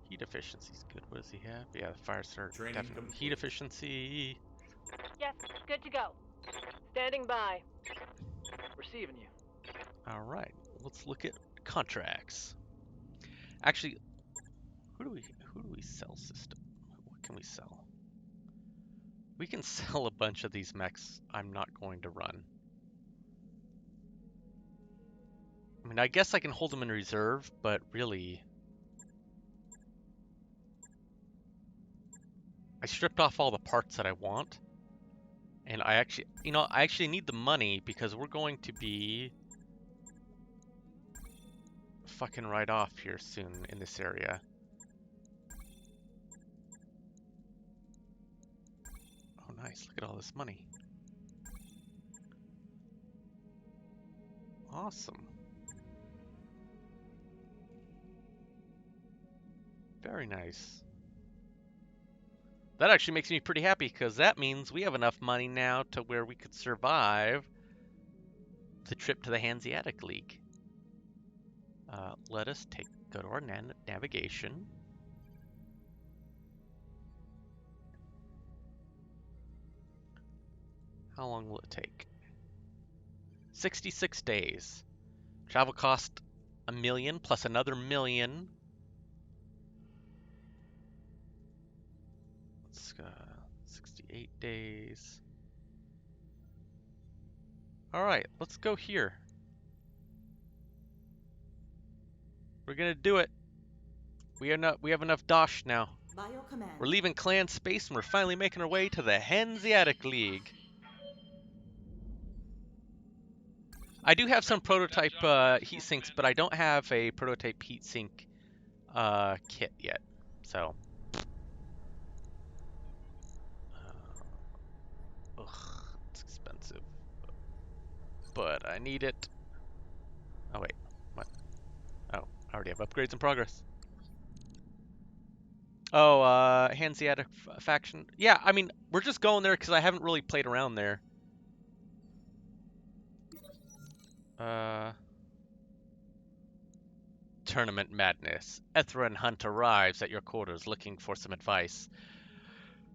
Speaker 1: Heat efficiency's good. What does he have? Yeah, the fire start
Speaker 9: Training
Speaker 1: definitely.
Speaker 9: complete.
Speaker 1: Heat efficiency.
Speaker 5: Yes, good to go. Standing by.
Speaker 3: Receiving you.
Speaker 1: All right, let's look at contracts. Actually, who do we sell system? What can we sell? We can sell a bunch of these mechs I'm not going to run. I mean, I guess I can hold them in reserve, but really, I stripped off all the parts that I want. And I actually need the money because we're going to be fucking right off here soon in this area. Oh, nice. Look at all this money. Awesome. Very nice. That actually makes me pretty happy because that means we have enough money now to where we could survive the trip to the Hanseatic League. Let us go to our navigation. How long will it take? 66 days. Travel cost $1 million plus another $1 million. Let's 68 days. All right, let's go here. We're gonna do it. We have enough dosh now.
Speaker 8: By your command.
Speaker 1: We're leaving clan space and we're finally making our way to the Hanseatic League. I do have some prototype heat sinks, but I don't have a prototype heat sink kit yet. So, ugh, it's expensive, but I need it. Oh wait, what? Oh, I already have upgrades in progress. Oh, Hanseatic faction. Yeah, I mean, we're just going there because I haven't really played around there. Tournament Madness. Ethra Hunt arrives at your quarters looking for some advice.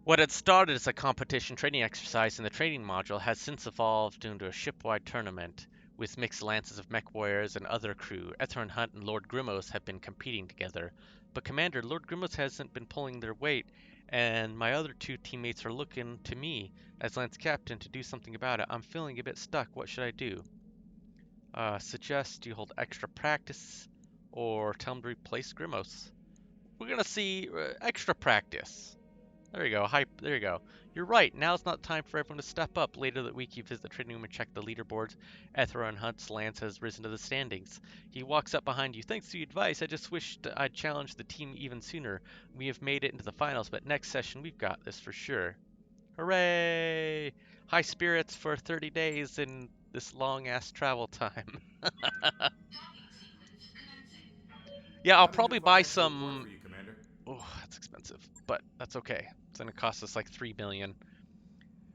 Speaker 1: What had started as a competition training exercise in the training module has since evolved into a shipwide tournament, with mixed lances of mech warriors and other crew. Ethern Hunt and Lord Grimos have been competing together. But Commander, Lord Grimos hasn't been pulling their weight, and my other two teammates are looking to me, as Lance Captain, to do something about it. I'm feeling a bit stuck. What should I do? Suggest you hold extra practice, or tell them to replace Grimos. We're gonna see extra practice. There you go. Hype. There you go. You're right. Now's not time for everyone to step up. Later that week, you visit the training room and check the leaderboards. Ethra and Hunt's lance has risen to the standings. He walks up behind you. Thanks for your advice. I just wished I'd challenged the team even sooner. We have made it into the finals, but next session we've got this for sure. Hooray! High spirits for 30 days in this long-ass travel time. Yeah, I'll probably buy some. Oh, that's expensive, but that's okay. It's gonna cost us like 3 million.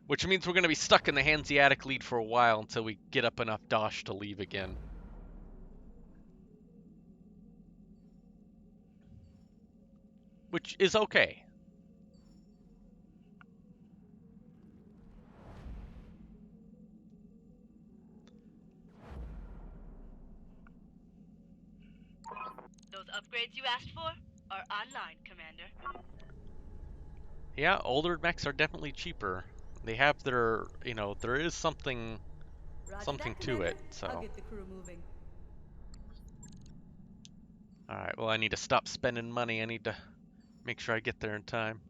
Speaker 1: Which means we're going to be stuck in the Hanseatic lead for a while until we get up enough dosh to leave again. Which is okay.
Speaker 5: Those upgrades you asked for are online, Commander.
Speaker 1: Yeah, older mechs are definitely cheaper. They have their, you know, there is something to it, so.
Speaker 8: I'll get the crew moving.
Speaker 1: Alright, well I need to stop spending money. I need to make sure I get there in time.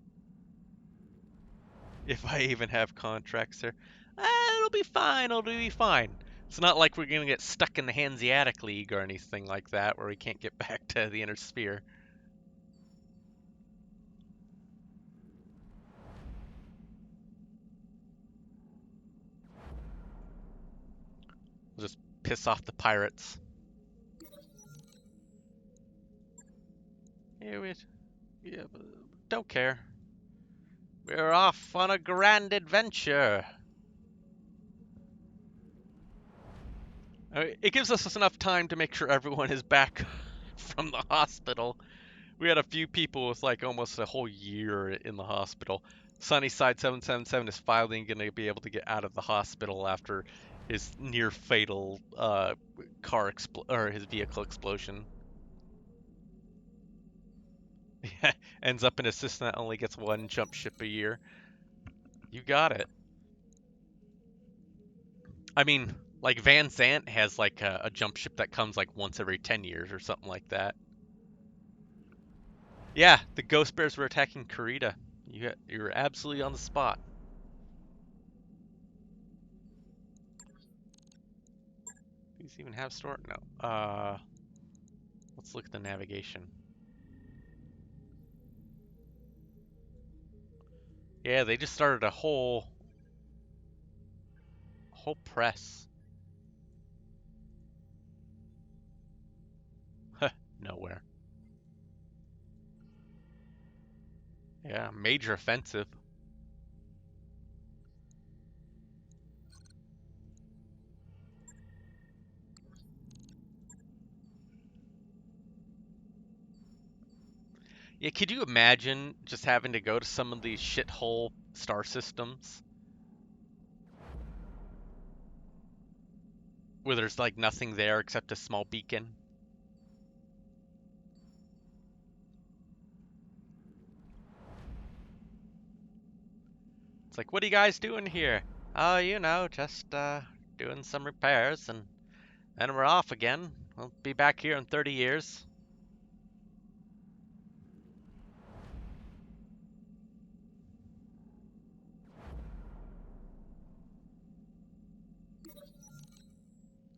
Speaker 1: If I even have contracts there. It'll be fine, it'll be fine. It's not like we're gonna get stuck in the Hanseatic League or anything like that where we can't get back to the Inner Sphere. We'll just piss off the pirates. Yeah, don't care. We're off on a grand adventure. It gives us enough time to make sure everyone is back from the hospital. We had a few people with like almost a whole year in the hospital. Sunnyside 777 is finally going to be able to get out of the hospital after his near fatal his vehicle explosion. Ends up in a system that only gets one jump ship a year. You got it. I mean, like Van Zant has like a jump ship that comes like once every 10 years or something like that. Yeah, the Ghost Bears were attacking Kurita. You're absolutely on the spot. These even have store? No. Let's look at the navigation. Yeah, they just started a whole press. Nowhere. Yeah, major offensive. Yeah, could you imagine just having to go to some of these shithole star systems where there's like nothing there except a small beacon? It's like, what are you guys doing here? Oh, you know, just doing some repairs and then we're off again. We'll be back here in 30 years.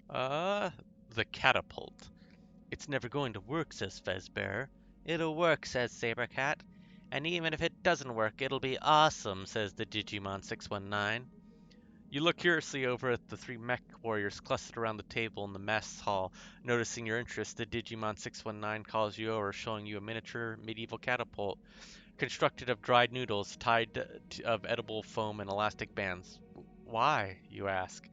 Speaker 1: Uh, the catapult. It's never going to work, says Fezbear. It'll work, says Sabercat. And even if it doesn't work, it'll be awesome, says the Digimon 619. You look curiously over at the three mech warriors clustered around the table in the mess hall. Noticing your interest, the Digimon 619 calls you over, showing you a miniature medieval catapult constructed of dried noodles tied of edible foam and elastic bands. Why, you ask?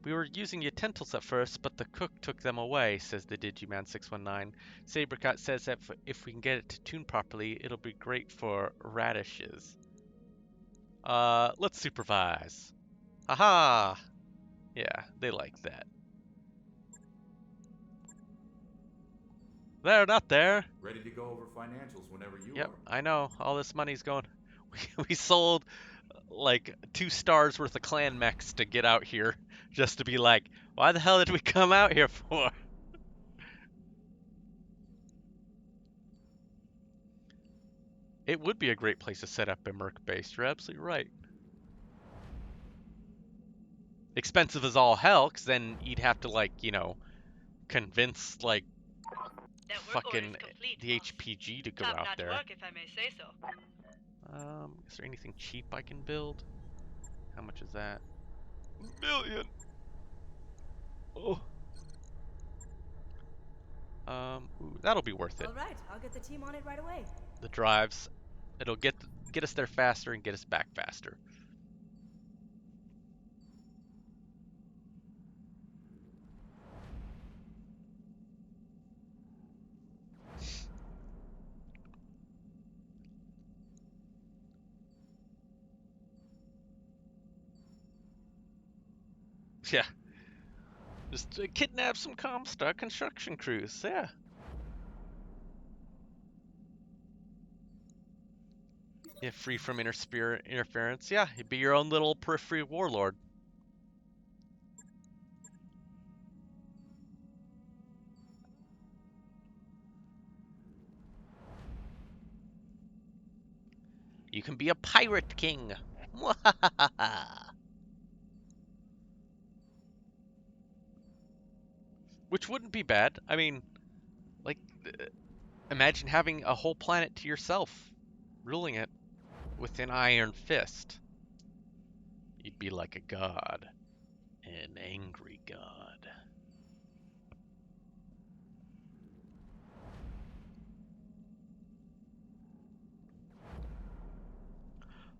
Speaker 1: We were using utensils at first, but the cook took them away, says the Digiman 619. Sabercat says that if we can get it to tune properly, it'll be great for radishes. Let's supervise. Haha! Yeah, they like that. They're not there.
Speaker 11: Ready to go over financials whenever you
Speaker 1: Yep,
Speaker 11: are.
Speaker 1: I know. All this money's going. We sold like 2 stars worth of clan mechs to get out here just to be like, why the hell did we come out here for? It would be a great place to set up a merc base. You're absolutely right. Expensive as all hell, because then you'd have to, like, you know, convince, like,
Speaker 5: That work order is
Speaker 1: fucking
Speaker 5: complete,
Speaker 1: the
Speaker 5: boss.
Speaker 1: HPG to go out
Speaker 5: Top-notch
Speaker 1: there.
Speaker 5: work, if I may say so.
Speaker 1: Is there anything cheap I can build? How much is that? $1 million! Oh. Ooh, that'll be worth it.
Speaker 8: All right, I'll get the team on it right away.
Speaker 1: The drives. It'll get us there faster and get us back faster. Yeah. Just kidnap some Comstock construction crews. Yeah. Yeah, free from interference. Yeah, you'd be your own little periphery warlord. You can be a pirate king. Which wouldn't be bad. I mean, like, imagine having a whole planet to yourself, ruling it with an iron fist. You'd be like a god, an angry god.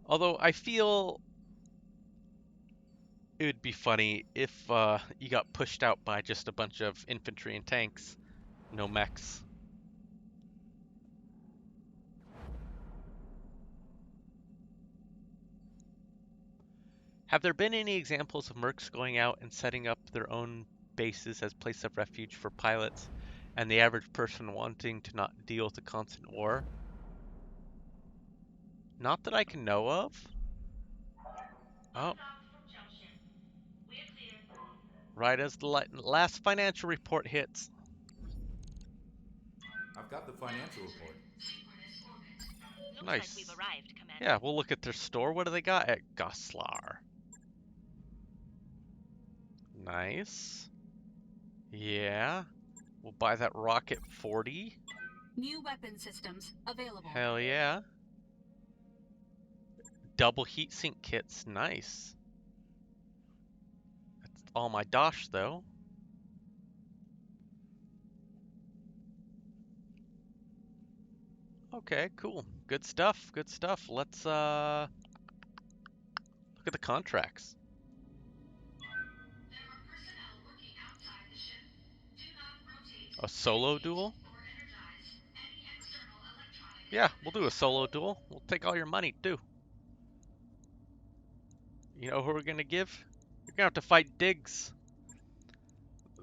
Speaker 1: Although I feel it would be funny if you got pushed out by just a bunch of infantry and tanks, no mechs. Have there been any examples of mercs going out and setting up their own bases as place of refuge for pilots, and the average person wanting to not deal with a constant war? Not that I can know of. Oh, right as the last financial report hits.
Speaker 11: I've got the financial report.
Speaker 5: Looks like
Speaker 1: Nice.
Speaker 5: we've arrived, Commander.
Speaker 1: Yeah, we'll look at their store. What do they got at Goslar? Nice. Yeah. We'll buy that rocket 40.
Speaker 10: New weapon systems available.
Speaker 1: Hell yeah. Double heatsink kits. Nice. That's all my dosh, though. Okay, cool. Good stuff. Good stuff. Let's look at the contracts.
Speaker 10: There are personnel working outside the ship. Do not rotate,
Speaker 1: A solo duel?
Speaker 10: or energize any external electronic
Speaker 1: Yeah, we'll
Speaker 10: equipment.
Speaker 1: do a solo duel. We'll take all your money, too. You know who we're gonna give? You're gonna have to fight Diggs.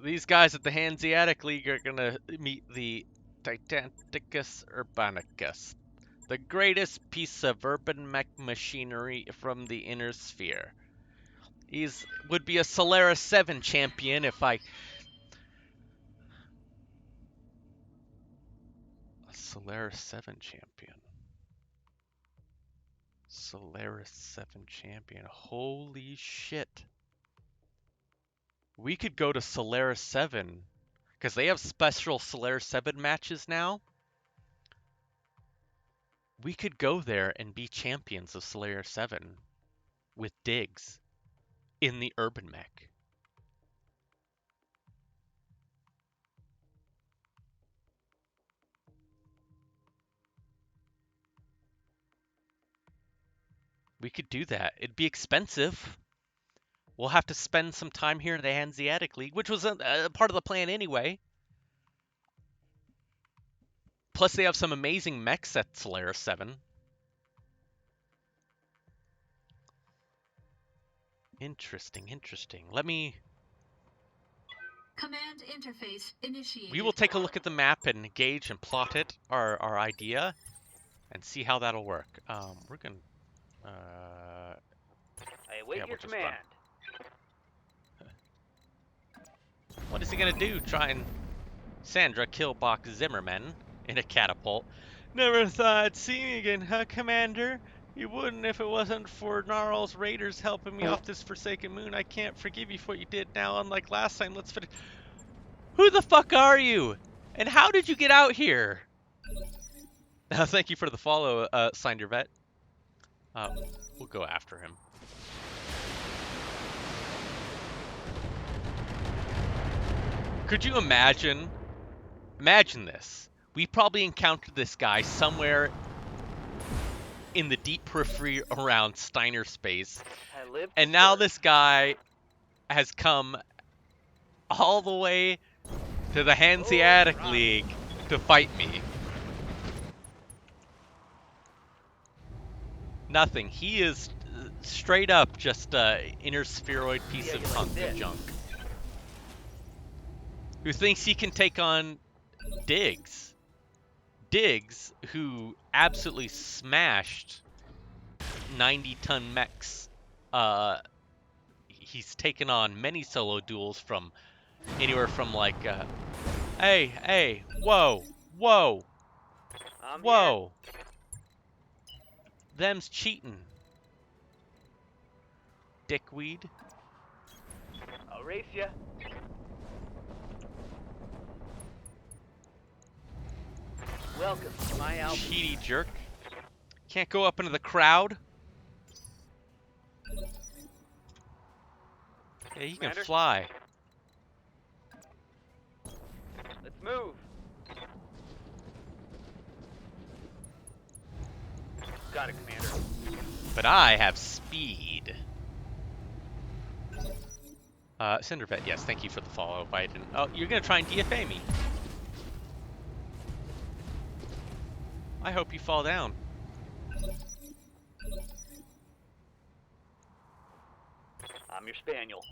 Speaker 1: These guys at the Hanseatic League are gonna meet the Titanicus Urbanicus, the greatest piece of urban mech machinery from the inner sphere. Would be a Solaris 7 champion if I... A Solaris 7 champion. Solaris 7 champion. Holy shit. We could go to Solaris 7 because they have special Solaris 7 matches now. We could go there and be champions of Solaris 7 with Diggs in the urban mech. We could do that. It'd be expensive. We'll have to spend some time here in the Hanseatic League, which was a part of the plan anyway. Plus, they have some amazing mechs at Solaris 7. Interesting, interesting. Let me...
Speaker 10: Command interface initiated.
Speaker 1: We will take a look at the map and gauge and plot it, our idea, and see how that'll work. We're going to...
Speaker 3: I await
Speaker 1: Yeah,
Speaker 3: your
Speaker 1: we'll just run.
Speaker 3: command.
Speaker 1: What is he going to do? Try and Sandra Killbach Zimmerman in a catapult. Never thought I'd see you again, huh, Commander? You wouldn't if it wasn't for Gnarl's raiders helping me off this forsaken moon. I can't forgive you for what you did now, unlike last time. Let's finish. Who the fuck are you? And how did you get out here? Thank you for the follow, Signed Your Vet. We'll go after him. Could you imagine? Imagine this. We probably encountered this guy somewhere in the deep periphery around Steiner space.
Speaker 3: I live
Speaker 1: And now this guy has come all the way to the Hanseatic League to fight me. Nothing. He is straight up just an inner spheroid piece of punk junk. Who thinks he can take on Diggs. Diggs, who absolutely smashed 90-ton mechs. He's taken on many solo duels from anywhere from like, hey, whoa, whoa, whoa. Them's cheating. Dickweed.
Speaker 3: I'll race ya. Welcome to my album.
Speaker 1: Cheaty jerk. Can't go up into the crowd. Yeah, he can
Speaker 3: Commander?
Speaker 1: fly.
Speaker 3: Let's move. Got it, Commander.
Speaker 1: But I have speed. Cindervet, yes, thank you for the follow, Biden. Oh, you're gonna try and DFA me. I hope you fall down.
Speaker 3: I'm your spaniel.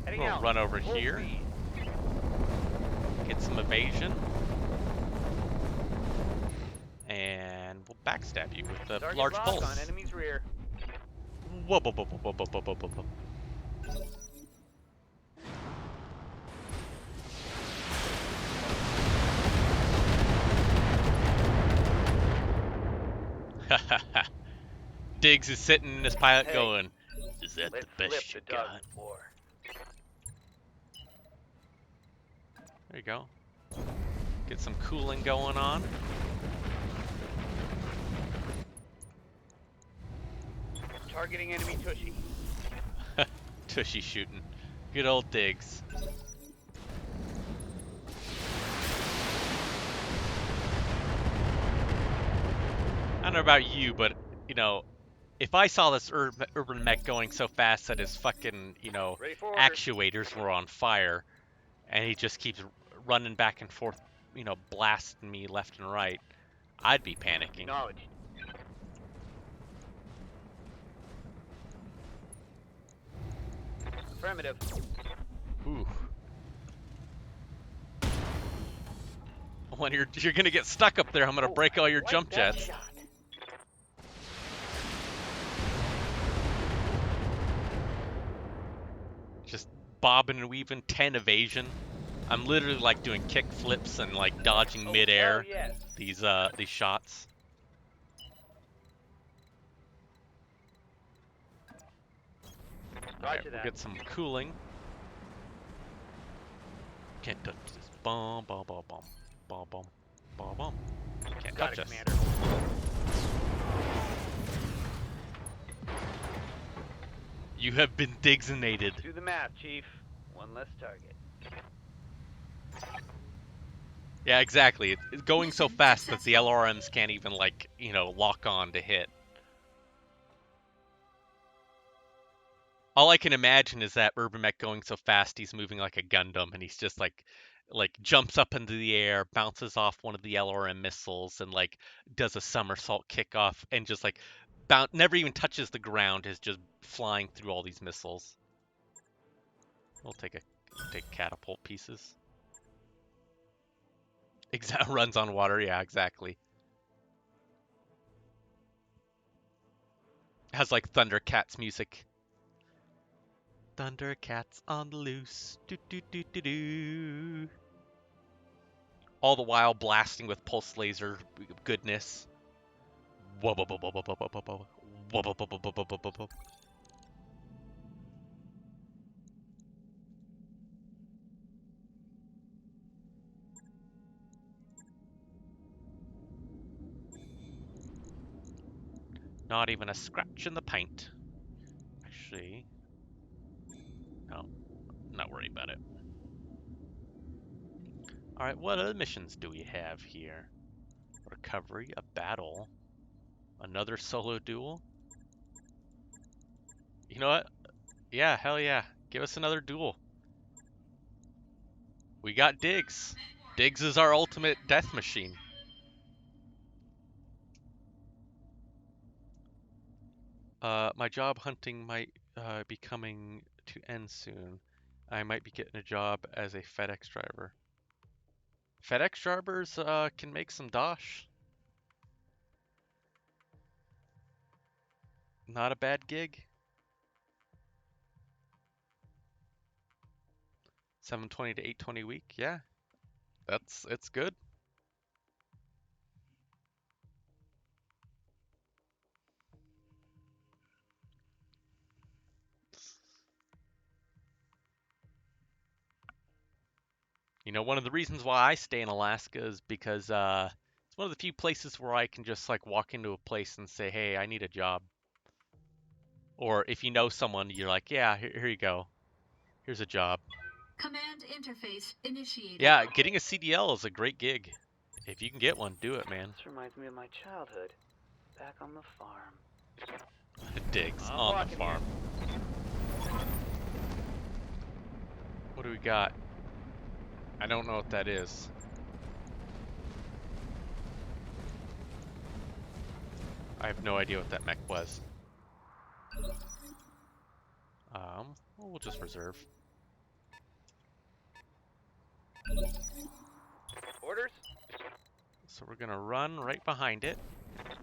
Speaker 3: Heading
Speaker 1: We'll
Speaker 3: out.
Speaker 1: run over
Speaker 3: Full
Speaker 1: here.
Speaker 3: speed.
Speaker 1: Get some evasion. And we'll backstab you with the
Speaker 3: Target
Speaker 1: large
Speaker 3: lock
Speaker 1: pulse.
Speaker 3: on enemy's rear.
Speaker 1: Whoa, whoa, whoa, whoa, whoa, whoa, whoa, whoa, whoa. Diggs is sitting in his pilot
Speaker 3: Hey,
Speaker 1: going, is that the
Speaker 3: Let's
Speaker 1: best
Speaker 3: flip
Speaker 1: you
Speaker 3: the dog
Speaker 1: got?
Speaker 3: floor.
Speaker 1: There you go. Get some cooling going on.
Speaker 3: Targeting enemy Tushy.
Speaker 1: Tushy shooting. Good old Diggs. I don't know about you, but, you know, if I saw this urban mech going so fast that his fucking, you know,
Speaker 3: Ready for order.
Speaker 1: actuators were on fire, and he just keeps running back and forth, you know, blasting me left and right, I'd be panicking.
Speaker 3: Acknowledged. Affirmative.
Speaker 1: Ooh. When you're gonna get stuck up there, I'm gonna break all your
Speaker 3: Like
Speaker 1: jump
Speaker 3: that
Speaker 1: jets.
Speaker 3: shot.
Speaker 1: Just bobbing and weaving, 10 evasion. I'm literally like doing kick flips and like dodging
Speaker 3: Oh,
Speaker 1: midair.
Speaker 3: hell yes.
Speaker 1: These shots. Alright, we'll get some cooling. Can't touch this. Bum, bum, bum, bum. Bum, bum, bum, bum. Can't touch us.
Speaker 3: Commander.
Speaker 1: You have been designated.
Speaker 3: Do the math, Chief. One less target.
Speaker 1: Yeah, exactly. It's going so
Speaker 10: Mission
Speaker 1: fast that the
Speaker 10: successful.
Speaker 1: LRMs can't even, like, you know, lock on to hit. All I can imagine is that Urban Mech going so fast he's moving like a Gundam, and he's just like jumps up into the air, bounces off one of the LRM missiles, and like does a somersault kickoff, and just like never even touches the ground, is just flying through all these missiles. We'll take catapult pieces. Runs on water, yeah, exactly. Has like Thundercats music. Thundercats on the loose. Do do do do do. All the while blasting with pulse laser goodness. Not even a scratch in the paint. Actually, no, not worry about it. Alright, what other missions do we have here? Recovery, a battle, another solo duel. You know what? Yeah, hell yeah. Give us another duel. We got Diggs. Diggs is our ultimate death machine. My job hunting might be coming to end soon. I might be getting a job as a FedEx driver. FedEx drivers can make some dosh. Not a bad gig. 720 to 820 a week. Yeah, it's good. You know, one of the reasons why I stay in Alaska is because it's one of the few places where I can just like walk into a place and say, "Hey, I need a job." Or if you know someone, you're like, "Yeah, here you go. Here's a job."
Speaker 10: Command interface initiated.
Speaker 1: Yeah, getting a CDL is a great gig. If you can get one, do it, man.
Speaker 3: This reminds me of my childhood. Back on the farm.
Speaker 1: Diggs
Speaker 3: I'm
Speaker 1: on the
Speaker 3: walking
Speaker 1: farm. What do we got? I don't know what that is. I have no idea what that mech was. Well, we'll just reserve.
Speaker 3: Orders?
Speaker 1: So we're gonna run right behind it.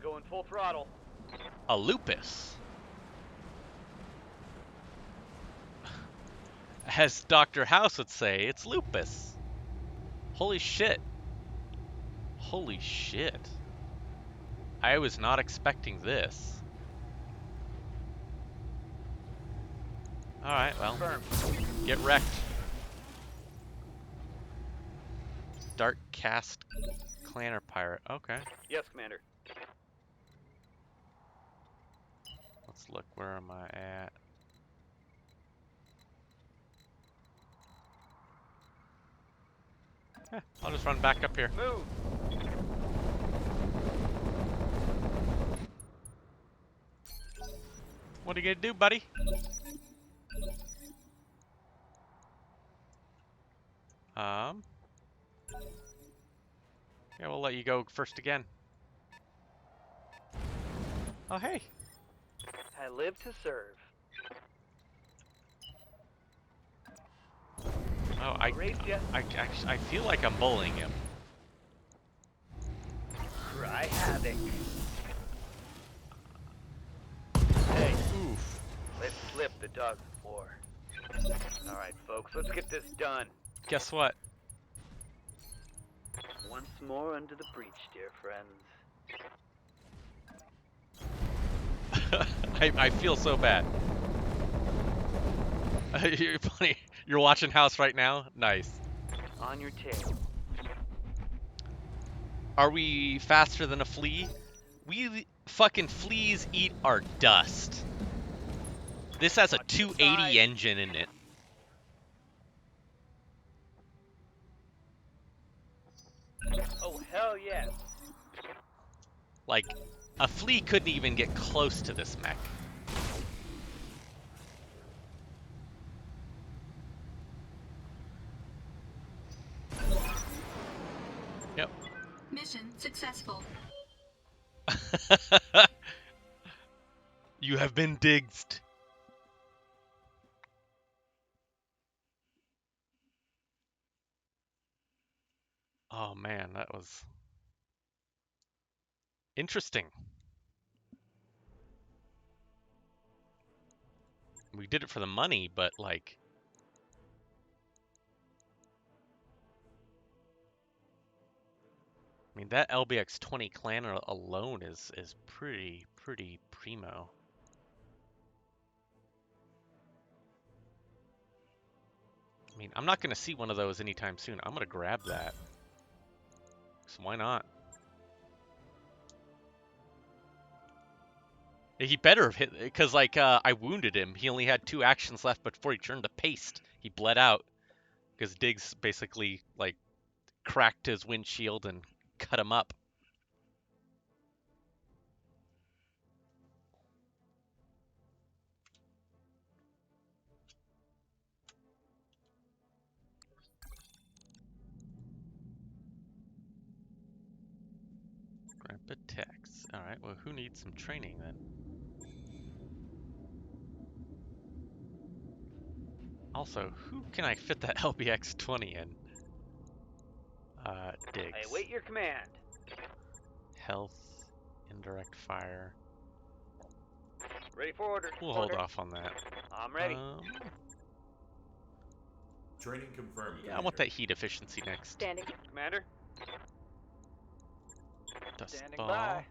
Speaker 3: Going full throttle.
Speaker 1: A lupus. As Dr. House would say, it's lupus. Holy shit. Holy shit. I was not expecting this. Alright, well, get wrecked. Dark Cast Clanner Pirate. Okay.
Speaker 3: Yes, Commander.
Speaker 1: Let's look. Where am I at? I'll just run back up here.
Speaker 3: Move.
Speaker 1: What are you gonna do, buddy? Yeah, we'll let you go first again. Oh, hey.
Speaker 3: I live to serve.
Speaker 1: Oh, I feel like I'm bullying him.
Speaker 3: Cry havoc. Hey,
Speaker 1: Oof.
Speaker 3: let's slip the dog's floor. Alright, folks, let's get this done.
Speaker 1: Guess what?
Speaker 3: Once more under the breach, dear friends.
Speaker 1: I feel so bad. You're funny. You're watching House right now? Nice.
Speaker 3: On your tail.
Speaker 1: Are we faster than a flea? We fucking fleas eat our dust. This has a
Speaker 3: Watch the
Speaker 1: 280
Speaker 3: side.
Speaker 1: engine in it.
Speaker 3: Oh, hell yes.
Speaker 1: Like, a flea couldn't even get close to this mech. Yep.
Speaker 10: Mission successful.
Speaker 1: You have been digged. Oh man, that was interesting. We did it for the money, but like, I mean, that LBX 20 clan alone is pretty primo. I mean, I'm not gonna see one of those anytime soon. I'm gonna grab that. So why not? He better have hit, because like I wounded him. He only had 2 actions left before he turned to paste. He bled out because Diggs basically like cracked his windshield and cut him up. Grandpa Tex. All right. Well, who needs some training then? Also, who can I fit that LBX 20 in? Diggs.
Speaker 3: I await your command.
Speaker 1: Health, indirect fire.
Speaker 3: Ready for orders.
Speaker 1: We'll hold off on that.
Speaker 3: I'm ready.
Speaker 11: Training confirmed.
Speaker 1: Yeah, I want that heat efficiency next.
Speaker 5: Standing.
Speaker 3: Commander.
Speaker 1: Dust
Speaker 3: Standing
Speaker 1: ball.
Speaker 3: by.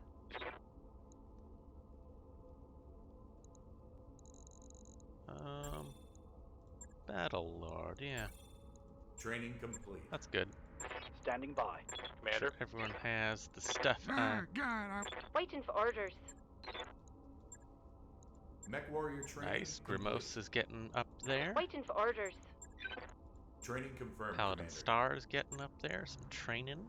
Speaker 1: Battle Lord, yeah,
Speaker 11: Training complete.
Speaker 1: that's good.
Speaker 3: Standing by. Commander.
Speaker 1: Everyone has the stuff.
Speaker 4: Ah, God, I'm
Speaker 5: Waiting for orders.
Speaker 11: Mech warrior training.
Speaker 1: Nice.
Speaker 11: complete.
Speaker 1: Grimos is getting up there.
Speaker 5: Waiting for orders.
Speaker 11: Training confirmed.
Speaker 1: Paladin
Speaker 11: Commander.
Speaker 1: Star is getting up there. Some training.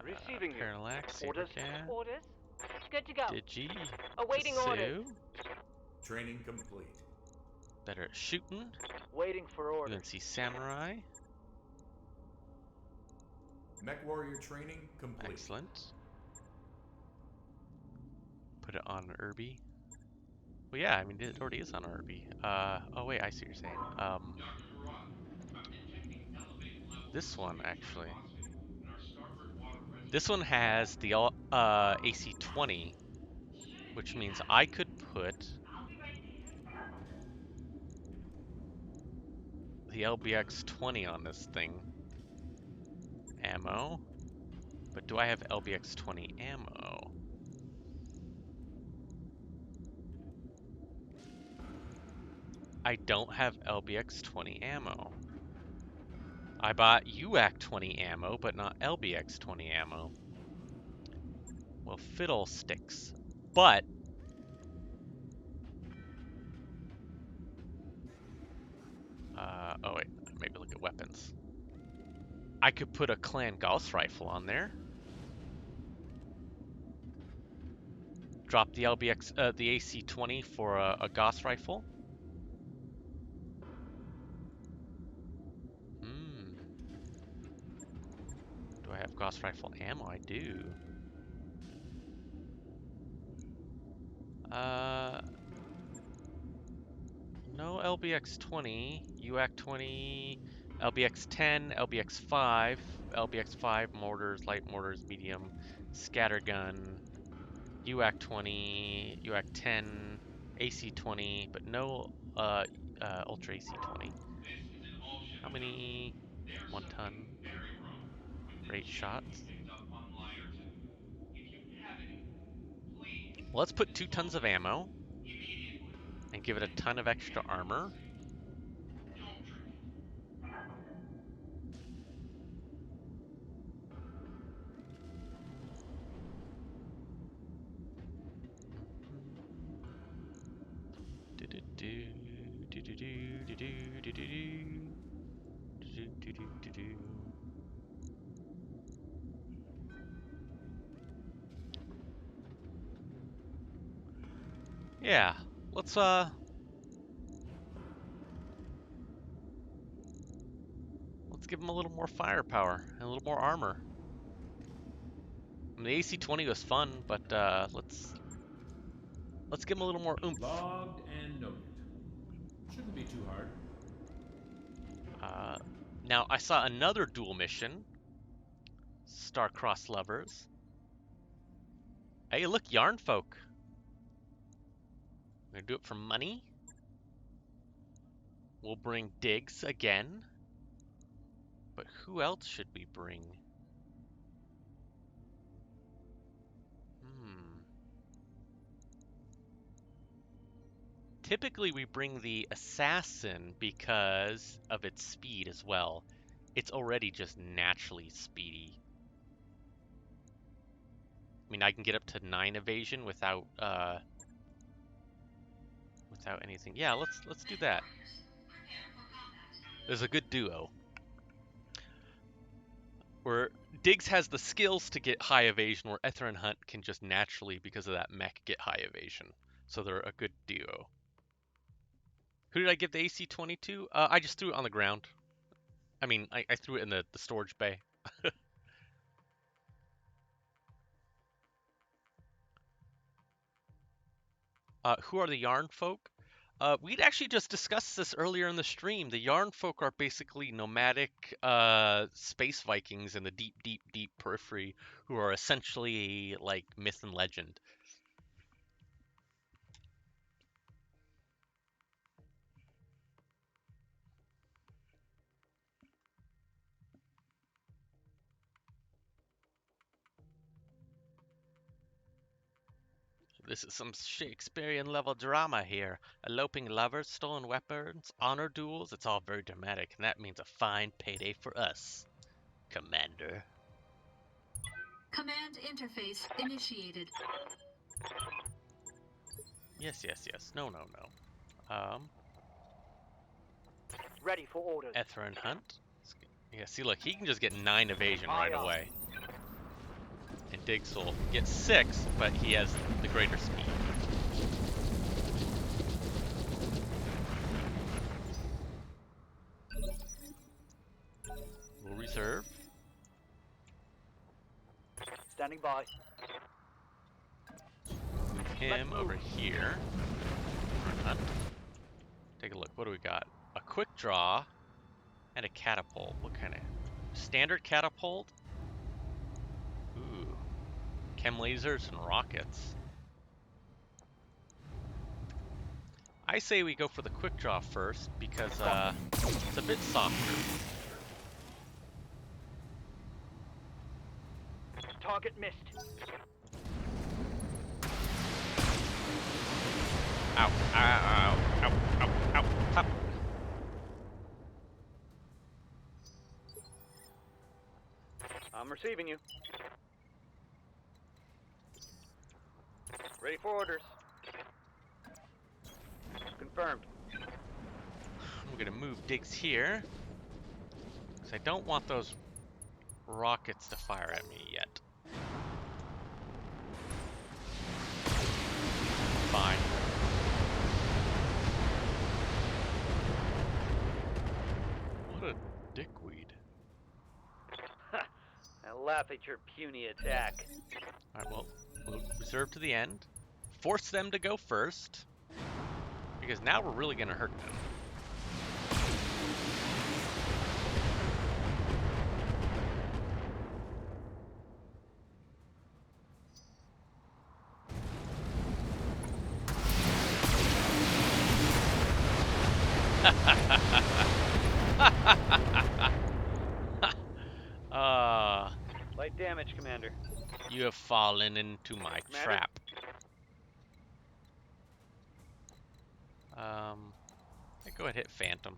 Speaker 3: Receiving you.
Speaker 1: Parallax,
Speaker 3: Orders.
Speaker 1: Sabercat,
Speaker 5: Orders. Good to go.
Speaker 1: Digi,
Speaker 5: Awaiting orders.
Speaker 1: Sue.
Speaker 11: Training complete.
Speaker 1: Better at shooting.
Speaker 3: Waiting for orders.
Speaker 1: UNC Samurai.
Speaker 11: Mech warrior training complete.
Speaker 1: Excellent. Put it on Irby. Well, yeah, I mean, it already is on Irby. Oh wait, I see what you're saying. This one, actually. This one has the AC-20, which means I could put the LBX-20 on this thing. Ammo. But do I have LBX-20 ammo? I don't have LBX-20 ammo. I bought UAC-20 ammo, but not LBX-20 ammo. Well, fiddlesticks. But oh wait, maybe look at weapons. I could put a Clan Gauss rifle on there. Drop the the AC-20 for a Gauss rifle. Do I have Gauss rifle ammo? I do. No LBX-20, UAC-20, LBX-10, LBX-5, LBX-5 mortars, light mortars, medium, scattergun, UAC-20, UAC-10, AC-20, but no Ultra AC-20. How many 1-ton rate shots? Well, let's put 2 tons of ammo. and give it a ton of extra armor. Yeah, let's give him a little more firepower and a little more armor. I mean, the AC-20 was fun, but let's give him a little more oomph.
Speaker 9: Logged and noted. Shouldn't be too hard.
Speaker 1: Now I saw another dual mission. Star-crossed lovers. Hey, look, yarn folk. We're gonna do it for money. We'll bring Diggs again. But who else should we bring? Typically we bring the assassin because of its speed as well. It's already just naturally speedy. I mean, I can get up to 9 evasion without anything. Yeah, let's do that. There's a good duo. Where Diggs has the skills to get high evasion, where Ether and Hunt can just naturally, because of that mech, get high evasion. So they're a good duo. Who did I give the AC-20 to? I just threw it on the ground. I mean, I threw it in the storage bay. Who are the Yarn folk? We'd actually just discussed this earlier in the stream. The Yarn folk are basically nomadic space Vikings in the deep, deep, deep periphery who are essentially like myth and legend. This is some Shakespearean level drama here. Eloping lovers, stolen weapons, honor duels. It's all very dramatic, and that means a fine payday for us, Commander.
Speaker 10: Command interface initiated.
Speaker 1: Yes, yes, yes. No, no, no.
Speaker 3: Ready for orders.
Speaker 1: Ether and Hunt. Yeah, see, look, he can just get 9 evasion right away. And Diggs will get 6, but he has the greater speed. We'll reserve.
Speaker 3: Standing by.
Speaker 1: Move him over here. Hunt. Take a look. What do we got? A quick draw and a catapult. What kind of standard catapult? Ooh, chem lasers and rockets. I say we go for the quick draw first because it's a bit softer.
Speaker 3: Target missed.
Speaker 1: Ow, ow, ow, ow, ow, ow, top.
Speaker 3: I'm receiving you. Ready for orders. Confirmed.
Speaker 1: I'm gonna move Diggs here, because I don't want those rockets to fire at me yet. Fine. What a dickweed.
Speaker 3: I laugh at your puny attack.
Speaker 1: Alright, well, we'll reserve to the end. Force them to go first, because now we're really gonna hurt them.
Speaker 3: Light damage, Commander.
Speaker 1: You have fallen into my
Speaker 3: Commander?
Speaker 1: trap. Yeah, go ahead, hit Phantom.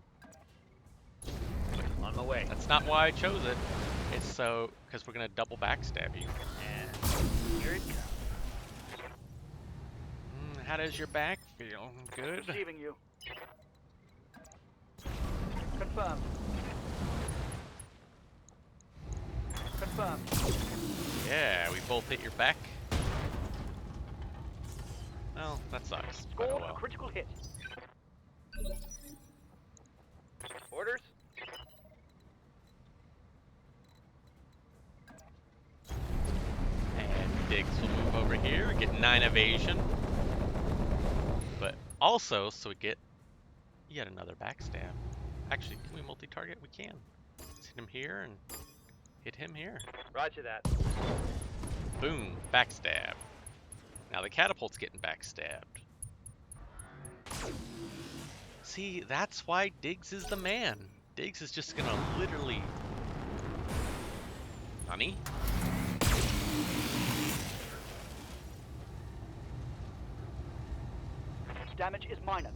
Speaker 3: On my way.
Speaker 1: That's not why I chose it. It's so because we're gonna double backstab you.
Speaker 3: And here it comes.
Speaker 1: How does your back feel? Good.
Speaker 3: Receiving you. Confirmed. Confirmed.
Speaker 1: Yeah, we both hit your back. Well, that sucks. But oh
Speaker 3: Scored a
Speaker 1: well.
Speaker 3: critical hit. Orders?
Speaker 1: And Diggs will move over here, get 9 evasion. But also, so we get yet another backstab. Actually, can we multi-target? We can. Let's hit him here and hit him here.
Speaker 3: Roger that.
Speaker 1: Boom, backstab. Now the catapult's getting backstabbed. See, that's why Diggs is the man. Diggs is just gonna literally... Honey?
Speaker 3: Damage is minor,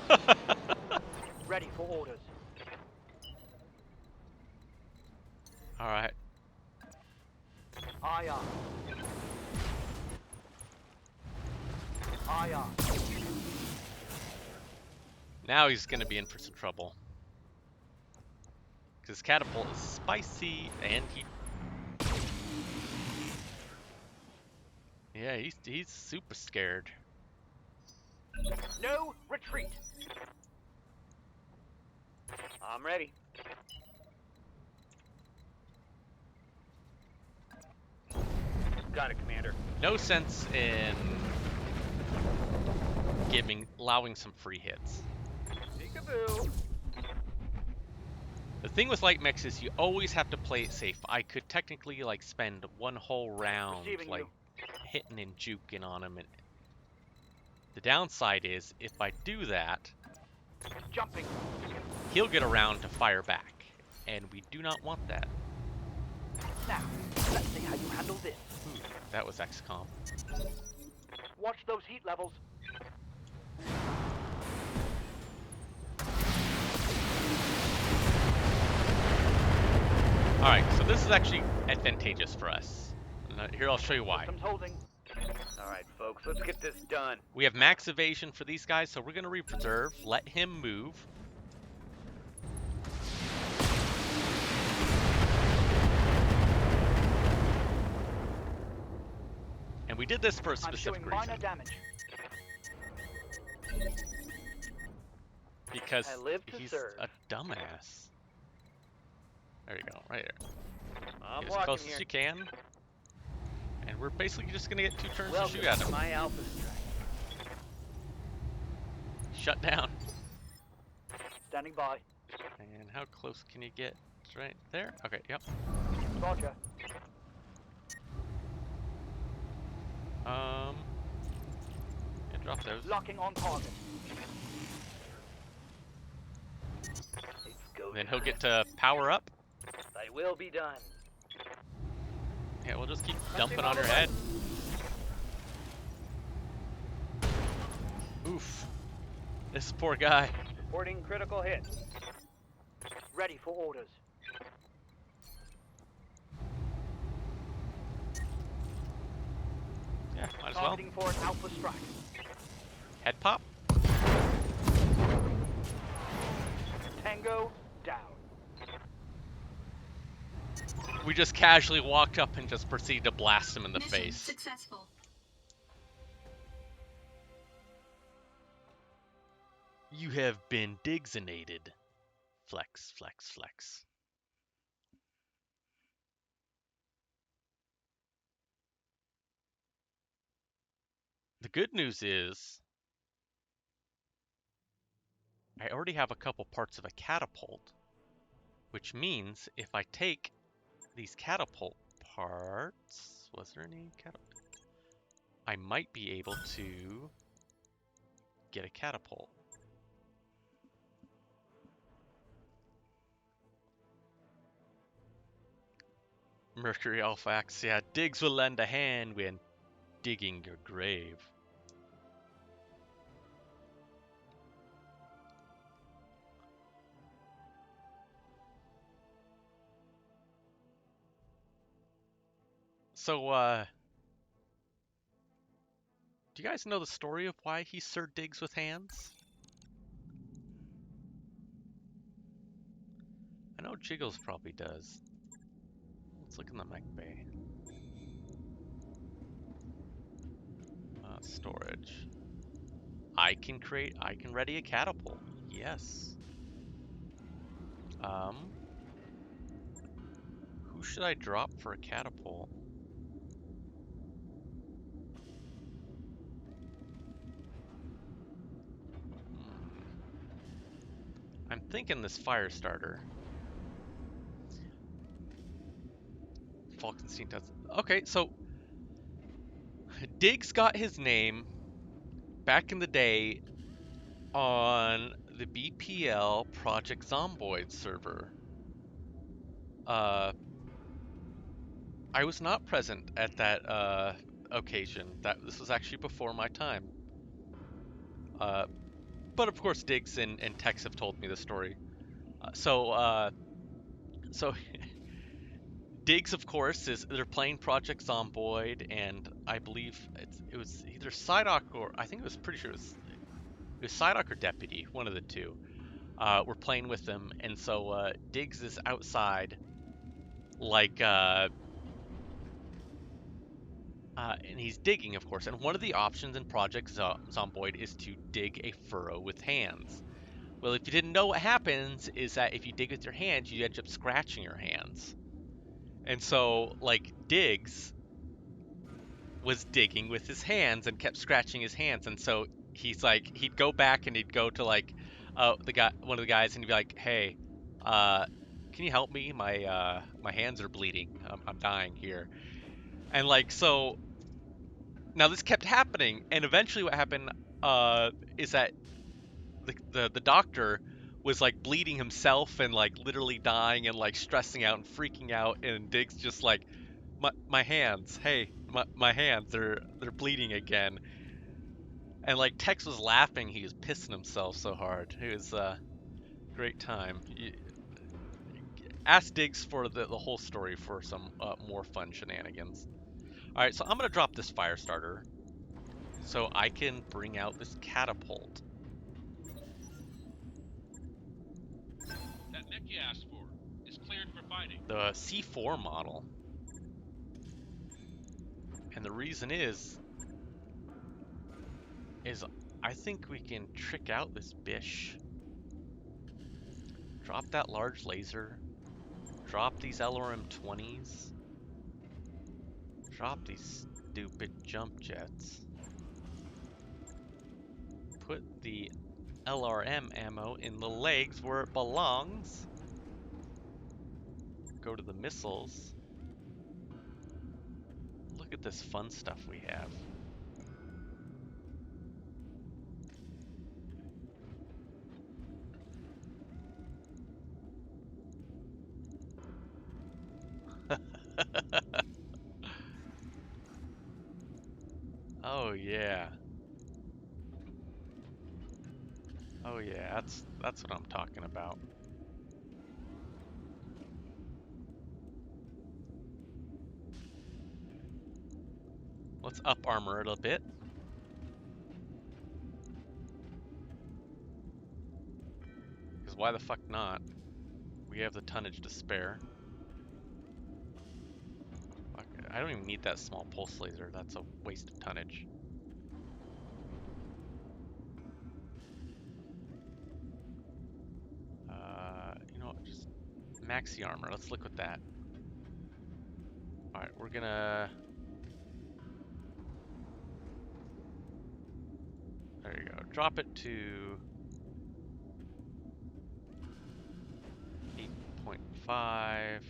Speaker 3: Commander. Ready for orders.
Speaker 1: Alright.
Speaker 3: Aye, aye. Aye, aye.
Speaker 1: Now he's gonna be in for some trouble. Because catapult is spicy and he... Yeah, he's super scared.
Speaker 3: No retreat. I'm ready. Got it, Commander.
Speaker 1: No sense in allowing some free hits.
Speaker 3: Peekaboo.
Speaker 1: The thing with light mechs is you always have to play it safe. I could technically like spend one whole round
Speaker 3: Receiving
Speaker 1: like
Speaker 3: you.
Speaker 1: hitting and juking on him, and the downside is if I do that,
Speaker 3: Jumping.
Speaker 1: he'll get around to fire back, and we do not want that.
Speaker 3: Now, let's see how you handle this.
Speaker 1: That was XCOM.
Speaker 3: Watch those heat levels.
Speaker 1: Alright, so this is actually advantageous for us. Here, I'll show you why.
Speaker 3: Systems holding. All right, folks, let's get this done.
Speaker 1: We have max evasion for these guys, so we're going to reserve, let him move. And we did this for a specific
Speaker 3: I'm showing minor
Speaker 1: reason.
Speaker 3: damage.
Speaker 1: Because
Speaker 3: I live to
Speaker 1: he's
Speaker 3: serve.
Speaker 1: a dumbass. There you go, right there.
Speaker 3: I'm
Speaker 1: Get as
Speaker 3: walking
Speaker 1: close
Speaker 3: here.
Speaker 1: as you can. And we're basically just going to get 2 turns
Speaker 3: Welcome
Speaker 1: to shoot at
Speaker 3: to
Speaker 1: him.
Speaker 3: my alpha strike.
Speaker 1: Shut down.
Speaker 3: Standing by.
Speaker 1: And how close can you get? It's right there? Okay, yep.
Speaker 3: Roger.
Speaker 1: Yeah, drop those.
Speaker 3: Locking on target. Let's go.
Speaker 1: Then he'll get to power up.
Speaker 3: I will be done.
Speaker 1: Yeah, we'll just keep dumping on her head. Oof. This poor guy.
Speaker 3: Reporting critical hit. Ready for orders.
Speaker 1: Yeah, might as well.
Speaker 3: Targeting for an alpha strike.
Speaker 1: Head pop.
Speaker 3: Tango down.
Speaker 1: We just casually walked up and just proceeded to blast him in the
Speaker 10: Mission
Speaker 1: face.
Speaker 10: successful.
Speaker 1: You have been Digsinated. Flex, flex, flex. The good news is I already have a couple parts of a catapult, which means if I take these catapult parts, was there any catapult? I might be able to get a catapult. Mercury Alphax, yeah, Diggs will lend a hand when digging your grave. So, do you guys know the story of why he's Sir Diggs with hands? I know Jiggles probably does. Let's look in the mech bay. Storage. I can ready a catapult. Yes. Who should I drop for a catapult? I'm thinking this fire starter. Falkenstein does. Okay, so Diggs got his name back in the day on the BPL Project Zomboid server. I was not present at that occasion. This was actually before my time. But of course, Diggs and Tex have told me the story. So Diggs, of course, they're playing Project Zomboid, and I believe it was either Psyduck or I think it was pretty sure it was Psyduck or Deputy, one of the two. We're playing with them, and so Diggs is outside, like, and he's digging, of course. And one of the options in Project Zomboid is to dig a furrow with hands. Well, if you didn't know, what happens is that if you dig with your hands, you end up scratching your hands. And so, like, Diggs was digging with his hands and kept scratching his hands. And so he's like, he'd go back and he'd go to like, one of the guys, and he'd be like, "Hey, can you help me? My hands are bleeding. I'm dying here." And like, so now this kept happening, and eventually what happened is that the doctor was like bleeding himself and like literally dying and like stressing out and freaking out, and Diggs just like, my hands, hey, my hands, they're bleeding again. And like Tex was laughing, he was pissing himself so hard. It was a great time. Ask Diggs for the whole story for some more fun shenanigans. Alright, so I'm gonna drop this fire starter so I can bring out this catapult.
Speaker 7: That mech you asked for is cleared for fighting.
Speaker 1: The C4 model. And the reason is I think we can trick out this bish. Drop that large laser. Drop these LRM-20s. Drop these stupid jump jets. Put the LRM ammo in the legs where it belongs. Go to the missiles. Look at this fun stuff we have. Oh yeah. Oh yeah, that's what I'm talking about. Let's up armor it a bit. Because why the fuck not? We have the tonnage to spare. Fuck, I don't even need that small pulse laser. That's a waste of tonnage. You know what? Just maxi armor. Let's look at that. Alright, we're gonna... There you go. Drop it to 8.5.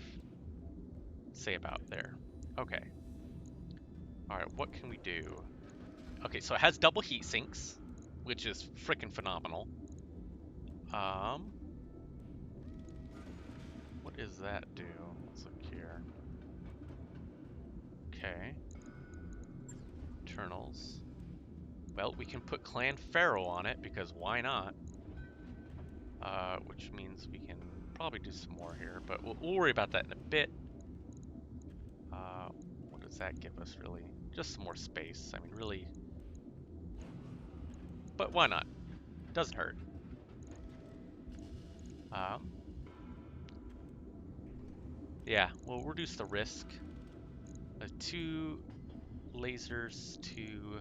Speaker 1: Say about there. Okay. Alright, what can we do? Okay, so it has double heat sinks, which is freaking phenomenal. What does that do? Let's look here. Okay. Internals. Well, we can put Clan Pharaoh on it, because why not? Which means we can probably do some more here, but we'll worry about that in a bit. What is does that give us, really? Just some more space. I mean, really. But why not? Doesn't hurt. Yeah, we'll reduce the risk. 2 lasers to...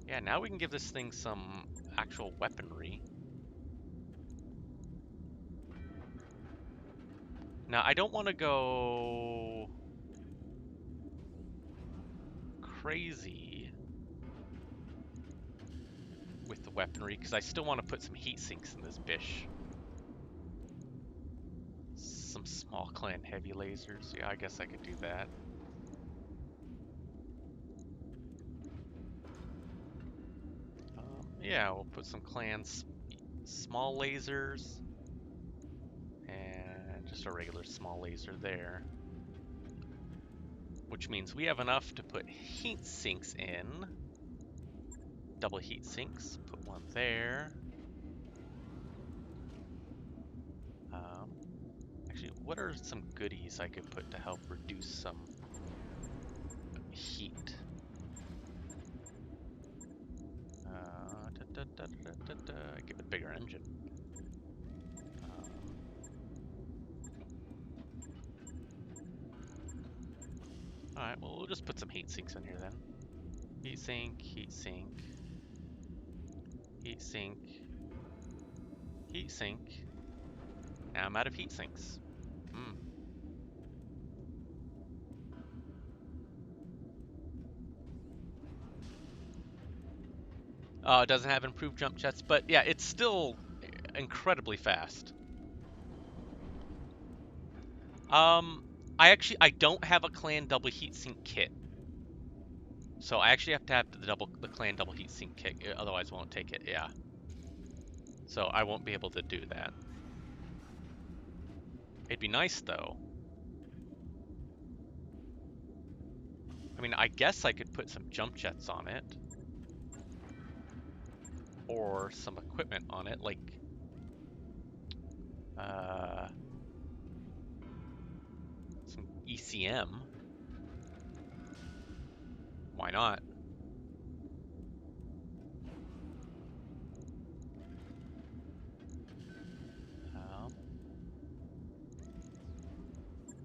Speaker 1: Yeah, now we can give this thing some actual weaponry. Now, I don't want to go crazy with the weaponry, because I still want to put some heat sinks in this bish. Some small clan heavy lasers. Yeah, I guess I could do that. Yeah, we'll put some clans small lasers and just a regular small laser there. Which means we have enough to put heat sinks in. Double heat sinks. Put one there. Actually, what are some goodies I could put to help reduce some heat? Give it a bigger engine. Alright, well, we'll just put some heat sinks in here then. Heat sink, heat sink, heat sink, heat sink. Now I'm out of heat sinks. It doesn't have improved jump jets, but yeah, it's still incredibly fast. I don't have a clan double heatsink kit. So I actually have to have the clan double heatsink kit, otherwise I won't take it, yeah. So I won't be able to do that. It'd be nice though. I mean, I guess I could put some jump jets on it. Or some equipment on it, like some ECM. Why not?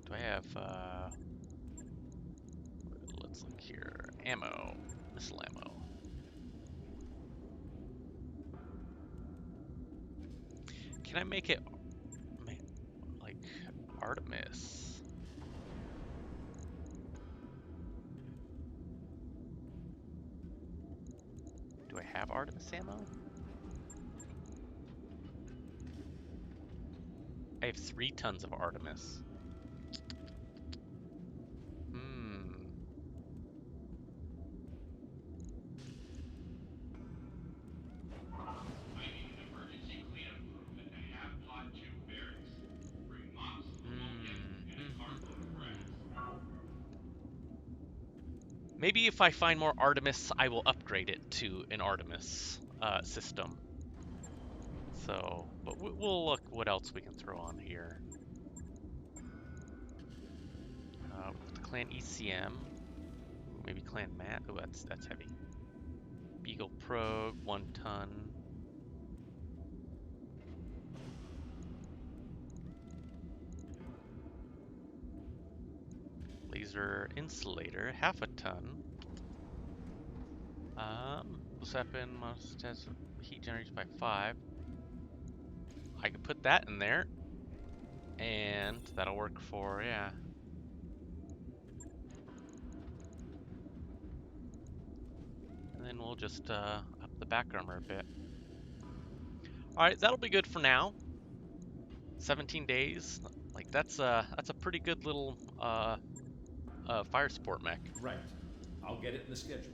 Speaker 1: Do I have, let's look here. Ammo. Missile ammo. Can I make it, like, Artemis? Do I have Artemis ammo? I have 3 tons of Artemis.
Speaker 7: I need an emergency cleanup crew at the Half Pod 2 barracks. Bring mops, ammonia, and a cartload of grass.
Speaker 1: Maybe if I find more Artemis, I will upgrade it to an Artemis system. So, but we'll look what else we can throw on here. The clan ECM, maybe clan Mat. Oh, that's heavy. Beagle Probe, 1 ton. Laser Insulator, half a ton. This weapon must test heat generation by 5. I can put that in there, and that'll work for, yeah. And then we'll just up the back armor a bit. Alright, that'll be good for now. 17 days, like that's a pretty good little fire sport mech.
Speaker 9: Right. I'll get it in the schedule.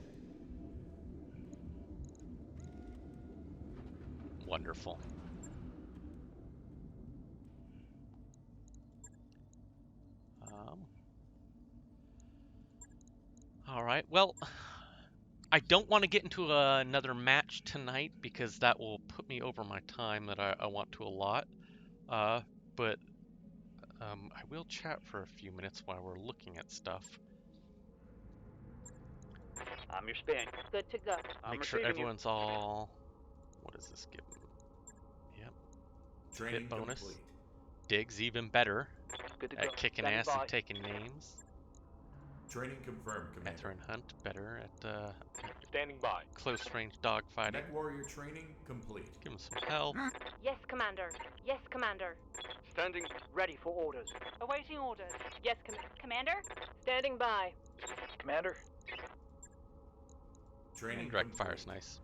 Speaker 1: Wonderful. All right, well, I don't want to get into another match tonight because that will put me over my time that I want to allot. But I will chat for a few minutes while we're looking at stuff.
Speaker 3: I'm your spin.
Speaker 5: Good to go.
Speaker 3: I'm
Speaker 1: Make sure
Speaker 3: receiving you.
Speaker 1: everyone's all. What does this give them? Yep.
Speaker 11: Training
Speaker 1: Hit bonus.
Speaker 11: complete.
Speaker 1: Dig's even better
Speaker 3: Good to go.
Speaker 1: at kicking
Speaker 3: Standing
Speaker 1: ass
Speaker 3: by.
Speaker 1: and taking names.
Speaker 11: Training confirmed, Commander.
Speaker 1: Catherine Hunt better at
Speaker 3: Standing by.
Speaker 1: close range dogfighting.
Speaker 11: Mech warrior training complete.
Speaker 1: Give him some help.
Speaker 5: Yes, Commander. Yes, Commander.
Speaker 3: Standing ready for orders.
Speaker 5: Awaiting orders. Yes, Commander. Standing by.
Speaker 3: Commander.
Speaker 11: Training
Speaker 1: And direct
Speaker 11: complete.
Speaker 1: fire's nice.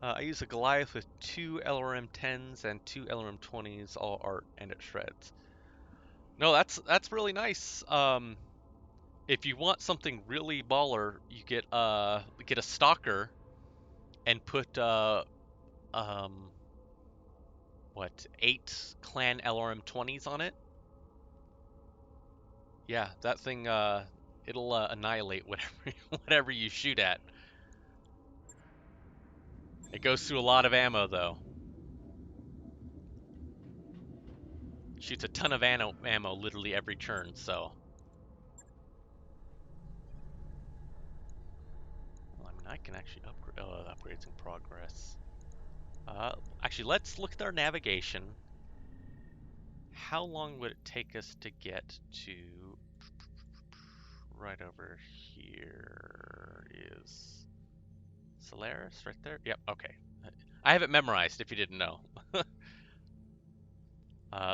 Speaker 1: I use a Goliath with 2 LRM 10s and 2 LRM 20s, all art and it shreds. No, that's really nice. If you want something really baller, you get a stalker and put what, 8 clan LRM 20s on it. Yeah, that thing it'll annihilate whatever you shoot at. It goes through a lot of ammo though. Shoots a ton of ammo literally every turn, so. Well, I mean, I can actually upgrade. Oh, the upgrade's in progress. Actually, let's look at our navigation. How long would it take us to get to? Right over here is Solaris, right there. Yep. Okay. I have it memorized. If you didn't know.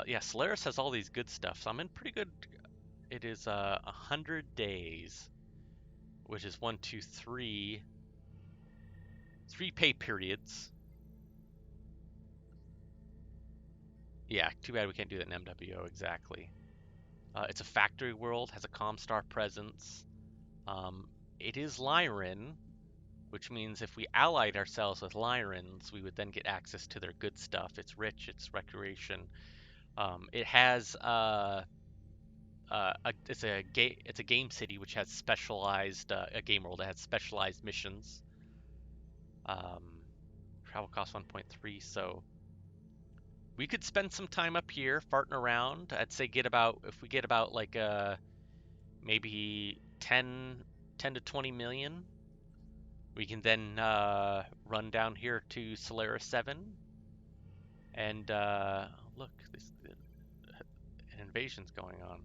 Speaker 1: Yeah, Solaris has all these good stuff, so I'm in pretty good. It is 100 days, which is 1, 2, 3, 3 pay periods. Yeah, too bad we can't do that in MWO exactly. It's a factory world, has a Comstar presence. It is Lyran, which means if we allied ourselves with Lyrans, we would then get access to their good stuff. It's rich, it's recreation. It has it's a game city which has specialized a game world that has specialized missions. Travel cost 1.3, so we could spend some time up here farting around. I'd say if we get about like maybe 10 to 20 million, we can then run down here to Solaris 7 and look, an invasion's going on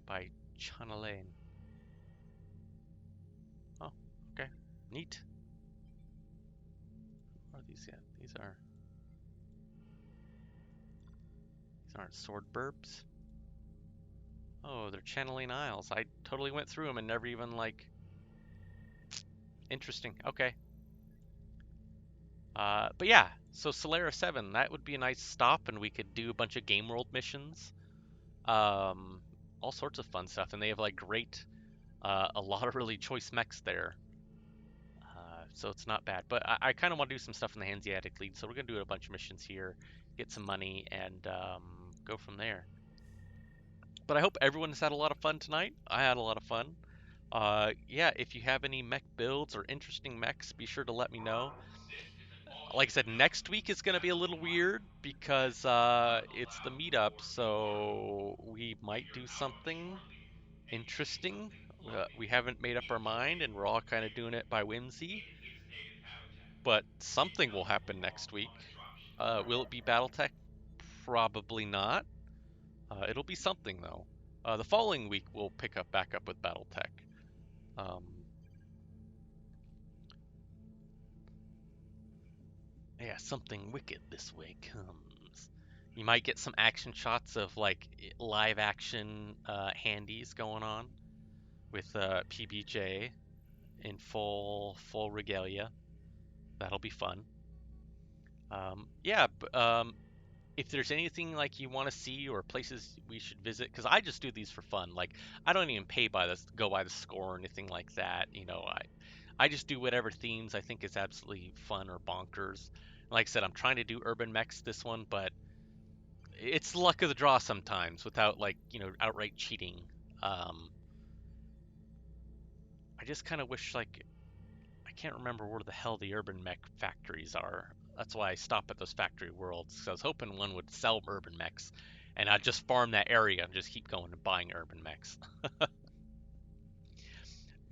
Speaker 1: by Chanelaine. Oh, okay, neat. What are these yet? These aren't sword burbs. Oh, they're channeling isles. I totally went through them and never even like. Interesting. Okay. But yeah, so Solaris 7, that would be a nice stop, and we could do a bunch of game world missions. All sorts of fun stuff, and they have like a lot of really choice mechs there. So it's not bad. But I kind of want to do some stuff in the Hanseatic League, so we're gonna do a bunch of missions here, get some money, and go from there. But I hope everyone's had a lot of fun tonight. I had a lot of fun. Yeah, if you have any mech builds or interesting mechs, be sure to let me know. Like I said, next week is going to be a little weird because it's the meetup, so we might do something interesting. We haven't made up our mind, and we're all kind of doing it by whimsy. But something will happen next week. Will it be BattleTech? Probably not. It'll be something though. The following week we'll pick up back up with BattleTech. Yeah, something wicked this way comes. You might get some action shots of like live action handies going on with PBJ in full regalia. That'll be fun. Yeah, if there's anything like you want to see or places we should visit, because I just do these for fun. Like I don't even go by the score or anything like that. You know, I just do whatever themes I think is absolutely fun or bonkers. Like I said, I'm trying to do urban mechs this one, but it's luck of the draw sometimes without like, outright cheating. I just kind of wish like I can't remember where the hell the urban mech factories are. That's why I stop at those factory worlds. So I was hoping one would sell urban mechs, and I'd just farm that area and just keep going and buying urban mechs.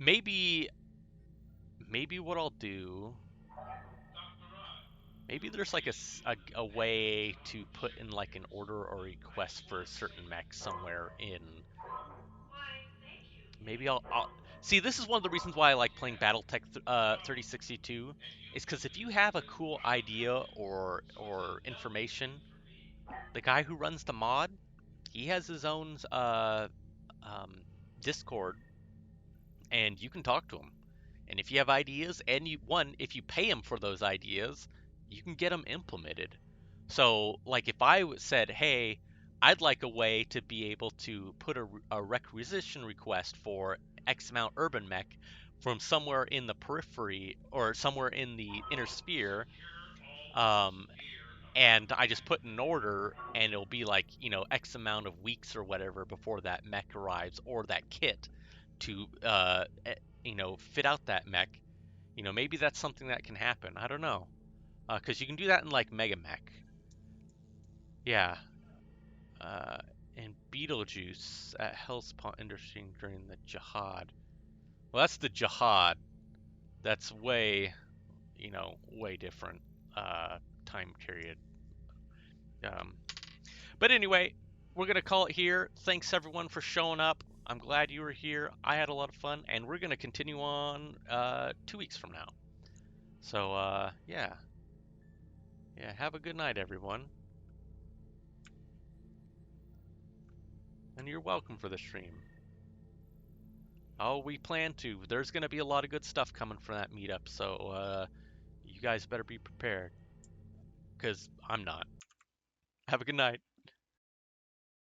Speaker 1: maybe what I'll do. Maybe there's like a way to put in like an order or request for a certain mech somewhere in. Maybe I'll see. This is one of the reasons why I like playing BattleTech 3062, is because if you have a cool idea or information, the guy who runs the mod, he has his own um, Discord, and you can talk to him. And if you have ideas, and if you pay him for those ideas, you can get them implemented. So, like, if I said, hey, I'd like a way to be able to put a requisition request for X amount urban mech from somewhere in the periphery or somewhere in the inner sphere, um, and I just put an order, and it'll be like, X amount of weeks or whatever before that mech arrives or that kit to, fit out that mech. Maybe that's something that can happen. I don't know. Because you can do that in like Mega Mech. Yeah. Uh, and Beetlejuice at Hellspawn interesting during the Jihad. Well, that's the Jihad. That's way, way different time period. Um, but anyway, we're going to call it here. Thanks everyone for showing up. I'm glad you were here. I had a lot of fun, and we're going to continue on 2 weeks from now. So, yeah. Yeah, have a good night, everyone. And you're welcome for the stream. Oh, we plan to. There's going to be a lot of good stuff coming from that meetup, so you guys better be prepared. Because I'm not. Have a good night.